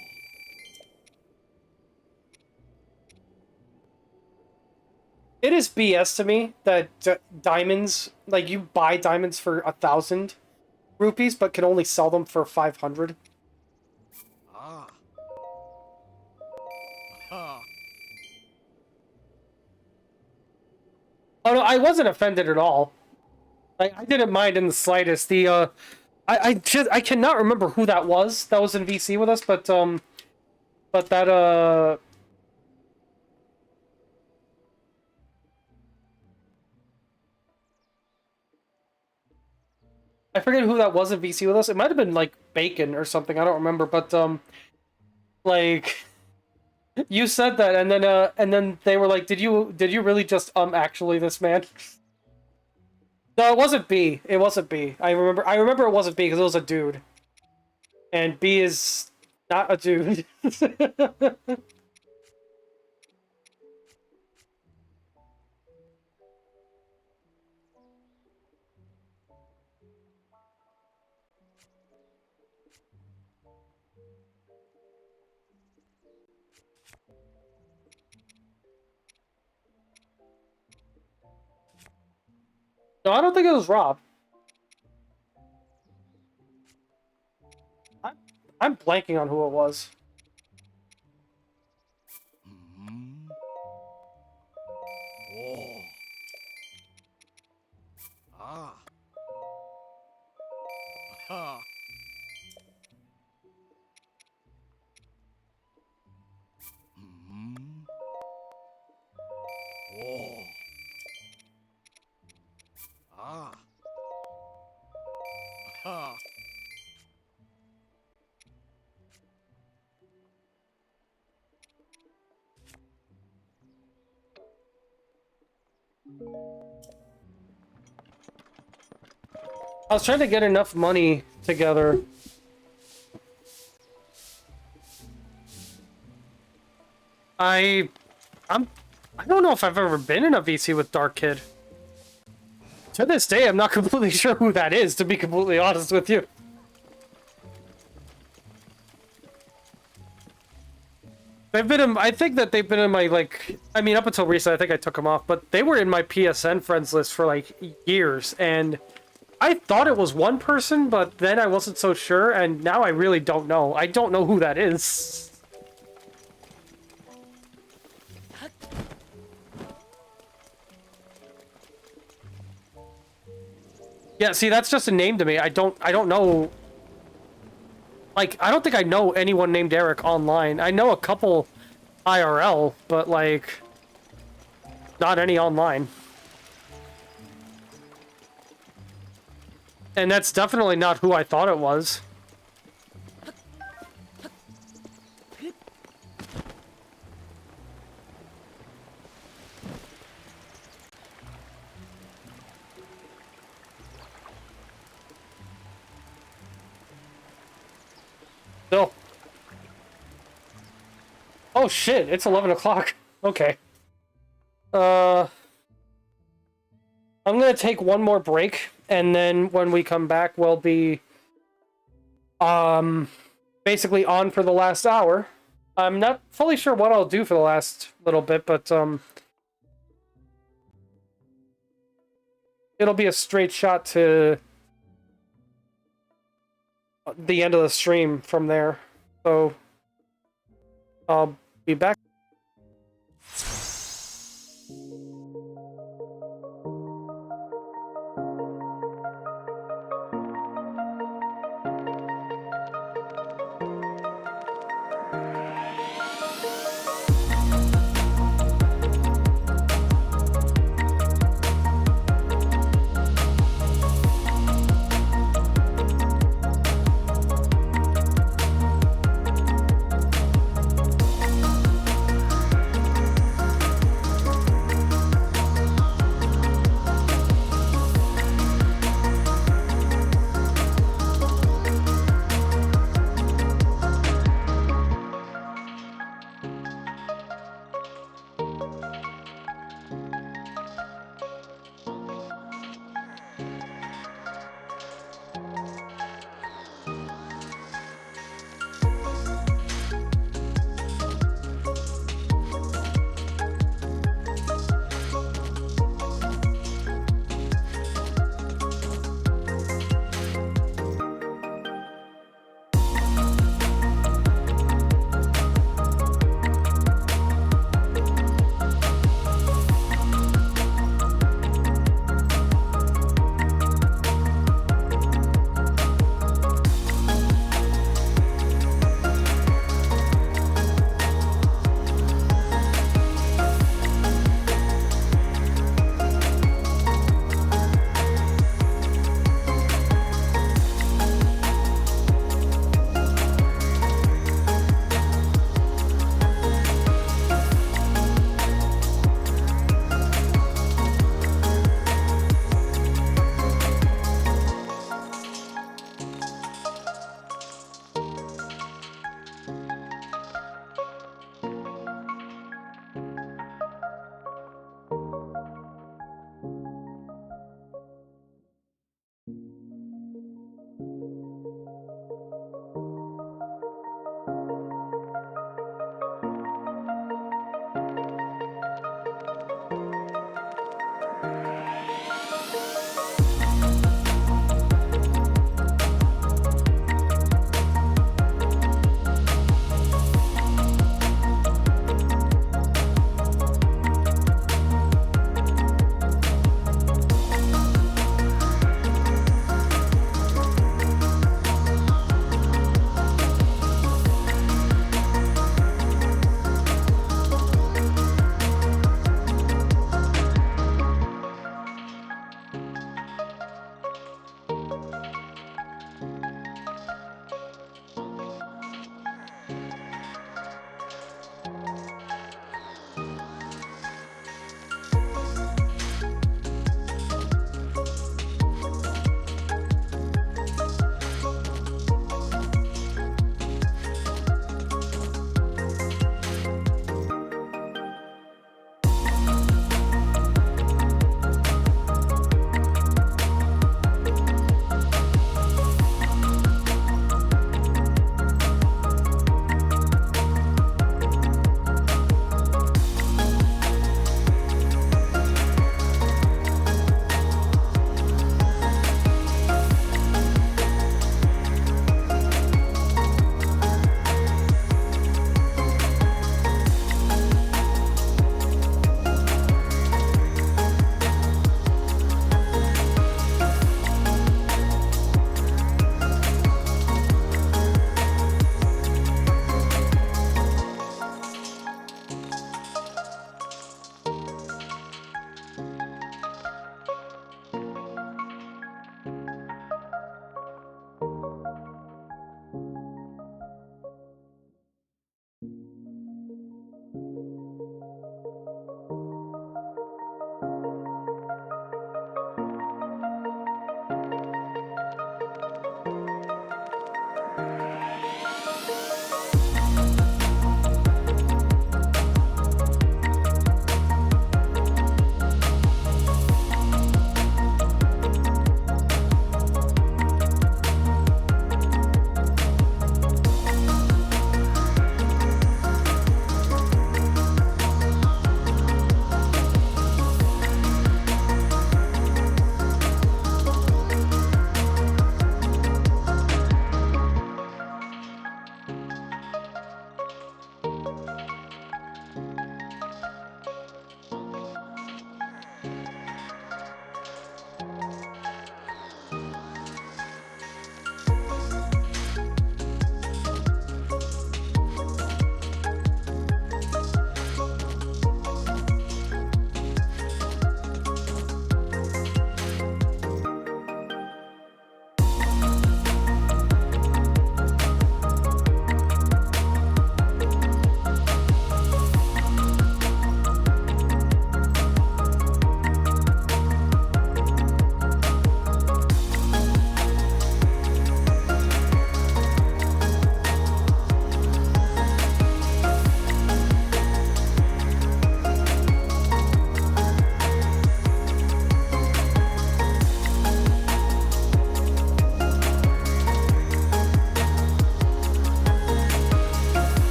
It is BS to me that diamonds, like you buy diamonds for 1,000 rupees, but can only sell them for 500. Ah. Ah. Oh no, I wasn't offended at all. Like I didn't mind in the slightest. I cannot remember who that was in VC with us, but that I forget who that was in VC with us. It might have been like Bacon or something. I don't remember, but like you said that, and then they were like, "Did you really just actually this man?" No, it wasn't B. It wasn't B. I remember it wasn't B because it was a dude, and B is not a dude. No, I don't think it was Rob. I'm, I'm blanking on who it was. Mm-hmm. Oh. Ah. Ah. Mm-hmm. Oh. Ah. Ah. I was trying to get enough money together. I, I'm, I don't know if I've ever been in a VC with Dark Kid. To this day, I'm not completely sure who that is, to be completely honest with you. They've been in, I think that they've been in my, like, I mean, up until recently, I think I took them off, but they were in my PSN friends list for, like, years, and I thought it was one person, but then I wasn't so sure, and now I really don't know. I don't know who that is. Yeah, see, that's just a name to me. I don't know. Like, I don't think I know anyone named Eric online. I know a couple IRL, but like, not any online. And that's definitely not who I thought it was. Still. Oh shit, it's 11 o'clock. Okay. I'm gonna take one more break, and then when we come back, we'll be, basically on for the last hour. I'm not fully sure what I'll do for the last little bit, but, it'll be a straight shot to the end of the stream from there. So, I'll be back.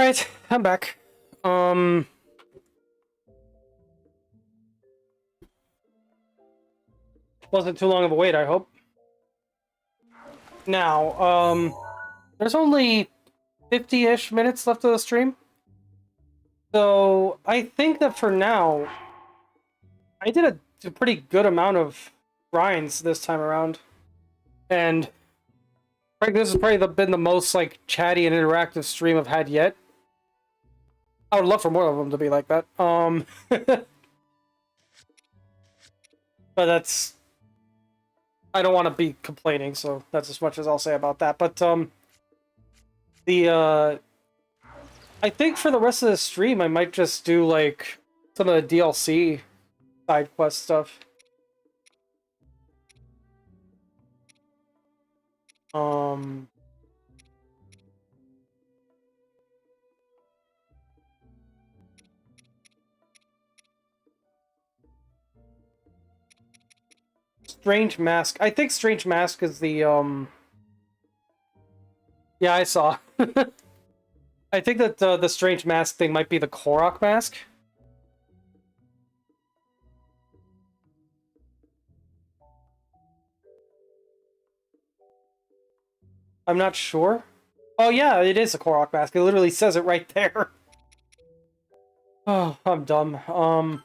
Alright, I'm back. Wasn't too long of a wait, I hope. Now, there's only 50-ish minutes left of the stream. So, I think that for now, I did a pretty good amount of grinds this time around. And frankly, this has probably been the most, like, chatty and interactive stream I've had yet. I would love for more of them to be like that. But that's... I don't want to be complaining, so that's as much as I'll say about that. But, I think for the rest of the stream, I might just do, like, some of the DLC side quest stuff. Strange Mask. I think Strange Mask is the, Yeah, I saw. I think that the Strange Mask thing might be the Korok Mask. I'm not sure. Oh yeah, it is a Korok Mask. It literally says it right there. Oh, I'm dumb.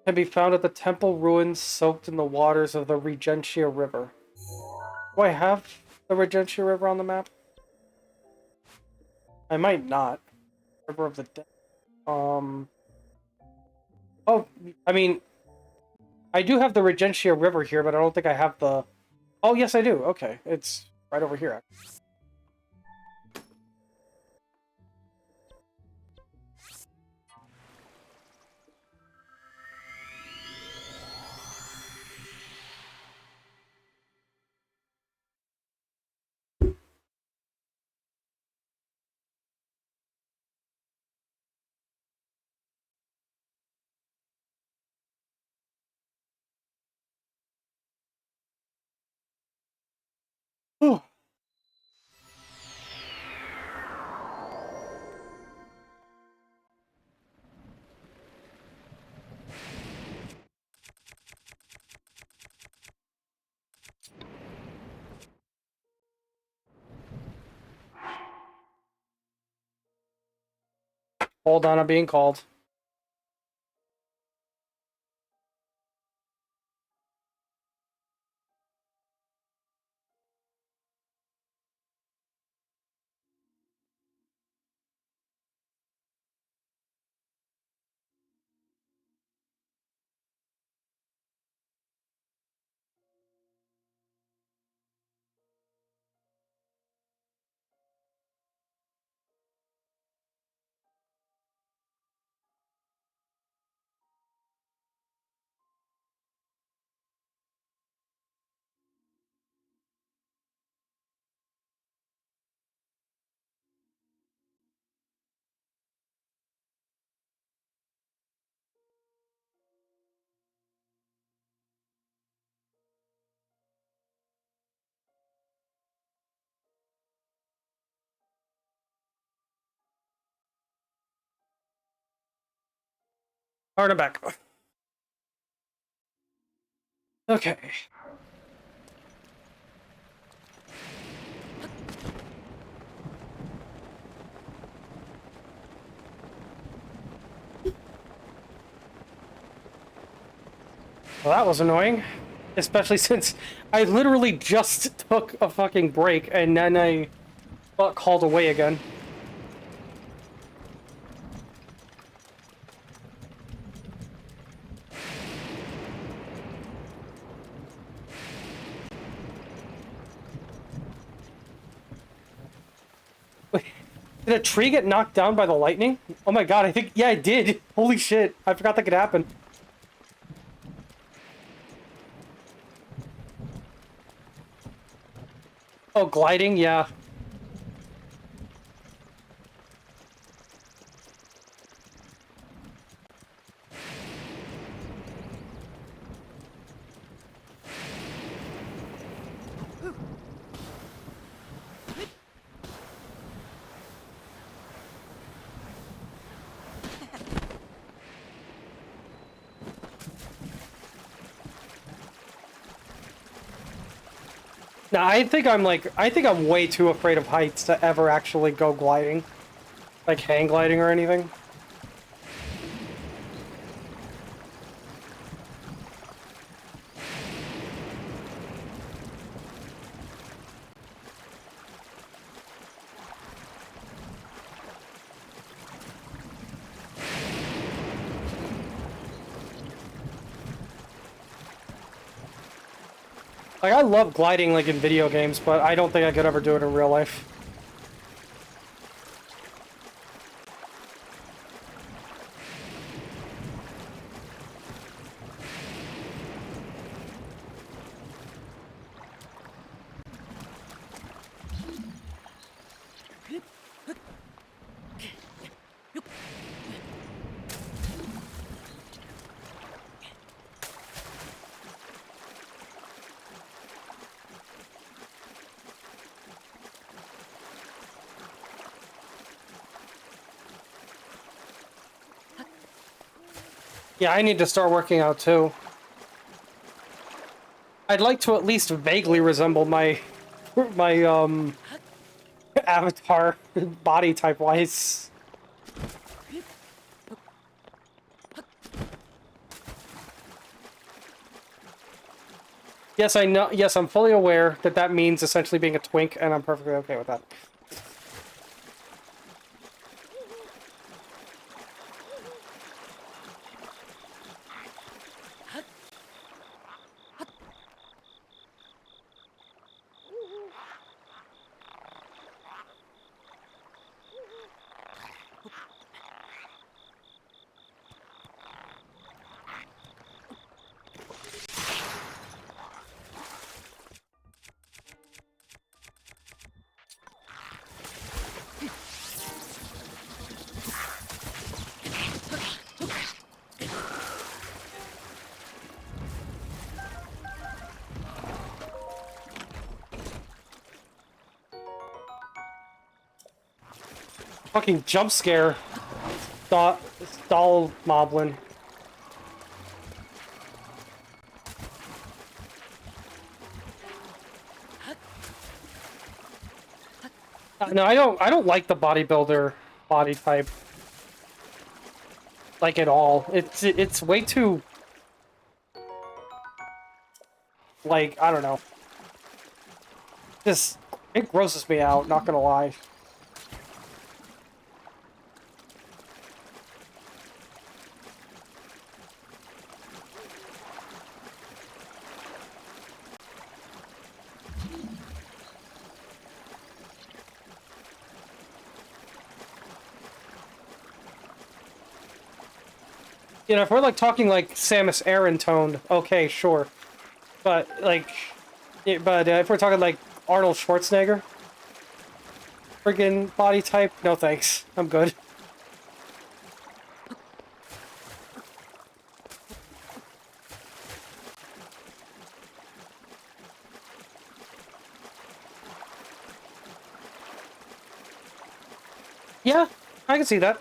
Can be found at the temple ruins soaked in the waters of the Regentia River. Do I have the Regentia River on the map? I might not. River of the Dead. Oh, I mean, I do have the Regentia River here, but I don't think I have the... Oh, yes, I do. Okay, it's right over here. Whew. Hold on, I'm being called. Alright, I'm back. Okay. Well, that was annoying. Especially since I literally just took a fucking break and then I got called away again. Wait, did a tree get knocked down by the lightning? Oh my god, I think... Yeah, it did! Holy shit, I forgot that could happen. Oh, gliding? Yeah. Now, I think I'm way too afraid of heights to ever actually go gliding. Like hang gliding or anything. Like, I love gliding, like, in video games, but I don't think I could ever do it in real life. Yeah, I need to start working out, too. I'd like to at least vaguely resemble my avatar body type-wise. Yes, I know. Yes, I'm fully aware that that means essentially being a twink, and I'm perfectly okay with that. Fucking jump scare. Stall moblin. No, I don't like the bodybuilder body type. Like, at all. It's way too... Like, I don't know. Just... It grosses me out, not gonna lie. You know, if we're, like, talking, like, Samus Aran toned, okay, sure. But, like... if we're talking, like, Arnold Schwarzenegger... Friggin' body type, no thanks. I'm good. Yeah, I can see that.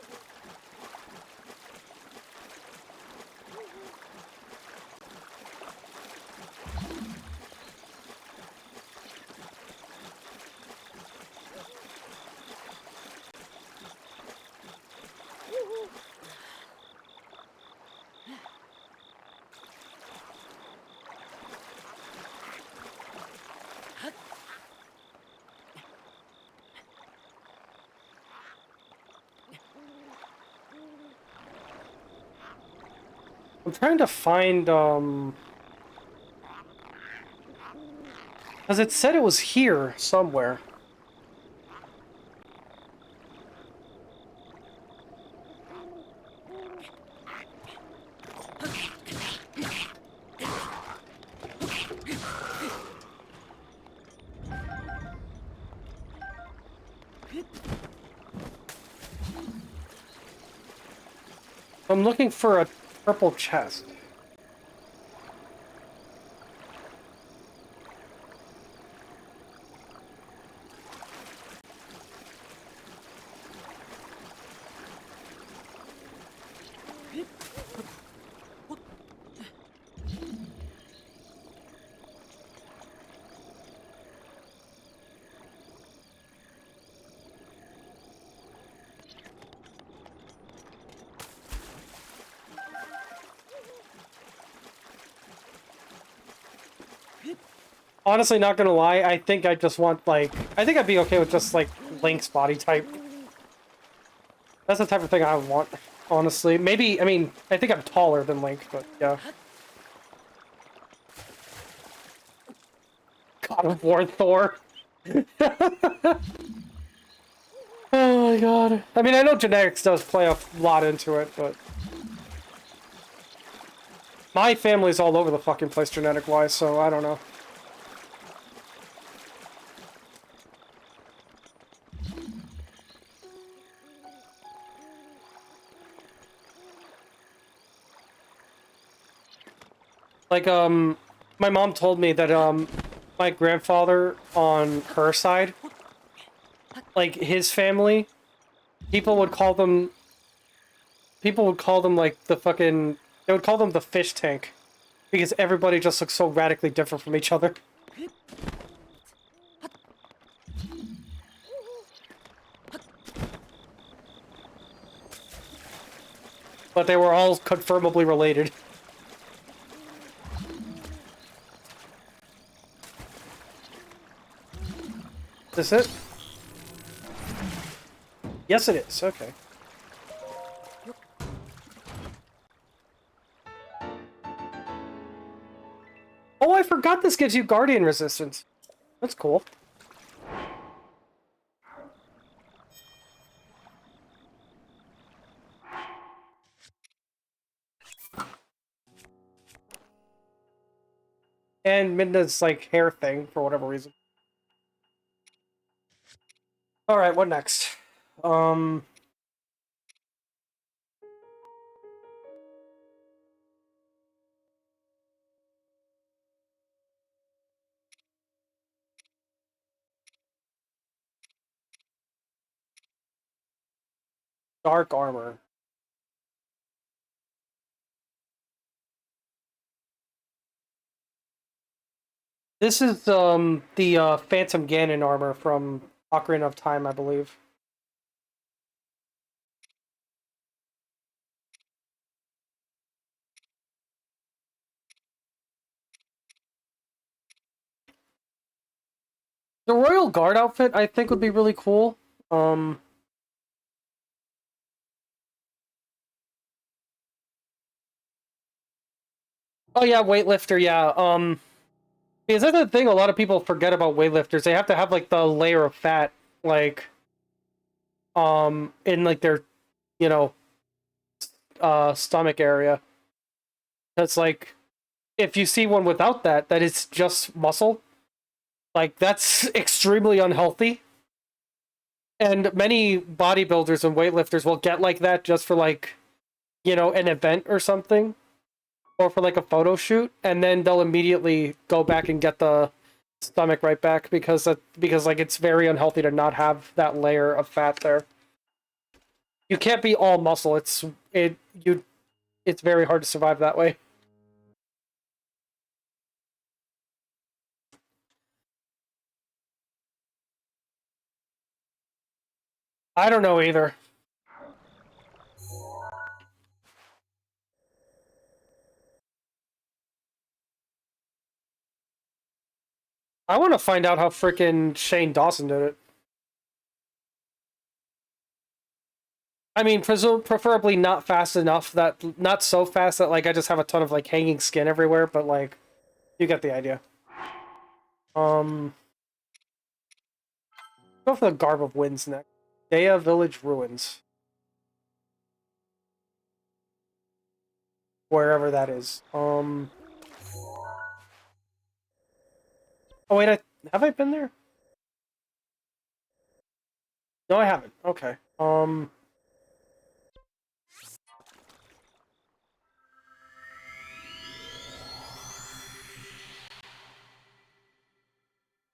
I'm trying to find, because it said it was here, somewhere. I'm looking for a purple chest. Honestly, not gonna lie, I think I just want, like... I think I'd be okay with just, like, Link's body type. That's the type of thing I would want, honestly. Maybe, I mean, I think I'm taller than Link, but yeah. God of War Thor. Oh my god. I mean, I know genetics does play a lot into it, but... My family's all over the fucking place genetic-wise, so I don't know. Like, my mom told me that, my grandfather on her side, like, his family, people would call them, like, the fucking, they would call them the fish tank, because everybody just looks so radically different from each other. But they were all confirmably related. Is this it? Yes, it is. Okay. Oh, I forgot this gives you Guardian resistance. That's cool. And Midna's, like, hair thing, for whatever reason. Alright, what next? Dark armor. This is, the, Phantom Ganon armor from Ocarina of Time, I believe. The Royal Guard outfit, I think, would be really cool. Oh yeah, weightlifter, yeah. Because that's the thing a lot of people forget about weightlifters. They have to have, like, the layer of fat, like, in, like, their, you know, stomach area. That's like, if you see one without that, that is just muscle. Like, that's extremely unhealthy. And many bodybuilders and weightlifters will get like that just for, like, you know, an event or something. Or for, like, a photo shoot. And then they'll immediately go back and get the stomach right back because, like, it's very unhealthy to not have that layer of fat there. You can't be all muscle. It's very hard to survive that way. I don't know either. I want to find out how frickin' Shane Dawson did it. I mean, preferably not fast enough that, not so fast that, like, I just have a ton of, like, hanging skin everywhere, but, like, you get the idea. Go for the Garb of Winds next. Dea Village Ruins. Wherever that is. Oh wait, have I been there? No, I haven't. Okay.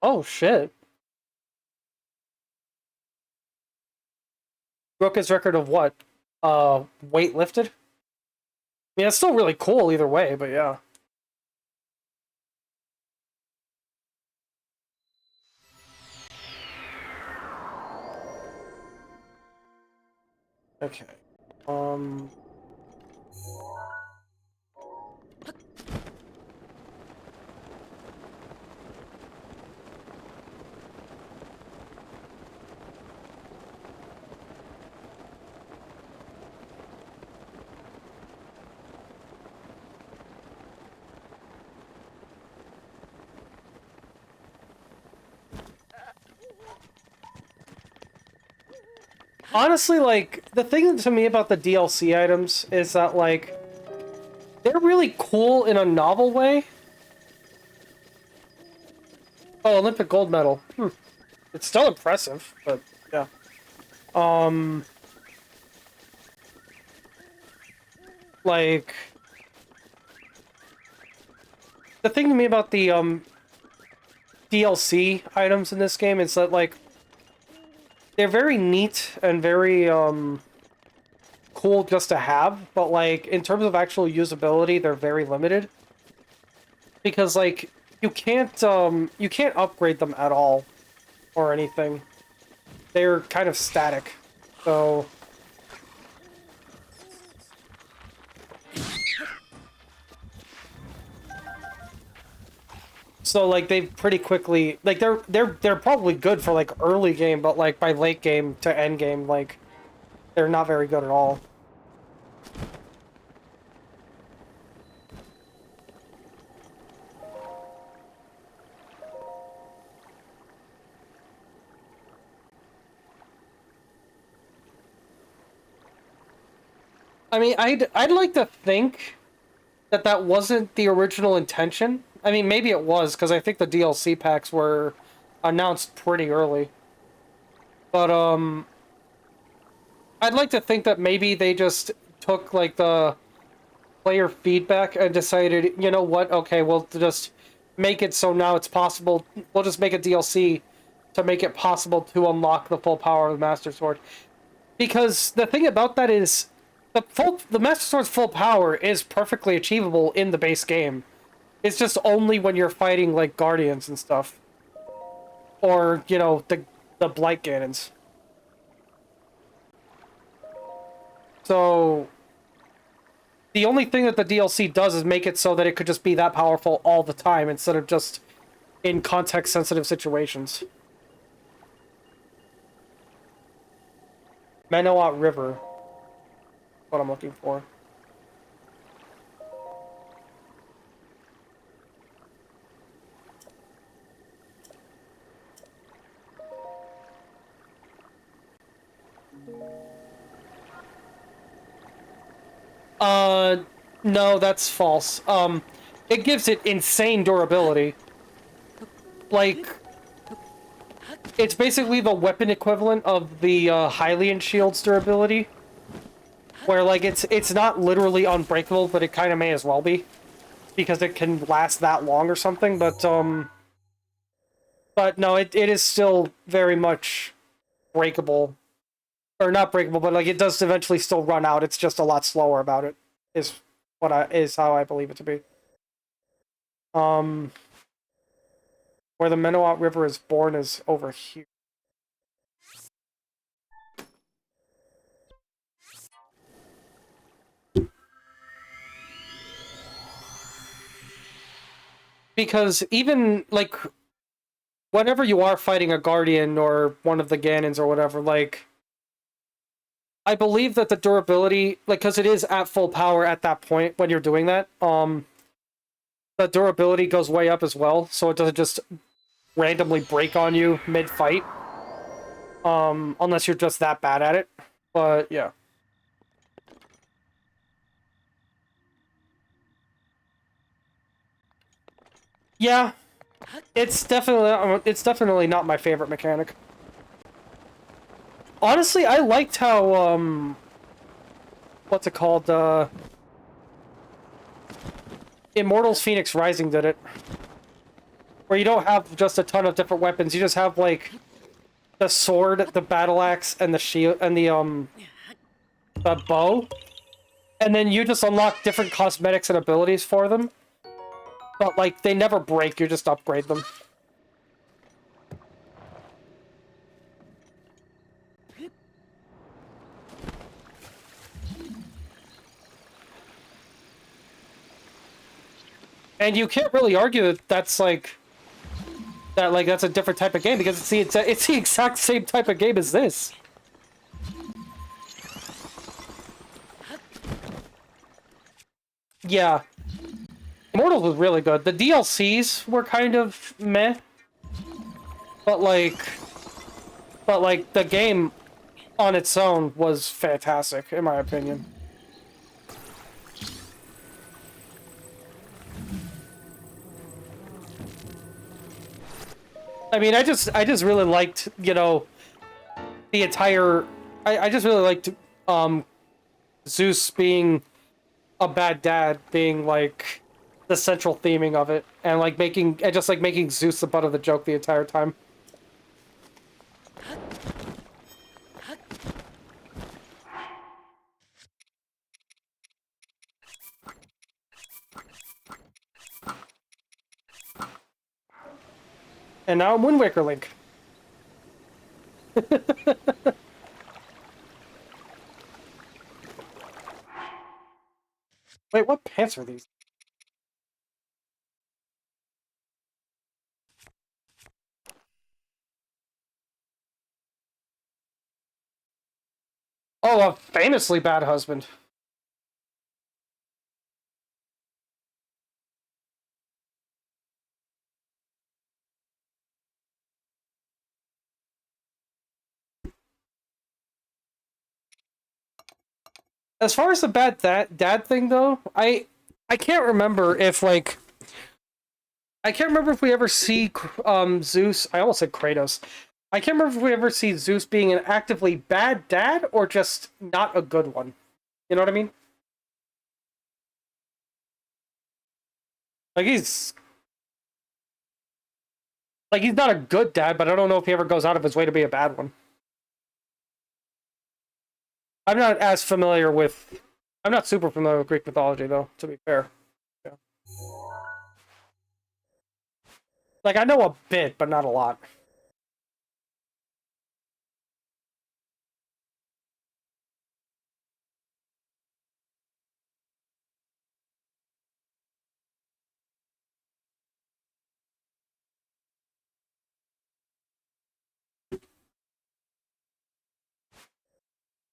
Oh shit. Broke his record of what? Weight lifted? I mean, it's still really cool either way, but yeah. Okay. Honestly, like, the thing to me about the DLC items is that, like, they're really cool in a novel way. Oh, Olympic gold medal. It's still impressive, but yeah. Like, the thing to me about the, DLC items in this game is that, like, they're very neat and very, cool just to have, but, like, in terms of actual usability, they're very limited. Because, like, you can't upgrade them at all, or anything. They're kind of static, so... So, like, they pretty quickly... Like, they're probably good for, like, early game, but, like, by late game to end game, like, they're not very good at all. I mean, I'd like to think that that wasn't the original intention. I mean, maybe it was, because I think the DLC packs were announced pretty early. But, I'd like to think that maybe they just took, like, the player feedback and decided, you know what, okay, we'll just make it so now it's possible, we'll just make a DLC to make it possible to unlock the full power of the Master Sword. Because the thing about that is, the Master Sword's full power is perfectly achievable in the base game. It's just only when you're fighting, like, Guardians and stuff. Or, you know, the Blight Ganons. So, the only thing that the DLC does is make it so that it could just be that powerful all the time, instead of just in context-sensitive situations. Manoat River. What I'm looking for. No, that's false. It gives it insane durability. Like, it's basically the weapon equivalent of the, Hylian shield's durability. Where, like, it's not literally unbreakable, but it kind of may as well be. Because it can last that long or something, but no, it is still very much breakable. Or not breakable, but, like, it does eventually still run out. It's just a lot slower about it, is how I believe it to be. Where the Manoat River is born is over here. Because even, like, whenever you are fighting a Guardian or one of the Ganons or whatever, like, I believe that the durability, like, because it is at full power at that point when you're doing that, the durability goes way up as well, so it doesn't just randomly break on you mid-fight. Unless you're just that bad at it. But, yeah. Yeah, it's definitely not my favorite mechanic. Honestly, I liked how, what's it called, Immortals Phoenix Rising did it. Where you don't have just a ton of different weapons, you just have, like, the sword, the battle axe, and the shield, and the bow. And then you just unlock different cosmetics and abilities for them. But, like, they never break, you just upgrade them. And you can't really argue that that's, like... that's a different type of game, because it's the exact same type of game as this. Yeah. Immortals was really good. The DLCs were kind of meh. But, like, the game on its own was fantastic, in my opinion. I mean, I just really liked, you know, the entire. I just really liked Zeus being a bad dad, being like the central theming of it, and like making and just like making Zeus the butt of the joke the entire time. And now I'm Wind Waker Link. Wait, what pants are these? Oh, a famously bad husband. As far as the bad dad thing, though, I can't remember if like I can't remember if we ever see Zeus. I almost said Kratos. I can't remember if we ever see Zeus being an actively bad dad or just not a good one. You know what I mean? Like he's not a good dad, but I don't know if he ever goes out of his way to be a bad one. I'm not as familiar with. I'm not super familiar with Greek mythology, though. To be fair, yeah. Like I know a bit, but not a lot.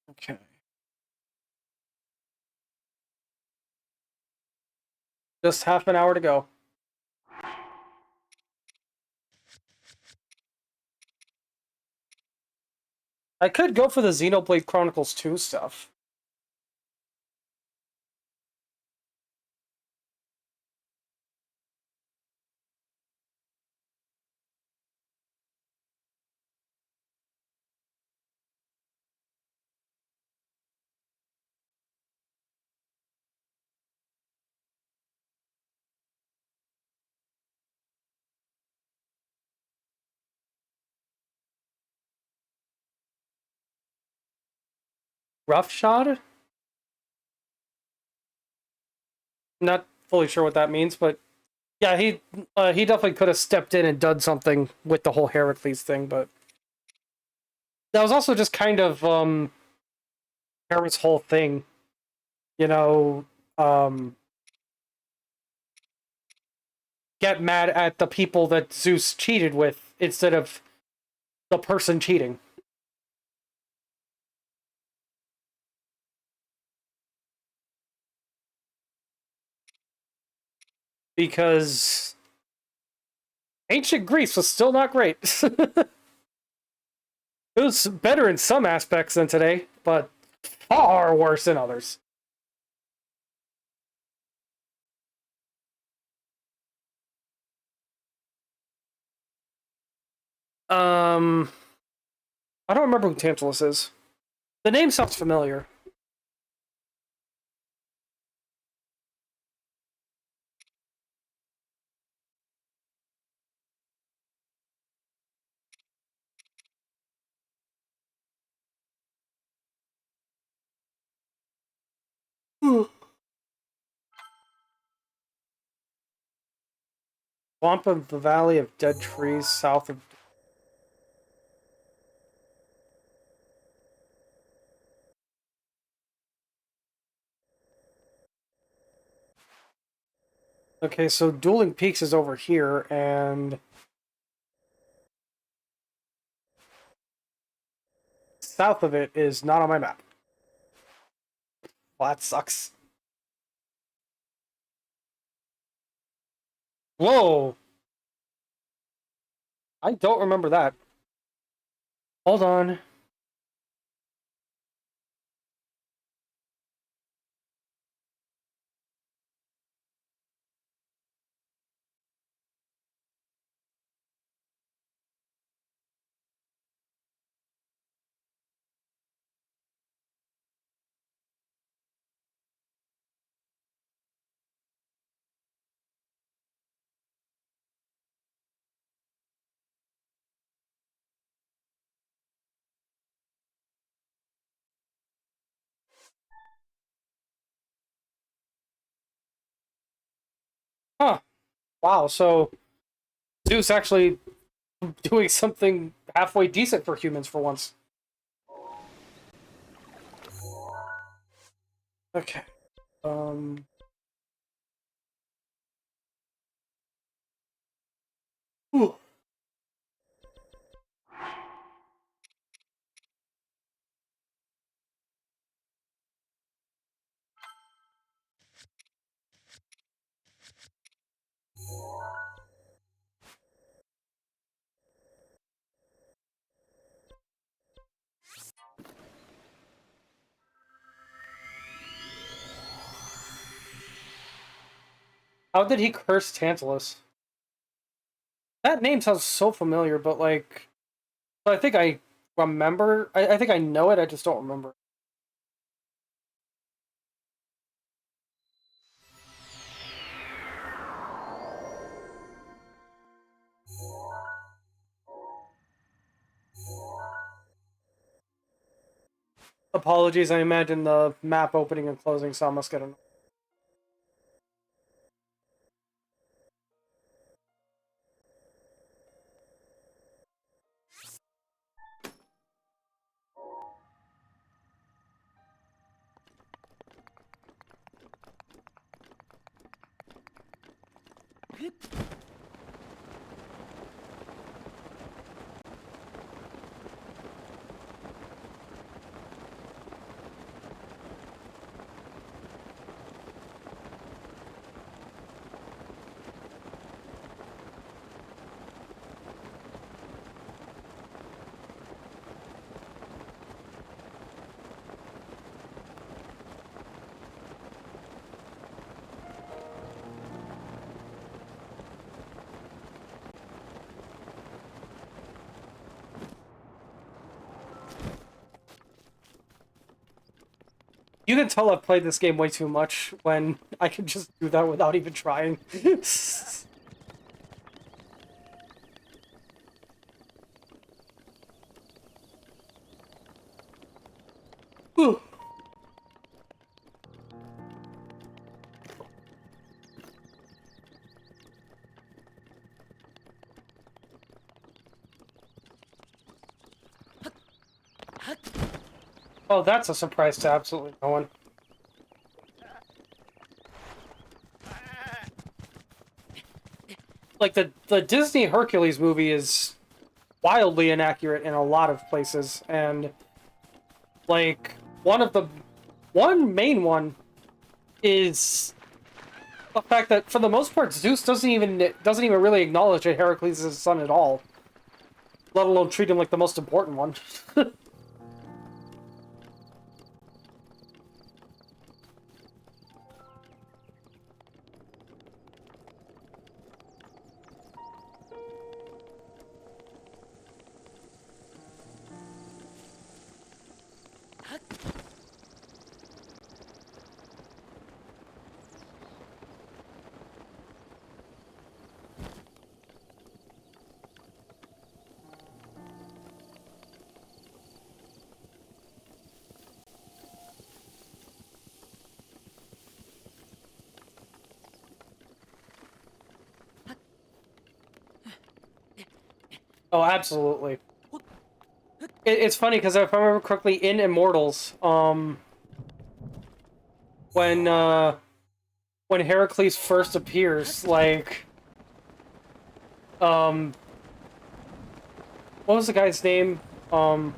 Okay, just half an hour to go. I could go for the Xenoblade Chronicles 2 stuff. Roughshod? Not fully sure what that means, but yeah, he definitely could have stepped in and done something with the whole Heracles thing, but that was also just kind of Hera's whole thing, you know, um get mad at the people that Zeus cheated with instead of the person cheating. Because ancient Greece was still not great. It was better in some aspects than today, but far worse in others. Um, I don't remember who Tantalus is. The name sounds familiar. Swamp of the Valley of Dead Trees, south of. Okay, so Dueling Peaks is over here, and south of it is not on my map. Well, that sucks. Whoa! I don't remember that. Hold on. Wow, so Zeus actually doing something halfway decent for humans for once. Okay. Um. Whew. How did he curse Tantalus? That name sounds so familiar, but like, but I think I remember. I think I know it. I just don't remember. Apologies. I imagine the map opening and closing, so I must get an. You can tell I've played this game way too much when I can just do that without even trying. Ooh. Oh, that's a surprise to absolutely no one. Like the Disney Hercules movie is wildly inaccurate in a lot of places, and like one main one is the fact that for the most part Zeus doesn't even really acknowledge that Heracles is his son at all, let alone treat him like the most important one. Oh, absolutely. It's funny because if I remember correctly, in Immortals, when when Heracles first appears, like, um, what was the guy's name? Um,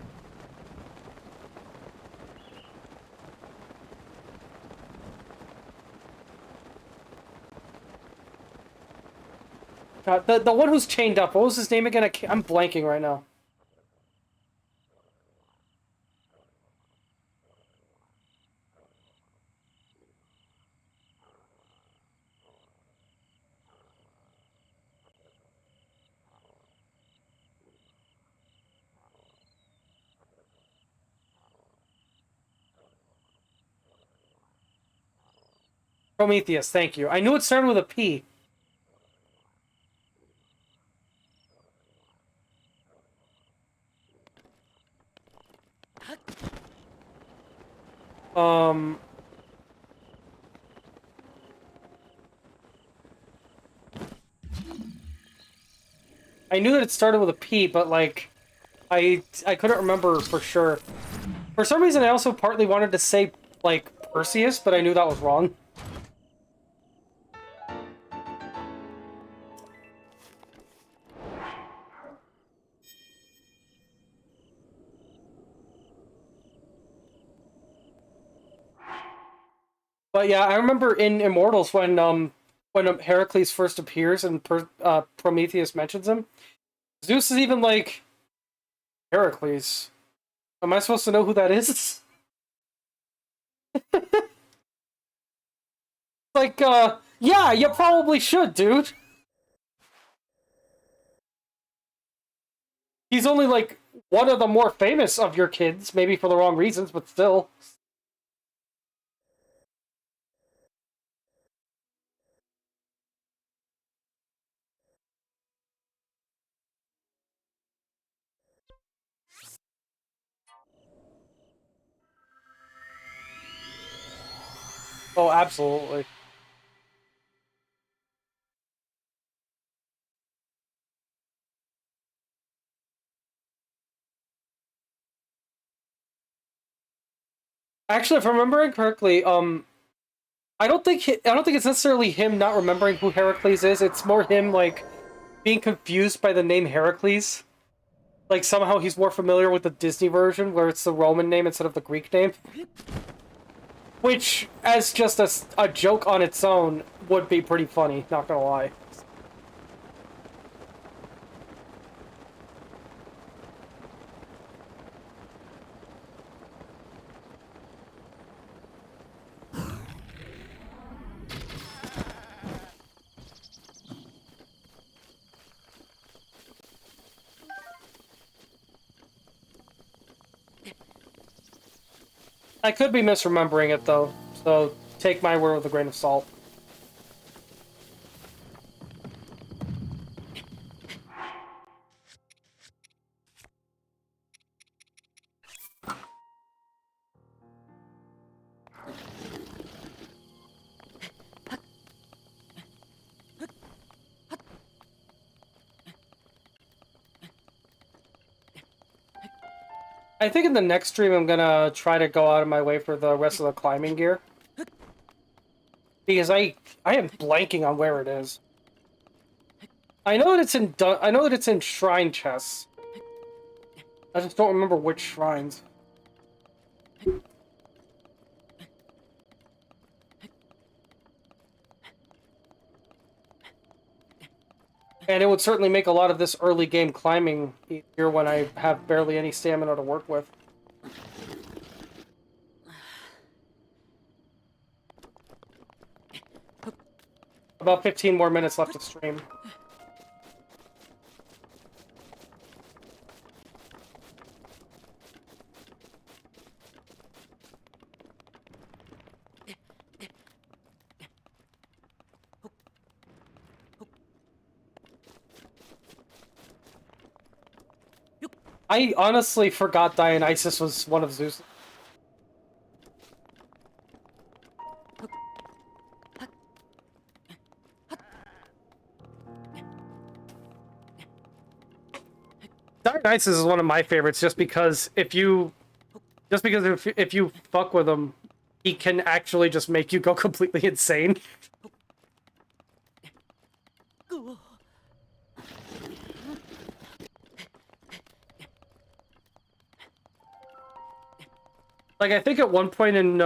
the one who's chained up. What was his name again? I'm blanking right now. Prometheus. Thank you. I knew it started with a P. Um, I knew that it started with a P, but like I couldn't remember for sure. For some reason, I also partly wanted to say like Perseus, but I knew that was wrong. But yeah, I remember in Immortals when Heracles first appears and Prometheus mentions him, Zeus is even like Heracles. Am I supposed to know who that is? Like, yeah, you probably should, dude. He's only like one of the more famous of your kids, maybe for the wrong reasons, but still. Oh, absolutely. Actually, if I'm remembering correctly, I don't think it's necessarily him not remembering who Heracles is. It's more him like being confused by the name Heracles. Like somehow he's more familiar with the Disney version where it's the Roman name instead of the Greek name. Which, as just a joke on its own, would be pretty funny, not gonna lie. I could be misremembering it though, so take my word with a grain of salt. I think in the next stream I'm gonna try to go out of my way for the rest of the climbing gear. Because I am blanking on where it is. I know that I know that it's in shrine chests. I just don't remember which shrines. And it would certainly make a lot of this early game climbing easier when I have barely any stamina to work with. About 15 more minutes left of stream. I honestly forgot Dionysus was one of Zeus. Dionysus is one of my favorites just because if you fuck with him, he can actually just make you go completely insane. Like I think at one point in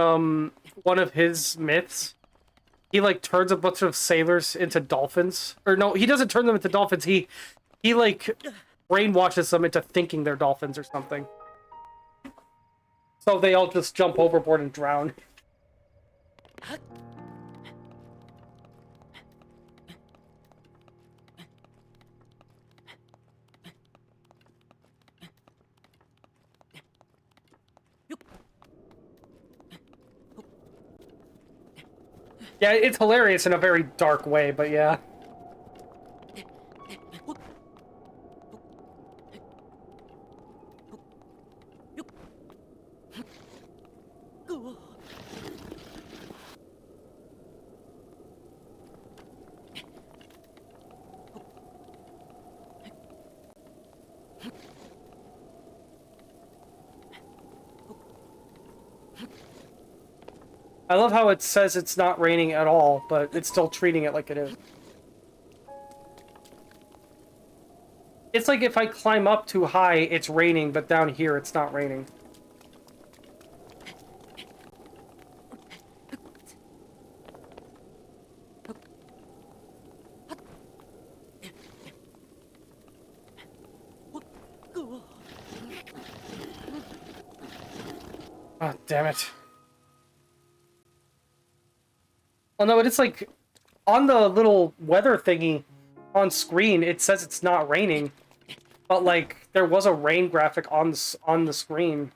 one of his myths, he like turns a bunch of sailors into dolphins. Or no, he doesn't turn them into dolphins. He like brainwashes them into thinking they're dolphins or something. So they all just jump overboard and drown. Yeah, it's hilarious in a very dark way, but yeah. I love how it says it's not raining at all, but it's still treating it like it is. It's like if I climb up too high, it's raining, but down here it's not raining. Oh, damn it. Oh no, it's like on the little weather thingy on screen, it says it's not raining, but like there was a rain graphic on the screen,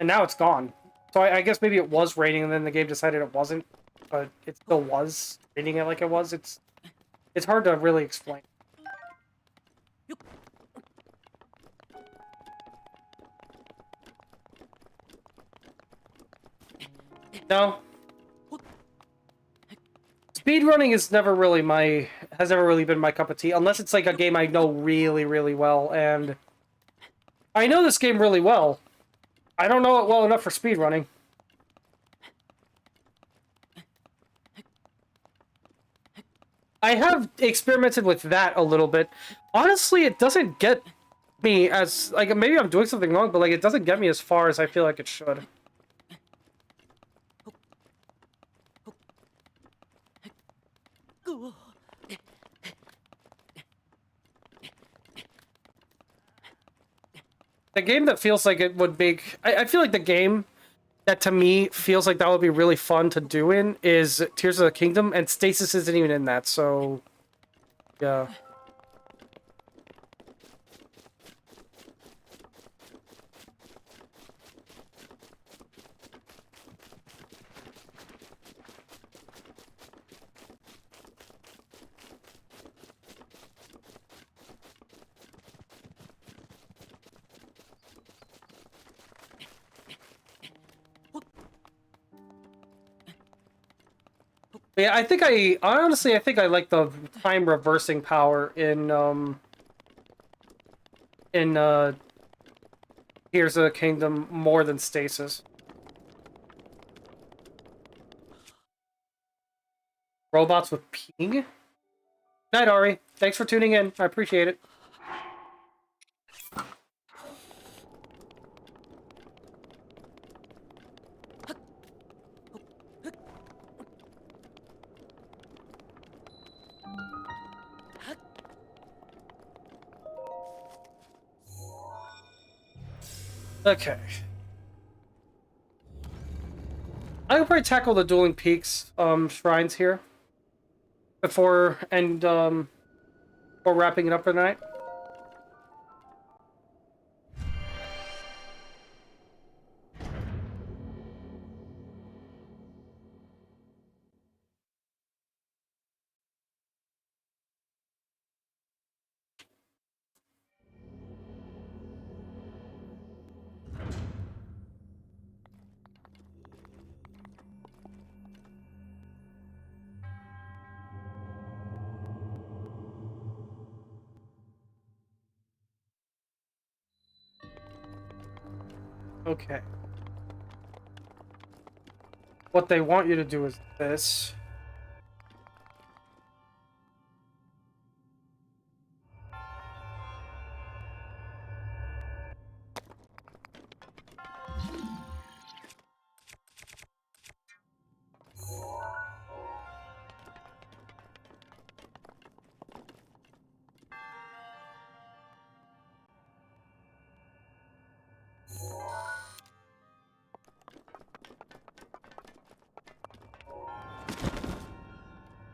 and now it's gone. So I guess maybe it was raining, and then the game decided it wasn't, but it still was reading it like it was. It's hard to really explain. No. Speedrunning is has never really been my cup of tea, unless it's like a game I know really, really well, and I know this game really well. I don't know it well enough for speedrunning. I have experimented with that a little bit. Honestly, it doesn't get me as, like, maybe I'm doing something wrong, but like it doesn't get me as far as I feel like it should. The game that feels like it would make... I feel like the game that to me feels like that would be really fun to do in is Tears of the Kingdom, and Stasis isn't even in that, so... yeah. Yeah, honestly, I think I like the time reversing power in Tears of the Kingdom more than Stasis. Robots with ping? Night, Ari. Thanks for tuning in. I appreciate it. Okay. I could probably tackle the Dueling Peaks shrines here before wrapping it up for the night. Okay. What they want you to do is this.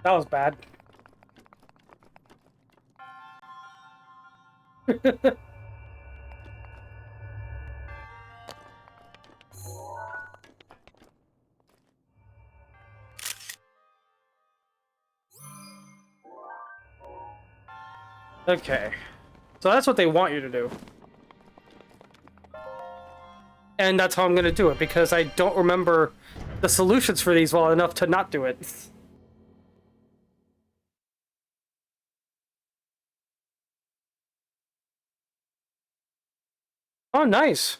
That was bad. Okay. So that's what they want you to do. And that's how I'm going to do it, because I don't remember the solutions for these well enough to not do it. Oh, nice.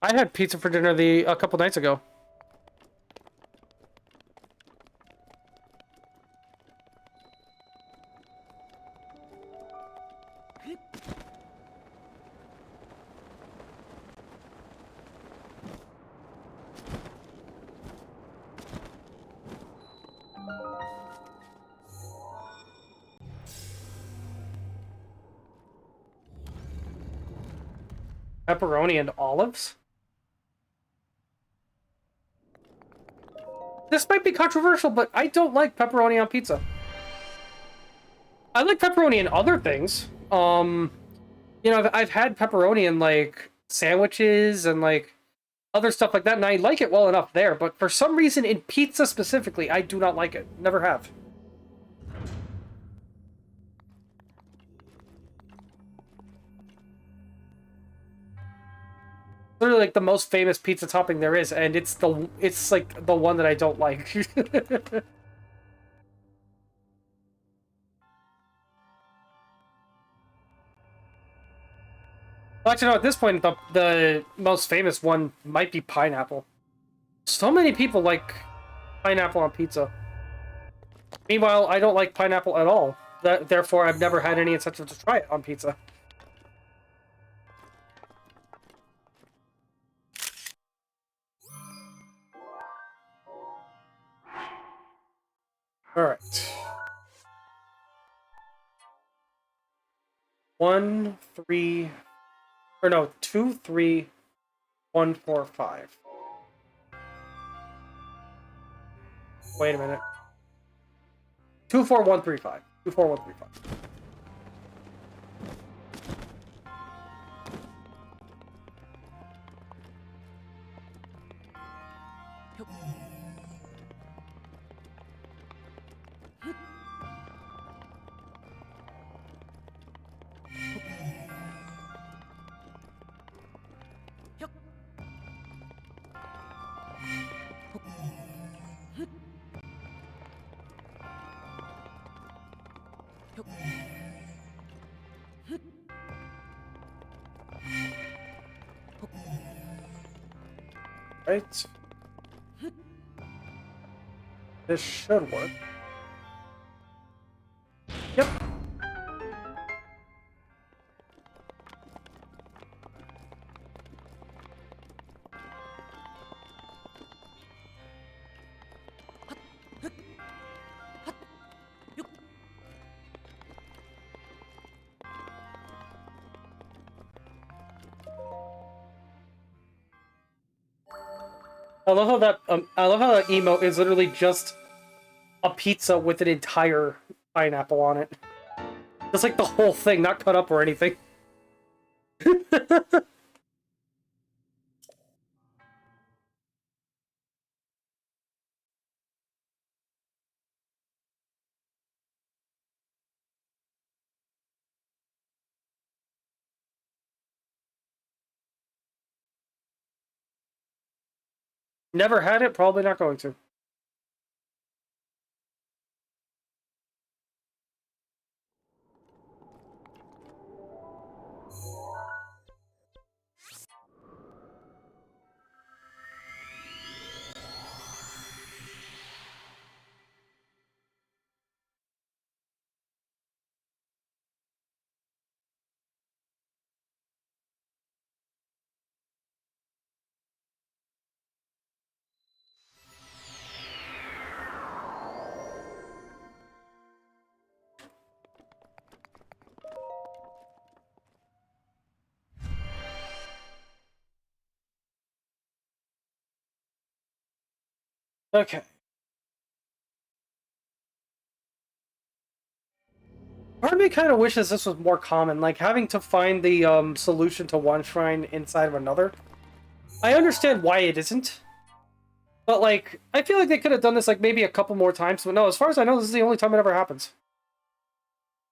I had pizza for dinner a couple nights ago. Pepperoni and olives? This might be controversial, but I don't like pepperoni on pizza. I like pepperoni in other things. You know, I've had pepperoni in, like, sandwiches and, like, other stuff like that, and I like it well enough there, but for some reason in pizza specifically, I do not like it. Never have. Literally, like, the most famous pizza topping there is, and it's like the one that I don't like. Well, actually, no, at this point, the most famous one might be pineapple. So many people like pineapple on pizza. Meanwhile, I don't like pineapple at all. Therefore, I've never had any incentive to try it on pizza. Alright. 1, 3... Or no, 2, 3, 1, 4, 5. Wait a minute. 2, 4, 1, 3, 5. 2, 4, 1, 3, 5. Right. This should work. Yep. I love how that emote is literally just a pizza with an entire pineapple on it. Just like the whole thing, not cut up or anything. Never had it, probably not going to. Okay. Part of me kind of wishes this was more common, like having to find the solution to one shrine inside of another. I understand why it isn't, but like I feel like they could have done this like maybe a couple more times. But no, as far as I know, this is the only time it ever happens.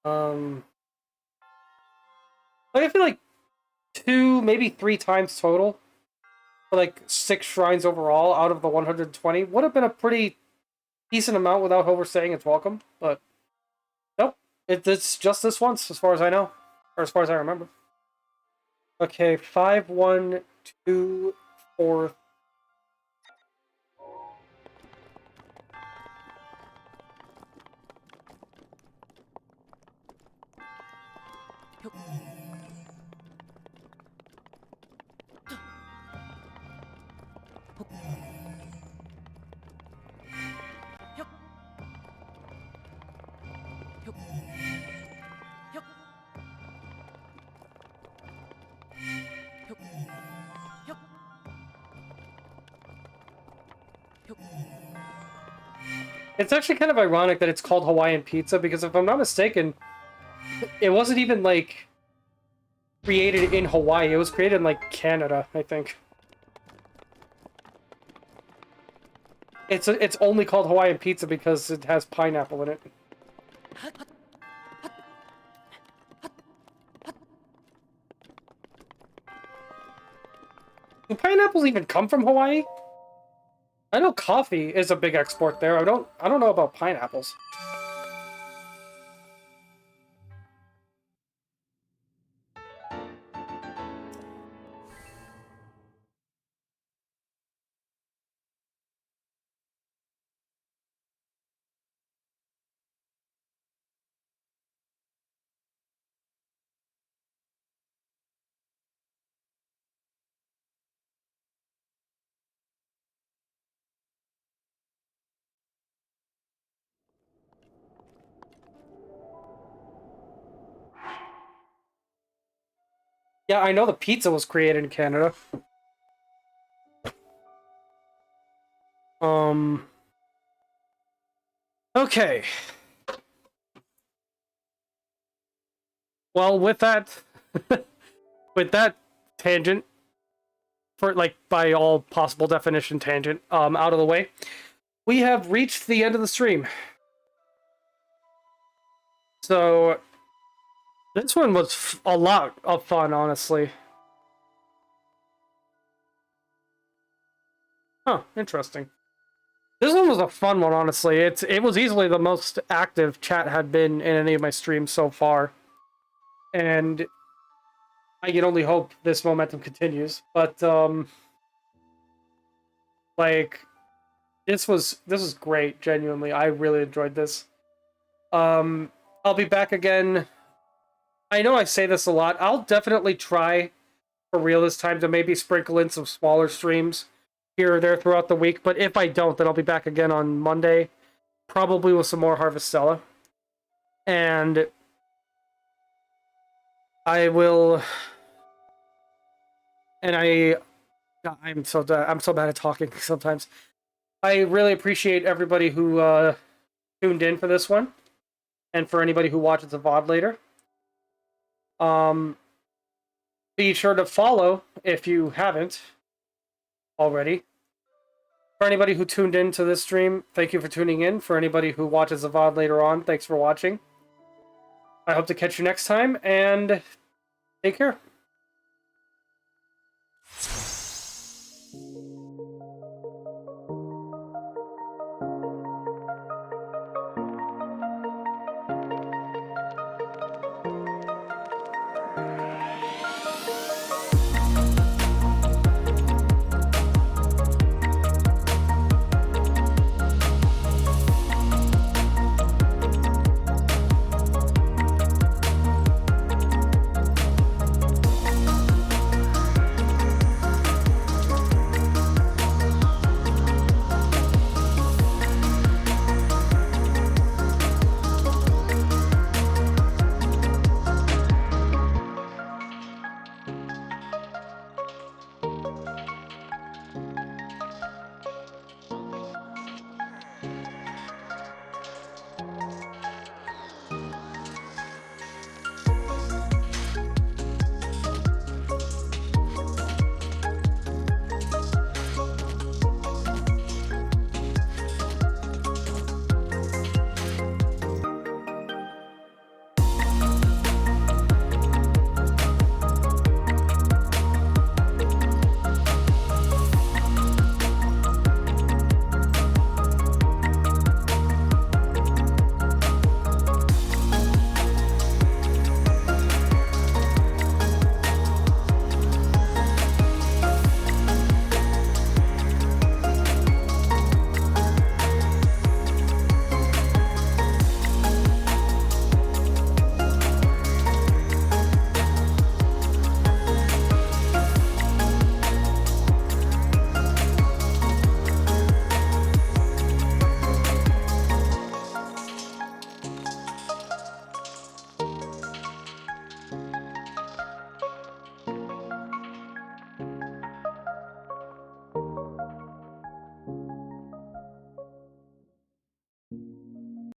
Like I feel like 2, maybe 3 times total for like 6 shrines overall out of the 120 would have been a pretty decent amount without overstaying its welcome. But nope, it's just this once, as far as I know, or as far as I remember. Okay, 5, 1, 2, 4. It's actually kind of ironic that it's called Hawaiian pizza, because if I'm not mistaken, it wasn't even, like, created in Hawaii. It was created in, like, Canada, I think. It's only called Hawaiian pizza because it has pineapple in it. Do pineapples even come from Hawaii? I know coffee is a big export there. I don't know about pineapples. Yeah, I know the pizza was created in Canada. Okay. Well, with that, with that tangent, for like by all possible definition tangent, out of the way, we have reached the end of the stream. So this one was a lot of fun, honestly. Huh, interesting. This one was a fun one, honestly. It was easily the most active chat had been in any of my streams so far. And I can only hope this momentum continues. But like this was great, genuinely. I really enjoyed this. I'll be back again. I know I say this a lot. I'll definitely try for real this time to maybe sprinkle in some smaller streams here or there throughout the week. But if I don't, then I'll be back again on Monday, probably with some more Harvestella. And I will. And I'm so bad at talking sometimes. I really appreciate everybody who tuned in for this one, and for anybody who watches the VOD later. Be sure to follow if you haven't already. For anybody who tuned in to this stream, thank you for tuning in. For anybody who watches the VOD later on, thanks for watching. I hope to catch you next time, and take care.